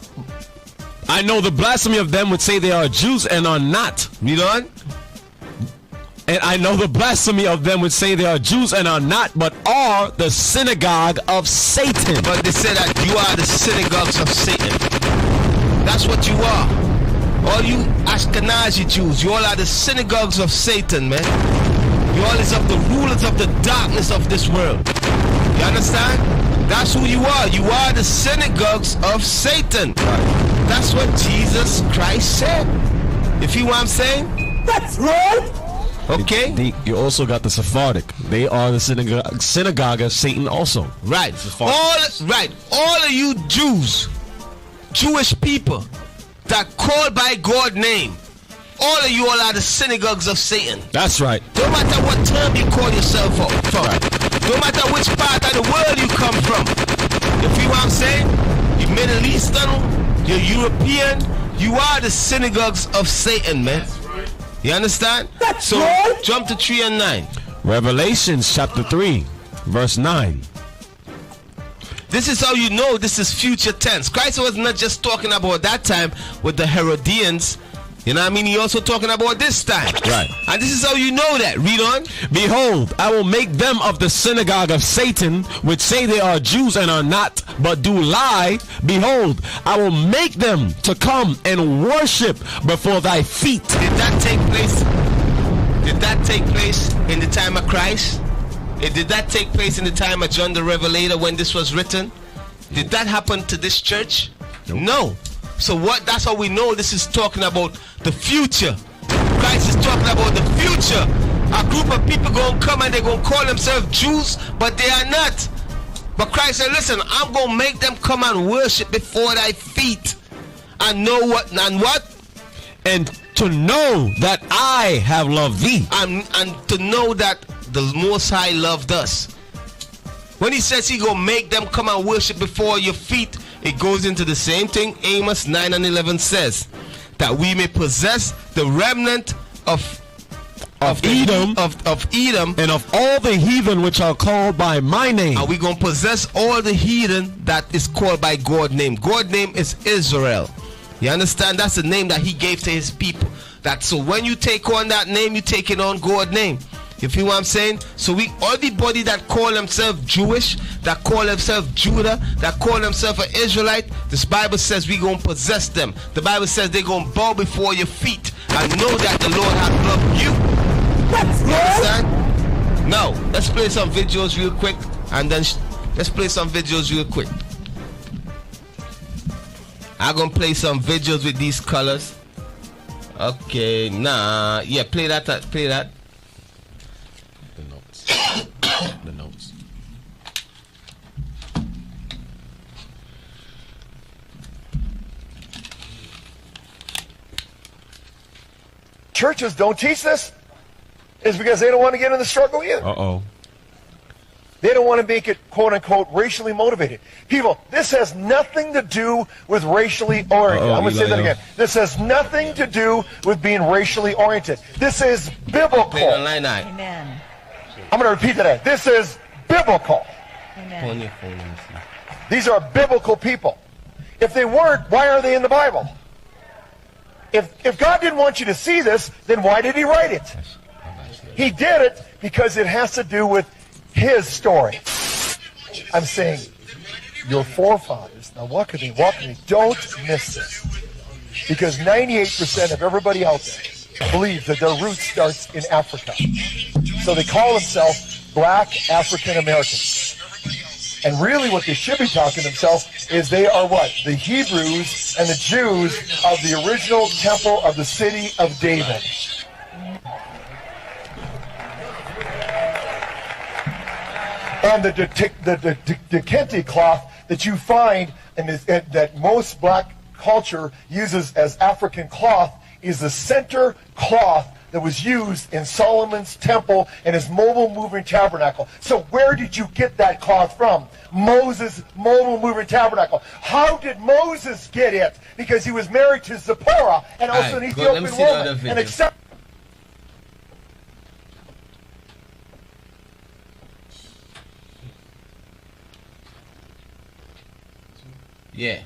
Speaker 6: I know the blasphemy of them would say they are Jews and are not.
Speaker 5: Read on.
Speaker 6: And I know the blasphemy of them would say they are Jews and are not, but are the synagogue of Satan.
Speaker 5: But they say that you are the synagogues of Satan. That's what you are. All you Ashkenazi Jews, you all are the synagogues of Satan, man. You all is of the rulers of the darkness of this world. You understand? That's who you are. You are the synagogues of Satan. That's what Jesus Christ said. You feel what I'm saying?
Speaker 2: That's right.
Speaker 5: Okay.
Speaker 6: You also got the Sephardic. They are the synagogue of Satan also.
Speaker 5: Right. All of you Jews, Jewish people that call by God's name, all of you all are the synagogues of Satan.
Speaker 6: That's right.
Speaker 5: No matter what term you call yourself from. Right. No matter which part of the world you come from. You feel what I'm saying? You're Middle Eastern, you're European, you are the synagogues of Satan, man. You understand?
Speaker 2: That's
Speaker 5: so
Speaker 2: right.
Speaker 5: Jump to 3 and 9.
Speaker 6: Revelation chapter 3, verse 9.
Speaker 5: This is how you know this is future tense. Christ was not just talking about that time with the Herodians. You know what I mean? He also talking about this time.
Speaker 6: Right.
Speaker 5: And this is how you know that. Read on.
Speaker 6: Behold, I will make them of the synagogue of Satan, which say they are Jews and are not, but do lie. Behold, I will make them to come and worship before thy feet.
Speaker 5: Did that take place? Did that take place in the time of Christ? Did that take place in the time of John the Revelator when this was written? Did that happen to this church?
Speaker 6: Nope.
Speaker 5: No. So what? That's how we know this is talking about the future. Christ is talking about the future. A group of people gonna come and they're gonna call themselves Jews, but they are not. But Christ said, listen, I'm gonna make them come and worship before thy feet. And know what and what?
Speaker 6: And to know that I have loved thee.
Speaker 5: And to know that the Most High loved us. When he says he gonna make them come and worship before your feet, it goes into the same thing Amos 9 and 11 says, that we may possess the remnant of
Speaker 6: Edom,
Speaker 5: of Edom,
Speaker 6: and of all the heathen which are called by my name.
Speaker 5: and we gonna possess all the heathen that is called by God's name. God's name is Israel. You understand? That's the name that he gave to his people. That so when you take on that name, you take it on God's name. You feel what I'm saying? So everybody that call themselves Jewish, that call themselves Judah, that call themselves an Israelite, this Bible says we gonna possess them. The Bible says they gonna bow before your feet and know that the Lord has loved you. You understand? Now, let's play some videos real quick, and then let's play some videos real quick. I'm gonna play some videos with these colors. Okay, yeah, play that. Play that.
Speaker 6: The notes. The notes.
Speaker 2: Churches don't teach this is because they don't want to get in the struggle either.
Speaker 6: Uh-oh.
Speaker 2: They don't want to make it, quote unquote, racially motivated. People, this has nothing to do with racially oriented. I'm going to say that again. This has nothing to do with being racially oriented. This is biblical.
Speaker 7: Amen.
Speaker 2: I'm going to repeat that. This is biblical.
Speaker 7: Amen.
Speaker 2: These are biblical people. If they weren't, why are they in the Bible? If God didn't want you to see this, then why did he write it? He did it because it has to do with his story. I'm saying your forefathers, now what could they? Don't miss this. Because 98% of everybody out there believes that their root starts in Africa. So they call themselves Black African Americans. And really what they should be talking to themselves is they are what? The Hebrews and the Jews of the original temple of the city of David. And the Kente cloth that you find and that most black culture uses as African cloth is the center cloth that was used in Solomon's temple and his mobile moving tabernacle. So where did you get that cloth from? Moses' mobile moving tabernacle. How did Moses get it? Because he was married to Zipporah and also an Ethiopian woman. And except
Speaker 5: Yeah.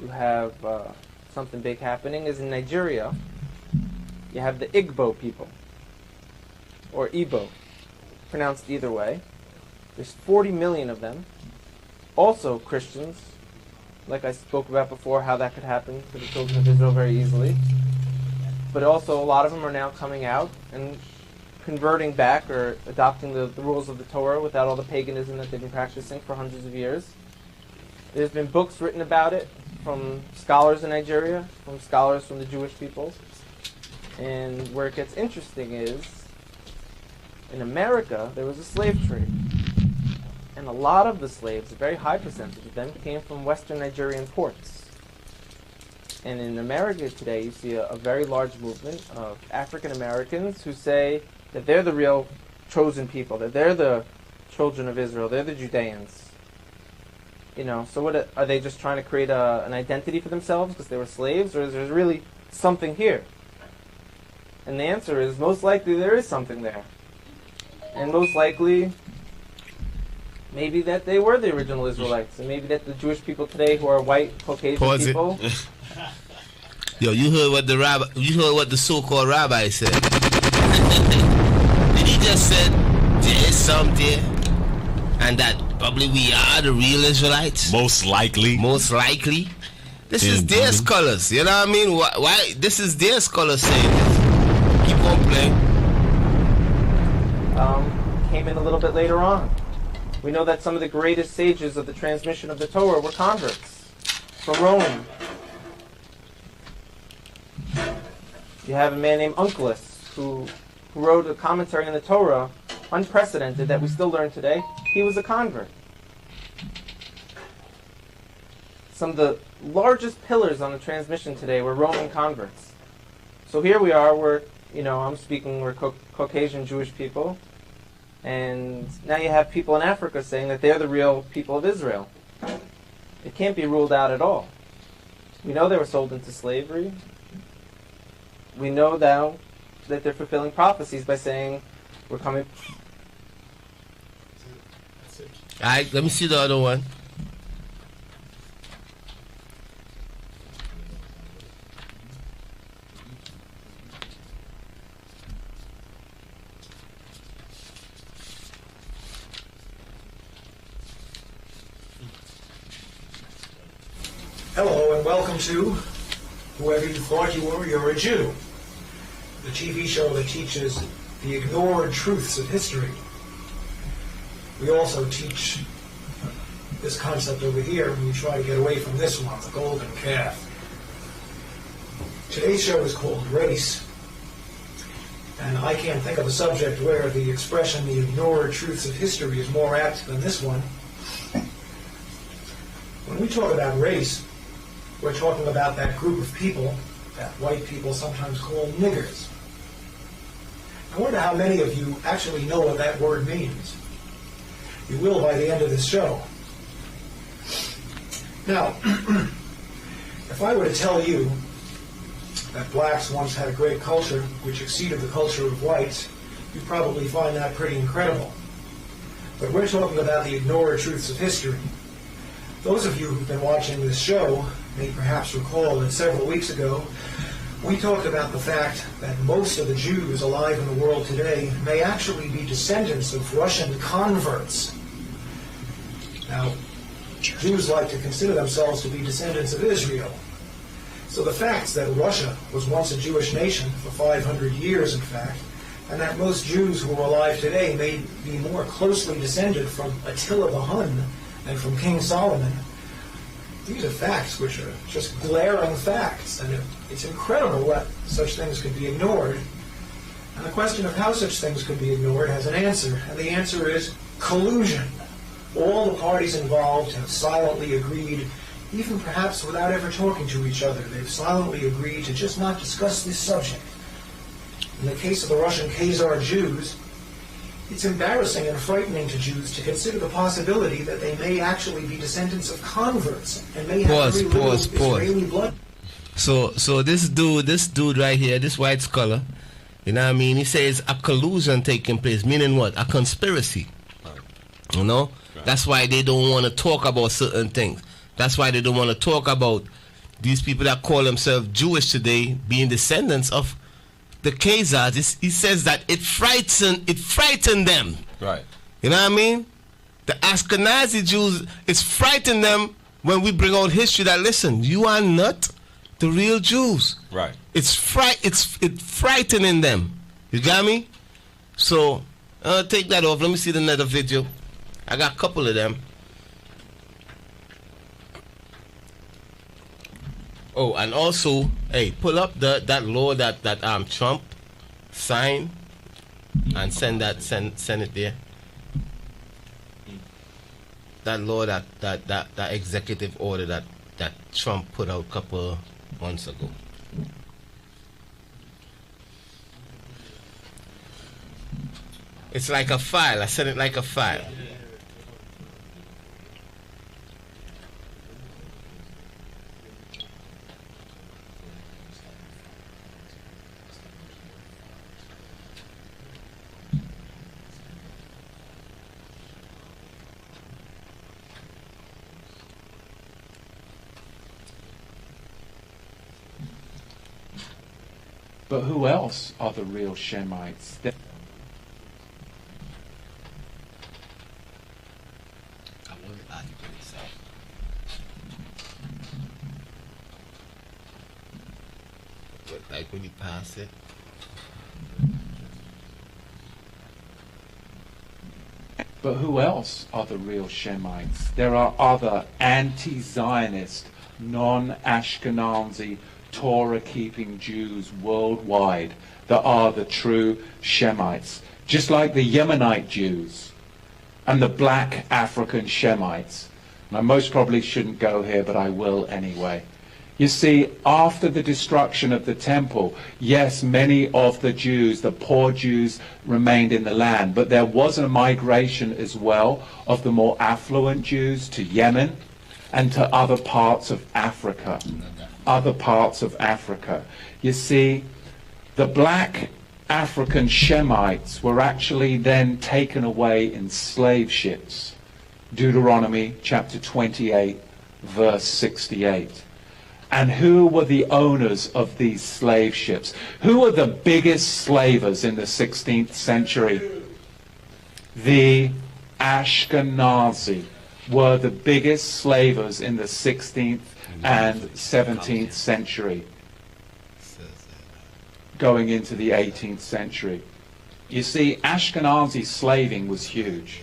Speaker 8: You have something big happening is in Nigeria. You have the Igbo people, or Igbo, pronounced either way. There's 40 million of them. Also Christians, like I spoke about before, how that could happen to the children of Israel very easily. But also a lot of them are now coming out and converting back or adopting the rules of the Torah without all the paganism that they've been practicing for hundreds of years. There's been books written about it from scholars in Nigeria, from scholars from the Jewish people. And where it gets interesting is, in America, there was a slave trade. And a lot of the slaves, a very high percentage of them, came from Western Nigerian ports. And in America today, you see a very large movement of African Americans who say that they're the real chosen people, that they're the children of Israel, they're the Judeans. You know, so what are they just trying to create an identity for themselves because they were slaves, or is there really something here? And the answer is, most likely there is something there. And most likely, maybe that they were the original Israelites, and maybe that the Jewish people today who are white, Caucasian people...
Speaker 5: Yo, you heard what the so-called rabbi said. Did he just said there is some there, and that probably we are the real Israelites?
Speaker 6: Most likely.
Speaker 5: This is their scholars. You know what I mean? Why? This is their scholars saying this. Keep on playing.
Speaker 8: came in a little bit later on. We know that some of the greatest sages of the transmission of the Torah were converts from Rome. You have a man named Unclus who wrote a commentary on the Torah, unprecedented, that we still learn today. He was a convert. Some of the largest pillars on the transmission today were Roman converts. So here we are, we're Caucasian Jewish people, and now you have people in Africa saying that they're the real people of Israel. It can't be ruled out at all. We know they were sold into slavery. We know now that they're fulfilling prophecies by saying, we're coming.
Speaker 5: Alright, let me see the other one.
Speaker 9: Hello and welcome to Whoever You Thought You Were, You're a Jew, the TV show that teaches the ignored truths of history. We also teach this concept over here, and we try to get away from this one, the golden calf. Today's show is called Race, and I can't think of a subject where the expression the ignored truths of history is more apt than this one. When we talk about race, we're talking about that group of people that white people sometimes call niggers. I wonder how many of you actually know what that word means. You will by the end of this show. Now, if I were to tell you that blacks once had a great culture which exceeded the culture of whites, you'd probably find that pretty incredible. But we're talking about the ignored truths of history. Those of you who've been watching this show may perhaps recall that several weeks ago we talked about the fact that most of the Jews alive in the world today may actually be descendants of Russian converts. Now, Jews like to consider themselves to be descendants of Israel. So the fact that Russia was once a Jewish nation for 500 years, in fact, and that most Jews who are alive today may be more closely descended from Attila the Hun than from King Solomon, these are facts which are just glaring facts, and it's incredible that such things could be ignored. And the question of how such things could be ignored has an answer, and the answer is collusion. All the parties involved have silently agreed, even perhaps without ever talking to each other, they've silently agreed to just not discuss this subject. In the case of the Russian Khazar Jews, it's embarrassing and frightening to Jews to consider the possibility that they may actually be descendants of converts and may have Israeli blood.
Speaker 5: So this dude right here, this white scholar, you know what I mean? He says a collusion taking place, meaning what? A conspiracy. You know? Right. That's why they don't want to talk about certain things. That's why they don't want to talk about these people that call themselves Jewish today being descendants of the Khazars. He says that it frightened them.
Speaker 6: Right.
Speaker 5: You know what I mean? The Ashkenazi Jews, it's frightened them when we bring out history that, listen, you are not the real Jews.
Speaker 6: Right.
Speaker 5: It's frightening them. You got me? So, take that off. Let me see the another video. I got a couple of them. Oh, and also, hey, pull up that law that Trump signed and send it there. That law that executive order that Trump put out a couple months ago. It's like a file. I sent it like a file.
Speaker 10: But who else are the real Shemites?
Speaker 5: Like when you pass it.
Speaker 10: But who else are the real Shemites? There are other anti-Zionist, non-Ashkenazi, Torah-keeping Jews worldwide that are the true Shemites. Just like the Yemenite Jews and the black African Shemites. And I most probably shouldn't go here, but I will anyway. You see, after the destruction of the temple, yes, many of the Jews, the poor Jews, remained in the land, but there was a migration as well of the more affluent Jews to Yemen and to other parts of Africa. Other parts of Africa. You see, the black African Shemites were actually then taken away in slave ships. Deuteronomy chapter 28, verse 68. And who were the owners of these slave ships? Who were the biggest slavers in the 16th century? The Ashkenazi were the biggest slavers in the 16th and 17th century, going into the 18th century. You see, Ashkenazi slaving was huge.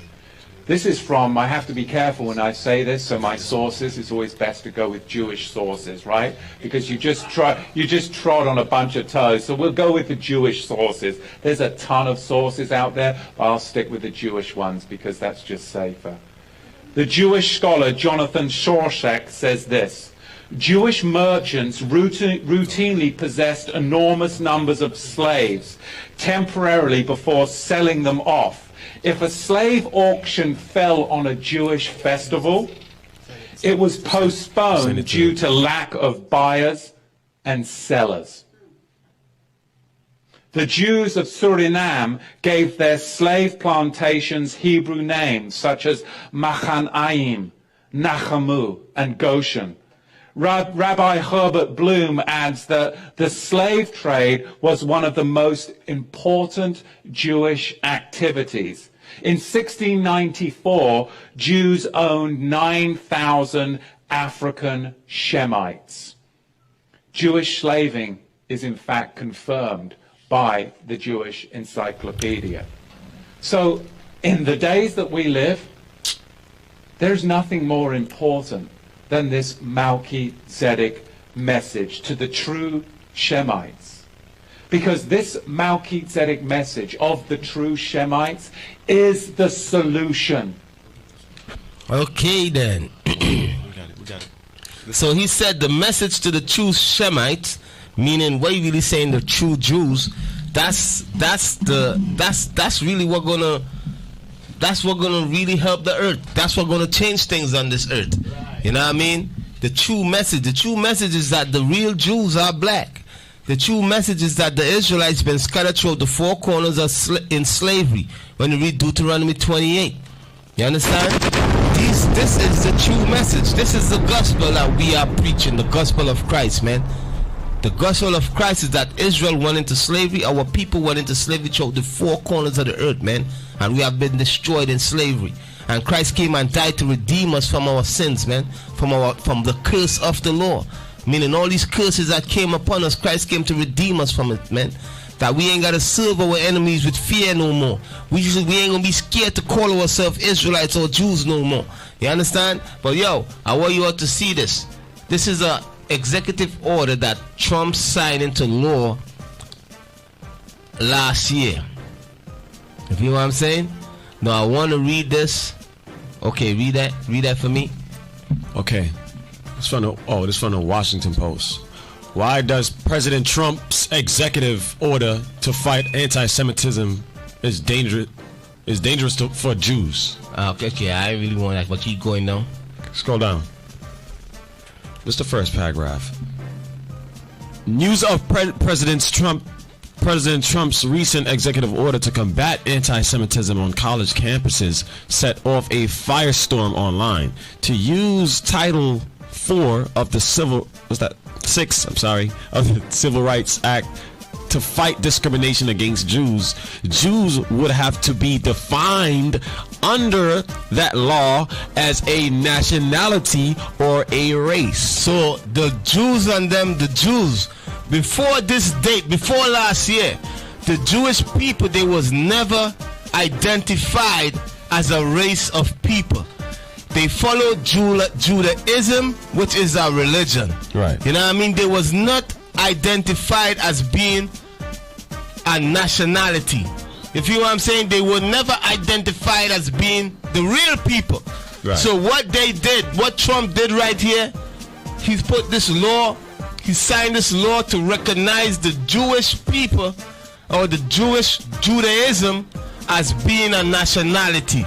Speaker 10: This is from, I have to be careful when I say this, so my sources, it's always best to go with Jewish sources, right? Because you just trod on a bunch of toes, so we'll go with the Jewish sources. There's a ton of sources out there, but I'll stick with the Jewish ones because that's just safer. The Jewish scholar Jonathan Shorshak says this: Jewish merchants routinely possessed enormous numbers of slaves temporarily before selling them off. If a slave auction fell on a Jewish festival, it was postponed due to lack of buyers and sellers. The Jews of Suriname gave their slave plantations Hebrew names such as Machanaim, Nachamu, and Goshen. Rabbi Herbert Bloom adds that the slave trade was one of the most important Jewish activities. In 1694, Jews owned 9,000 African Shemites. Jewish slaving is in fact confirmed by the Jewish Encyclopedia. So, in the days that we live, there's nothing more important than this Melchizedek message to the true Shemites. Because this Melchizedek message of the true Shemites is the solution.
Speaker 5: Okay then.
Speaker 6: We got it.
Speaker 5: So he said the message to the true Shemites, meaning what he really saying the true Jews, that's really what gonna really help the earth. That's what gonna change things on this earth. You know what I mean? The true message is that the real Jews are black. The true message is that the Israelites been scattered throughout the four corners in slavery. When you read Deuteronomy 28, you understand? This is the true message. This is the gospel that we are preaching. The gospel of Christ, man. The gospel of Christ is that Israel went into slavery. Our people went into slavery throughout the four corners of the earth, man. And we have been destroyed in slavery. And Christ came and died to redeem us from our sins, man. From the curse of the law. Meaning all these curses that came upon us, Christ came to redeem us from it, man. That we ain't got to serve our enemies with fear no more. We ain't going to be scared to call ourselves Israelites or Jews no more. You understand? But yo, I want you all to see this. This is a executive order that Trump signed into law last year. You know what I'm saying? Now I want to read this. Okay, read that for me.
Speaker 6: Okay. This from the Washington Post. Why does President Trump's executive order to fight anti-Semitism is dangerous for Jews?
Speaker 5: Okay, I really want that, but keep going now.
Speaker 6: Scroll down. This is the first paragraph. News of President Trump's recent executive order to combat anti-Semitism on college campuses set off a firestorm online. To use Title 4 of the Civil Rights Act to fight discrimination against Jews, Jews would have to be defined under that law as a nationality or a race.
Speaker 5: So the Jews before this date, before last year, the Jewish people, they was never identified as a race of people. They followed Judaism, which is a religion.
Speaker 6: Right.
Speaker 5: You know what I mean? They was not identified as being a nationality. If you know what I'm saying, they were never identified as being the real people.
Speaker 6: Right.
Speaker 5: So what they did, what Trump did right here, he's put this law, he signed this law to recognize the Jewish people or the Jewish Judaism as being a nationality.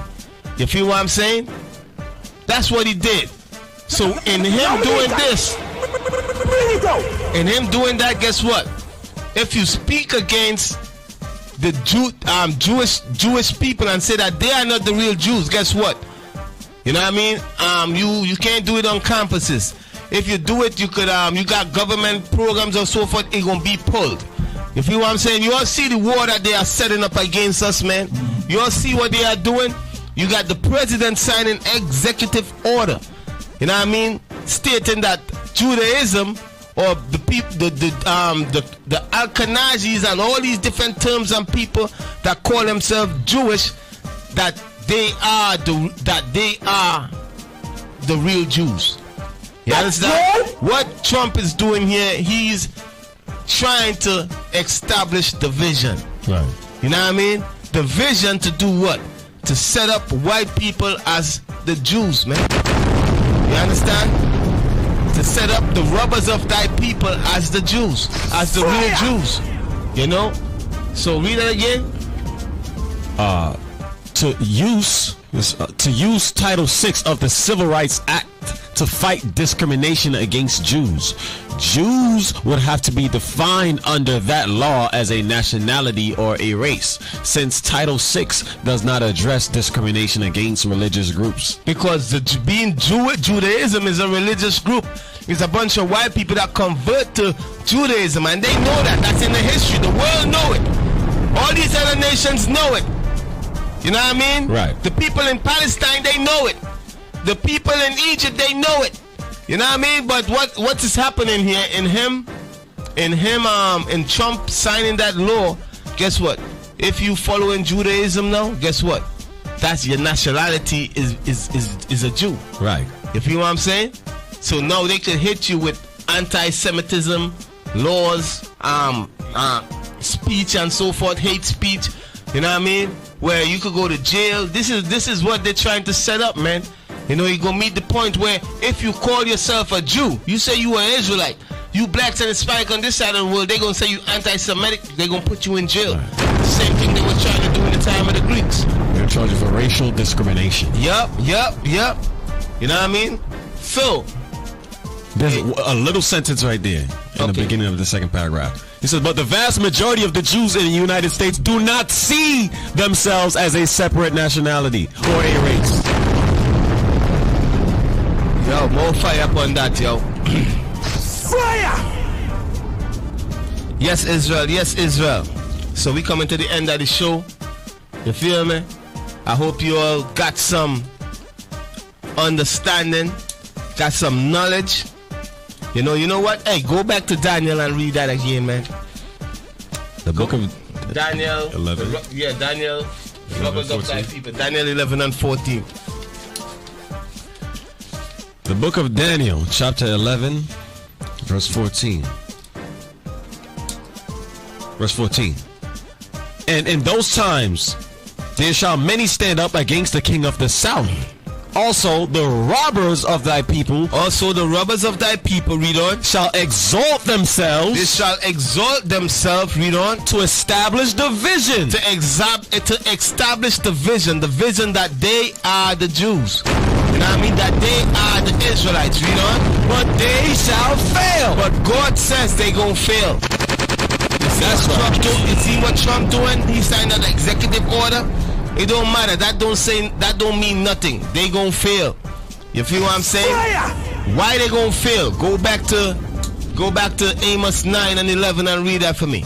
Speaker 5: You feel what I'm saying? That's what he did. So in him doing this, in him doing that, guess what? If you speak against the Jewish people and say that they are not the real Jews, guess what? You know what I mean? You can't do it on campuses. If you do it, you could you got government programs or so forth, it's gonna be pulled. You feel what I'm saying? You all see the war that they are setting up against us, man. You all see what they are doing? You got the president signing executive order. You know what I mean? Stating that Judaism or the people, the Al-Kanajis and all these different terms and people that call themselves Jewish, that they are the real Jews. You understand? What Trump is doing here, he's trying to establish the vision.
Speaker 6: Right.
Speaker 5: You know what I mean? The vision to do what? To set up white people as the Jews, man. You understand? To set up the robbers of thy people as the Jews, as the real Jews. You know? So read it again.
Speaker 6: To use Title VI of the Civil Rights Act to fight discrimination against Jews. Jews would have to be defined under that law as a nationality or a race, since Title VI does not address discrimination against religious groups.
Speaker 5: Because Judaism is a religious group. It's a bunch of white people that convert to Judaism, and they know that. That's in the history. The world know it. All these other nations know it. You know what I mean?
Speaker 6: Right.
Speaker 5: The people in Palestine, they know it. The people in Egypt, they know it. You know what I mean? But what is happening here in Trump signing that law, guess what? If you follow in Judaism now, guess what? That's your nationality is a Jew.
Speaker 6: Right.
Speaker 5: You feel what I'm saying? So now they could hit you with anti-Semitism laws, speech and so forth, hate speech. You know what I mean? Where you could go to jail. This is what they're trying to set up, man. You know, you're going to meet the point where if you call yourself a Jew, you say you are Israelite, you blacks and Hispanic on this side of the world, they're going to say you anti-Semitic, they're going to put you in jail. Right. The same thing they were trying to do in the time of the Greeks.
Speaker 6: They're charging for racial discrimination.
Speaker 5: Yup. You know what I mean? Phil.
Speaker 6: There's a little sentence right there in the beginning of the second paragraph. He says, but the vast majority of the Jews in the United States do not see themselves as a separate nationality or a race.
Speaker 5: Yo, more fire up on that, yo.
Speaker 2: Fire!
Speaker 5: Yes, Israel. Yes, Israel. So we coming to the end of the show. You feel me? I hope you all got some understanding, got some knowledge. You know what? Hey, go back to Daniel and read that again, man.
Speaker 6: The book of
Speaker 5: Daniel
Speaker 6: 11.
Speaker 5: Daniel. Robbers of thy people. Daniel 11 and 14.
Speaker 6: The book of Daniel, chapter 11, verse 14. Verse 14. And in those times there shall many stand up against the king of the south. Also the robbers of thy people.
Speaker 5: Also the robbers of thy people, read on.
Speaker 6: Shall exalt themselves.
Speaker 5: They shall exalt themselves, read on.
Speaker 6: To establish the vision.
Speaker 5: To establish the vision that they are the Jews. You know what I mean? That they are the Israelites, read on.
Speaker 6: But they shall fail.
Speaker 5: But God says they gonna fail. That's what Trump doing. You see what Trump doing? He signed an executive order. It don't matter. That don't mean nothing. They gonna fail. You feel what I'm saying? Why they gonna fail? Go back to Amos 9 and 11 and read that for me.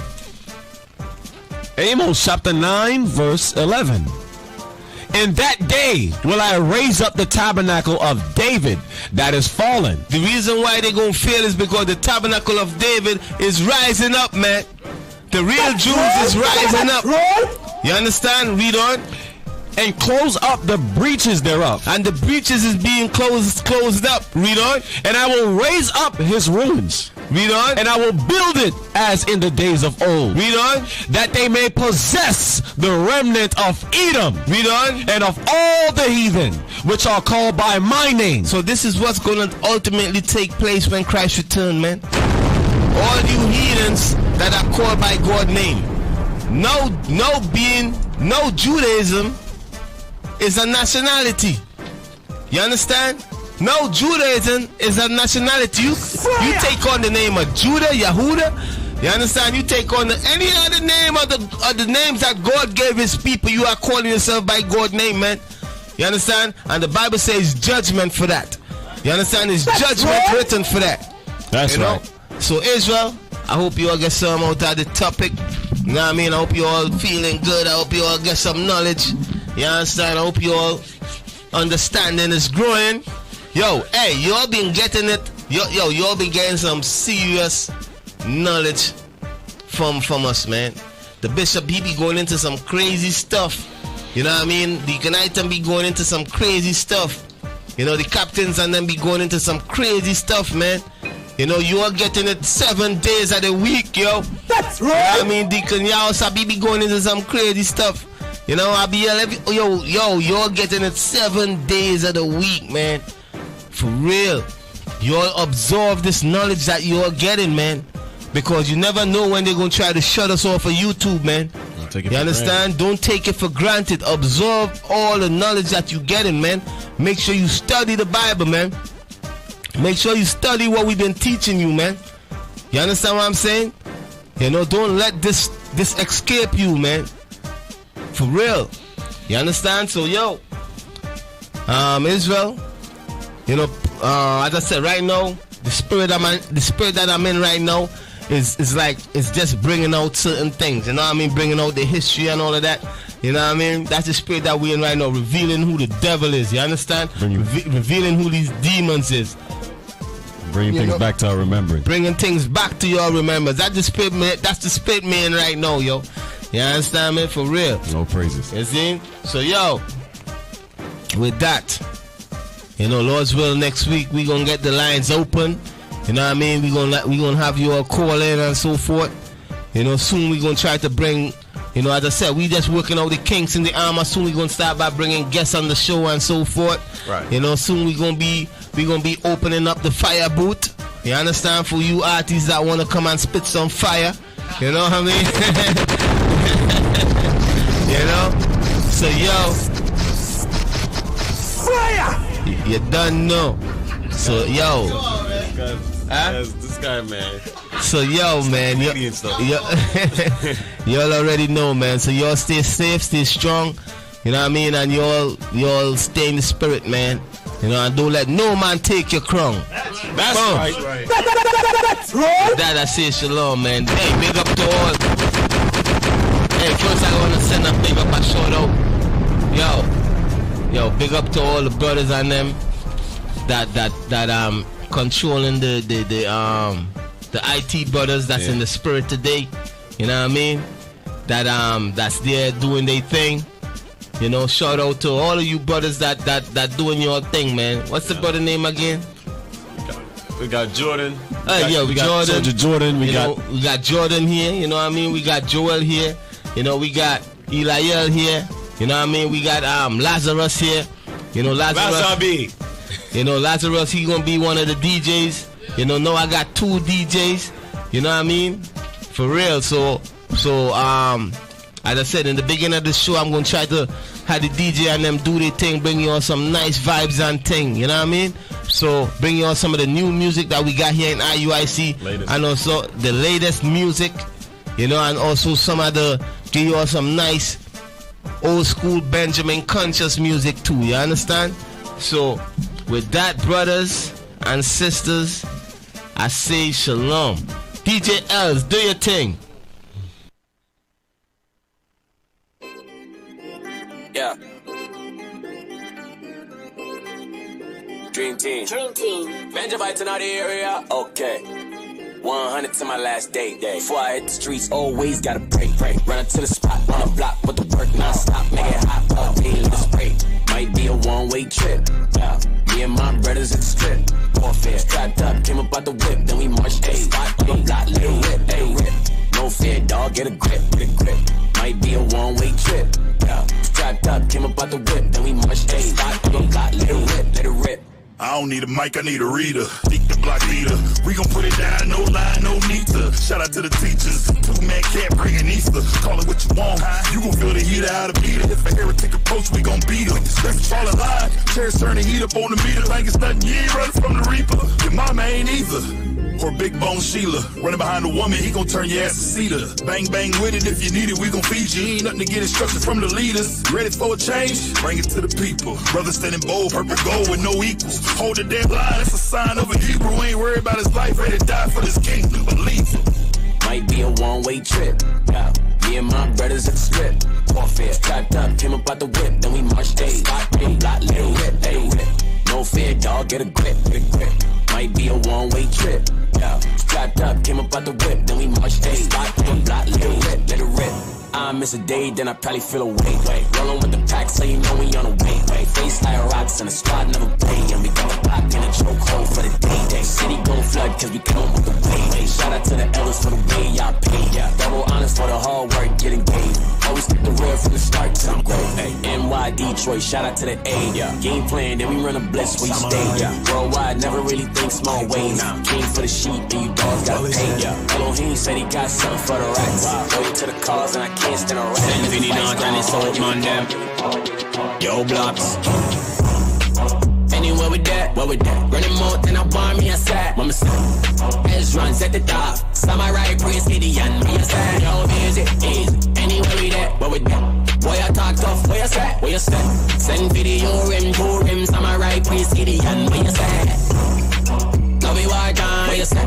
Speaker 6: Amos chapter 9 verse 11. In that day will I raise up the tabernacle of David that is fallen.
Speaker 5: The reason why they gonna fail is because the tabernacle of David is rising up, man. The real Jews is rising up. You understand? Read on.
Speaker 6: and close up the breaches thereof.
Speaker 5: And the breaches is being closed up. Read on.
Speaker 6: And I will raise up his ruins.
Speaker 5: Read on.
Speaker 6: And I will build it as in the days of old.
Speaker 5: Read on.
Speaker 6: That they may possess the remnant of Edom.
Speaker 5: Read on.
Speaker 6: And of all the heathen, which are called by my name.
Speaker 5: So this is what's going to ultimately take place when Christ returns, man. All you heathens that are called by God's name. No Judaism is a nationality. You understand? No, Judaism is a nationality. You take on the name of Judah, Yehuda. You understand? You take on any other name of the names that God gave his people. You are calling yourself by God's name, man. You understand? And the Bible says judgment for that. You understand? There's judgment written for that.
Speaker 6: That's right.
Speaker 5: So Israel, I hope you all get some out of the topic. You know what I mean? I hope you all feeling good. I hope you all get some knowledge. You understand? I hope you all understanding is growing. Yo, hey, you all been getting it. You all been getting some serious knowledge from us, man. The bishop, he be going into some crazy stuff. You know what I mean? Deacon Item be going into some crazy stuff. You know, the captains and them be going into some crazy stuff, man. You know, you are getting it 7 days of the week, yo. That's right. You know I mean, Deacon Yao Sabi be going into some crazy stuff. You know, I be you're getting it 7 days of the week, man. For real. You all absorb this knowledge that you are getting, man. Because you never know when they're going to try to shut us off of YouTube, man. You understand? Don't take it for granted. Absorb all the knowledge that you're getting, man. Make sure you study the Bible, man. Make sure you study what we've been teaching you, man. You understand what I'm saying? You know, don't let this escape you, man. For real. You understand? So, yo, Israel, you know, as I said, right now, the spirit that I'm in right now is just bringing out certain things. You know what I mean? Bringing out the history and all of that. You know what I mean? That's the spirit that we're in right now, revealing who the devil is. You understand? Revealing who these demons is.
Speaker 6: Bringing things back to our remembrance.
Speaker 5: Bringing things back to your remembrance. That's the spirit man right now, yo. You understand me? For real.
Speaker 6: No praises.
Speaker 5: You see? So, yo, with that, you know, Lord's will, next week we gonna get the lines open. You know what I mean? We gonna have you all call in and so forth. You know, soon we gonna try to bring, you know, as I said, we just working out the kinks in the armor. Soon we gonna start by bringing guests on the show and so forth.
Speaker 6: Right.
Speaker 5: You know, soon we gonna be opening up the fire booth. You understand? For you artists that wanna come and spit some fire. You know what I mean? You know? So yo, fire! You done know. So yo,
Speaker 6: this guy, man.
Speaker 5: So yo, man, y'all already know, man. So y'all stay safe, stay strong. You know what I mean? And y'all stay in the spirit, man. You know, and don't let no man take your crown.
Speaker 6: That's right.
Speaker 5: That's right. That I say shalom, man. Hey, big up to all. Hey, first I want to send a big up a shout out. Yo, big up to all the brothers and them that controlling the IT brothers that's in the spirit today. You know what I mean? That's there doing their thing. You know, shout out to all of you brothers that doing your thing, man. What's the brother name again?
Speaker 6: We got Jordan.
Speaker 5: We got
Speaker 6: Soldier Jordan. We
Speaker 5: got Jordan here. You know what I mean? We got Joel here. You know, we got Eliel here. You know what I mean? We got Lazarus here. You know, Lazarus. You know, Lazarus, he gonna be one of the DJs. You know, now I got 2 DJs. You know what I mean? For real. So as I said in the beginning of the show, I'm gonna try to have the DJ and them do their thing, bring you on some nice vibes and thing. You know what I mean? So bring you on some of the new music that we got here in IUIC, and also the latest music. You know, and also some of the give you all some nice old school Benjamin conscious music too. You understand? So with that, brothers and sisters, I say shalom. DJ Els, do your thing.
Speaker 1: Yeah. Dream team. Benjamin in the area. Okay. 100 to my last day. Before I hit the streets, always gotta pray. Run up to the spot on the block with the work non-stop. Make it hot all day, let's spray. Might be a one-way trip. Me and my brothers at the strip. Warfare, strapped up, came up out the whip. Then we marched to the spot on the block, let it rip, let it rip. No fear, dog, get a grip, get a grip. Might be a one-way trip. Strapped up, came up out the whip. Then we marched to the spot on the block, let it rip, let it rip.
Speaker 11: I don't need a mic, I need a reader. Beat the block leader. We gon' put it down, no lie, no need to. Shout out to the teachers. 2-man can't bring an Easter. Call it what you want. You gon' feel the heater out of beater. If a heretic approach, we gon' beat him. Let's fall alive. Chairs turn the heat up on the meter like it's nothing. You ain't running from the reaper. Your mama ain't either. Or Big Bone Sheila. Running behind a woman, he gon' turn your ass to cedar. Bang, bang with it if you need it, we gon' feed you. Ain't nothing to get instructions from the leaders. Ready for a change? Bring it to the people. Brothers standing bold, purple gold with no equals. Hold the damn line, it's a sign of a Hebrew. Ain't worried about his life, ready to die for this kingdom. Believe it.
Speaker 1: Might be a one-way trip. Me and my brothers at the strip. Warfare, strapped up, came up out the whip. Then we marched to the spot, let it rip, let it rip. No fear, dog, get a grip, get a grip. Might be a one-way trip. Strapped up, came up out the whip. Then we marched to the spot, let it rip, let it rip. I miss a day, then I probably feel away. Rollin' with the pack, so you know we on the way. Face like rocks and the squad never play. And we got a block in a chokehold for the day. City gon' flood cause we come with the way. Shout out to the elders for the way y'all pay. Double honest for the hard work getting paid. Always stick the real from the start to the grave. NY, Detroit, shout out to the A. Game plan, then we run a blitz where you stay. Worldwide, never really think small ways. King for the sheep, and you dogs gotta pay. Elohim said he got something for the rats. Loyal to the cause and I can't stand a rat.
Speaker 12: Infinity North and it's old man them. Yo blocks.
Speaker 1: Anywhere with that, where with that? Running more than I want me a set. Mama said, Ezra set the top. Samurai priest, Gideon, me a set. Yo, easy, easy. Anywhere with that, where with that? Boy, I talk tough, where you set? Where you set? Send video rim, 2 rims. Samurai priest, Gideon, where you set? Love you all time, where you set?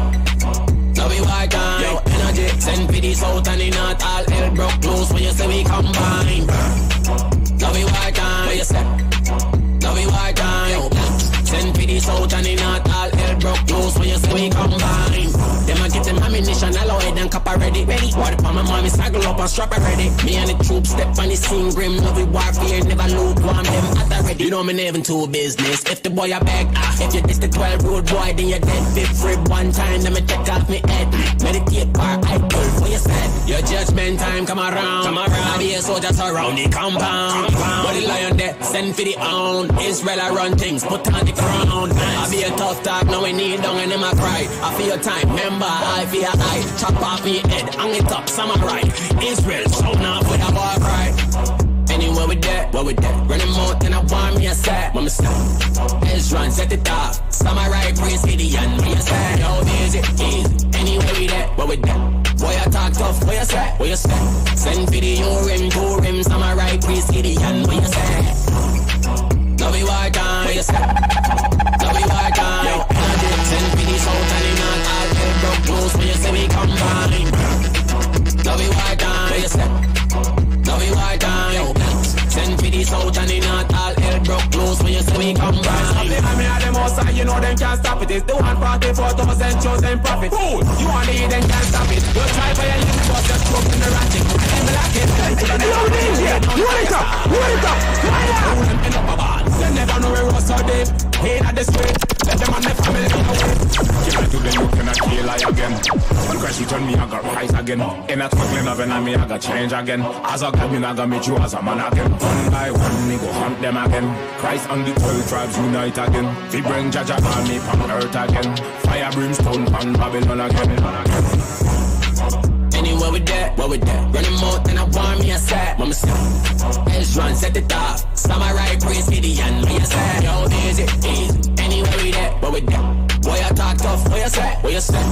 Speaker 1: Love you all time. Yo, energy, send for the south and the north. All hell broke loose when you say we combine. Love you all time, where you set? Love you all time. Yo, send for the south and the north. All hell broke loose when you say we combine. Them a get them ammunition, allow it and copper ready. Water for my mommy, snuggle up and strap it ready. Me and the troops step on the scene, grim. Love you warfare, never loot one. Them at the ready. You know me never to business. If the boy a bag, if you diss the 12 road boy, then you're dead. Fifth rib one time, then me take off me head. Meditate bar, I pull for your set. Your judgment time come around. I be a soldier surround the compound. But the lion there, send for the own. Israel I run things, put on the crown. I be a tough talk, now we need down and them I cry. I feel your time, remember I feel your eye. Chop off me head, hang it up, samurai. Israel, shout off with a war cry. Anywhere with that, where with that? Running more than I want me a set. Mama said, Ezra set the top. Samurai priest, Gideon, me a set. Yo, easy, easy. Anywhere with that, where with that? Boy, I talk tough, where you set? Where you set? Send video rim, 2 rims. Samurai priest, Gideon, where you set? Love you all time, where you set? Love you all time. Yo, energy, send video south and the north. All hell broke loose when you say we combine. Love you all time, where you set? Love you all time. Yo, send for the south and the north. All hell broke loose when you say we combine.
Speaker 13: Stop them and me and them outside, you know them can't stop it. It's the 144,000 chosen prophet. Fool, you want to eat them can't stop it. You try for your living, but you're stuck in the ratchet. I'm like it. Yo, DJ, roll it up, fire! End up a ball. They never know where was so deep. Ain't at the street. Let them and the family run away.
Speaker 14: Can I do them, you cannot kill I again. When Christ return me, I got rise again. In a struggling of an army, I got change again. As a God, me, I got meet you as a man again. One by one, me go hunt them again. Christ and the 12 tribes unite again. We bring Jaja army from earth again. Fire, brimstone, from Babylon again.
Speaker 1: Anywhere with that, where with that? Running more than I want me a set. Mama said, Ezra set the top. Samurai priest, Gideon, me a set. Yo, easy, easy. Anywhere with that, where with that? Boy, I talk tough, where you set? Where you set?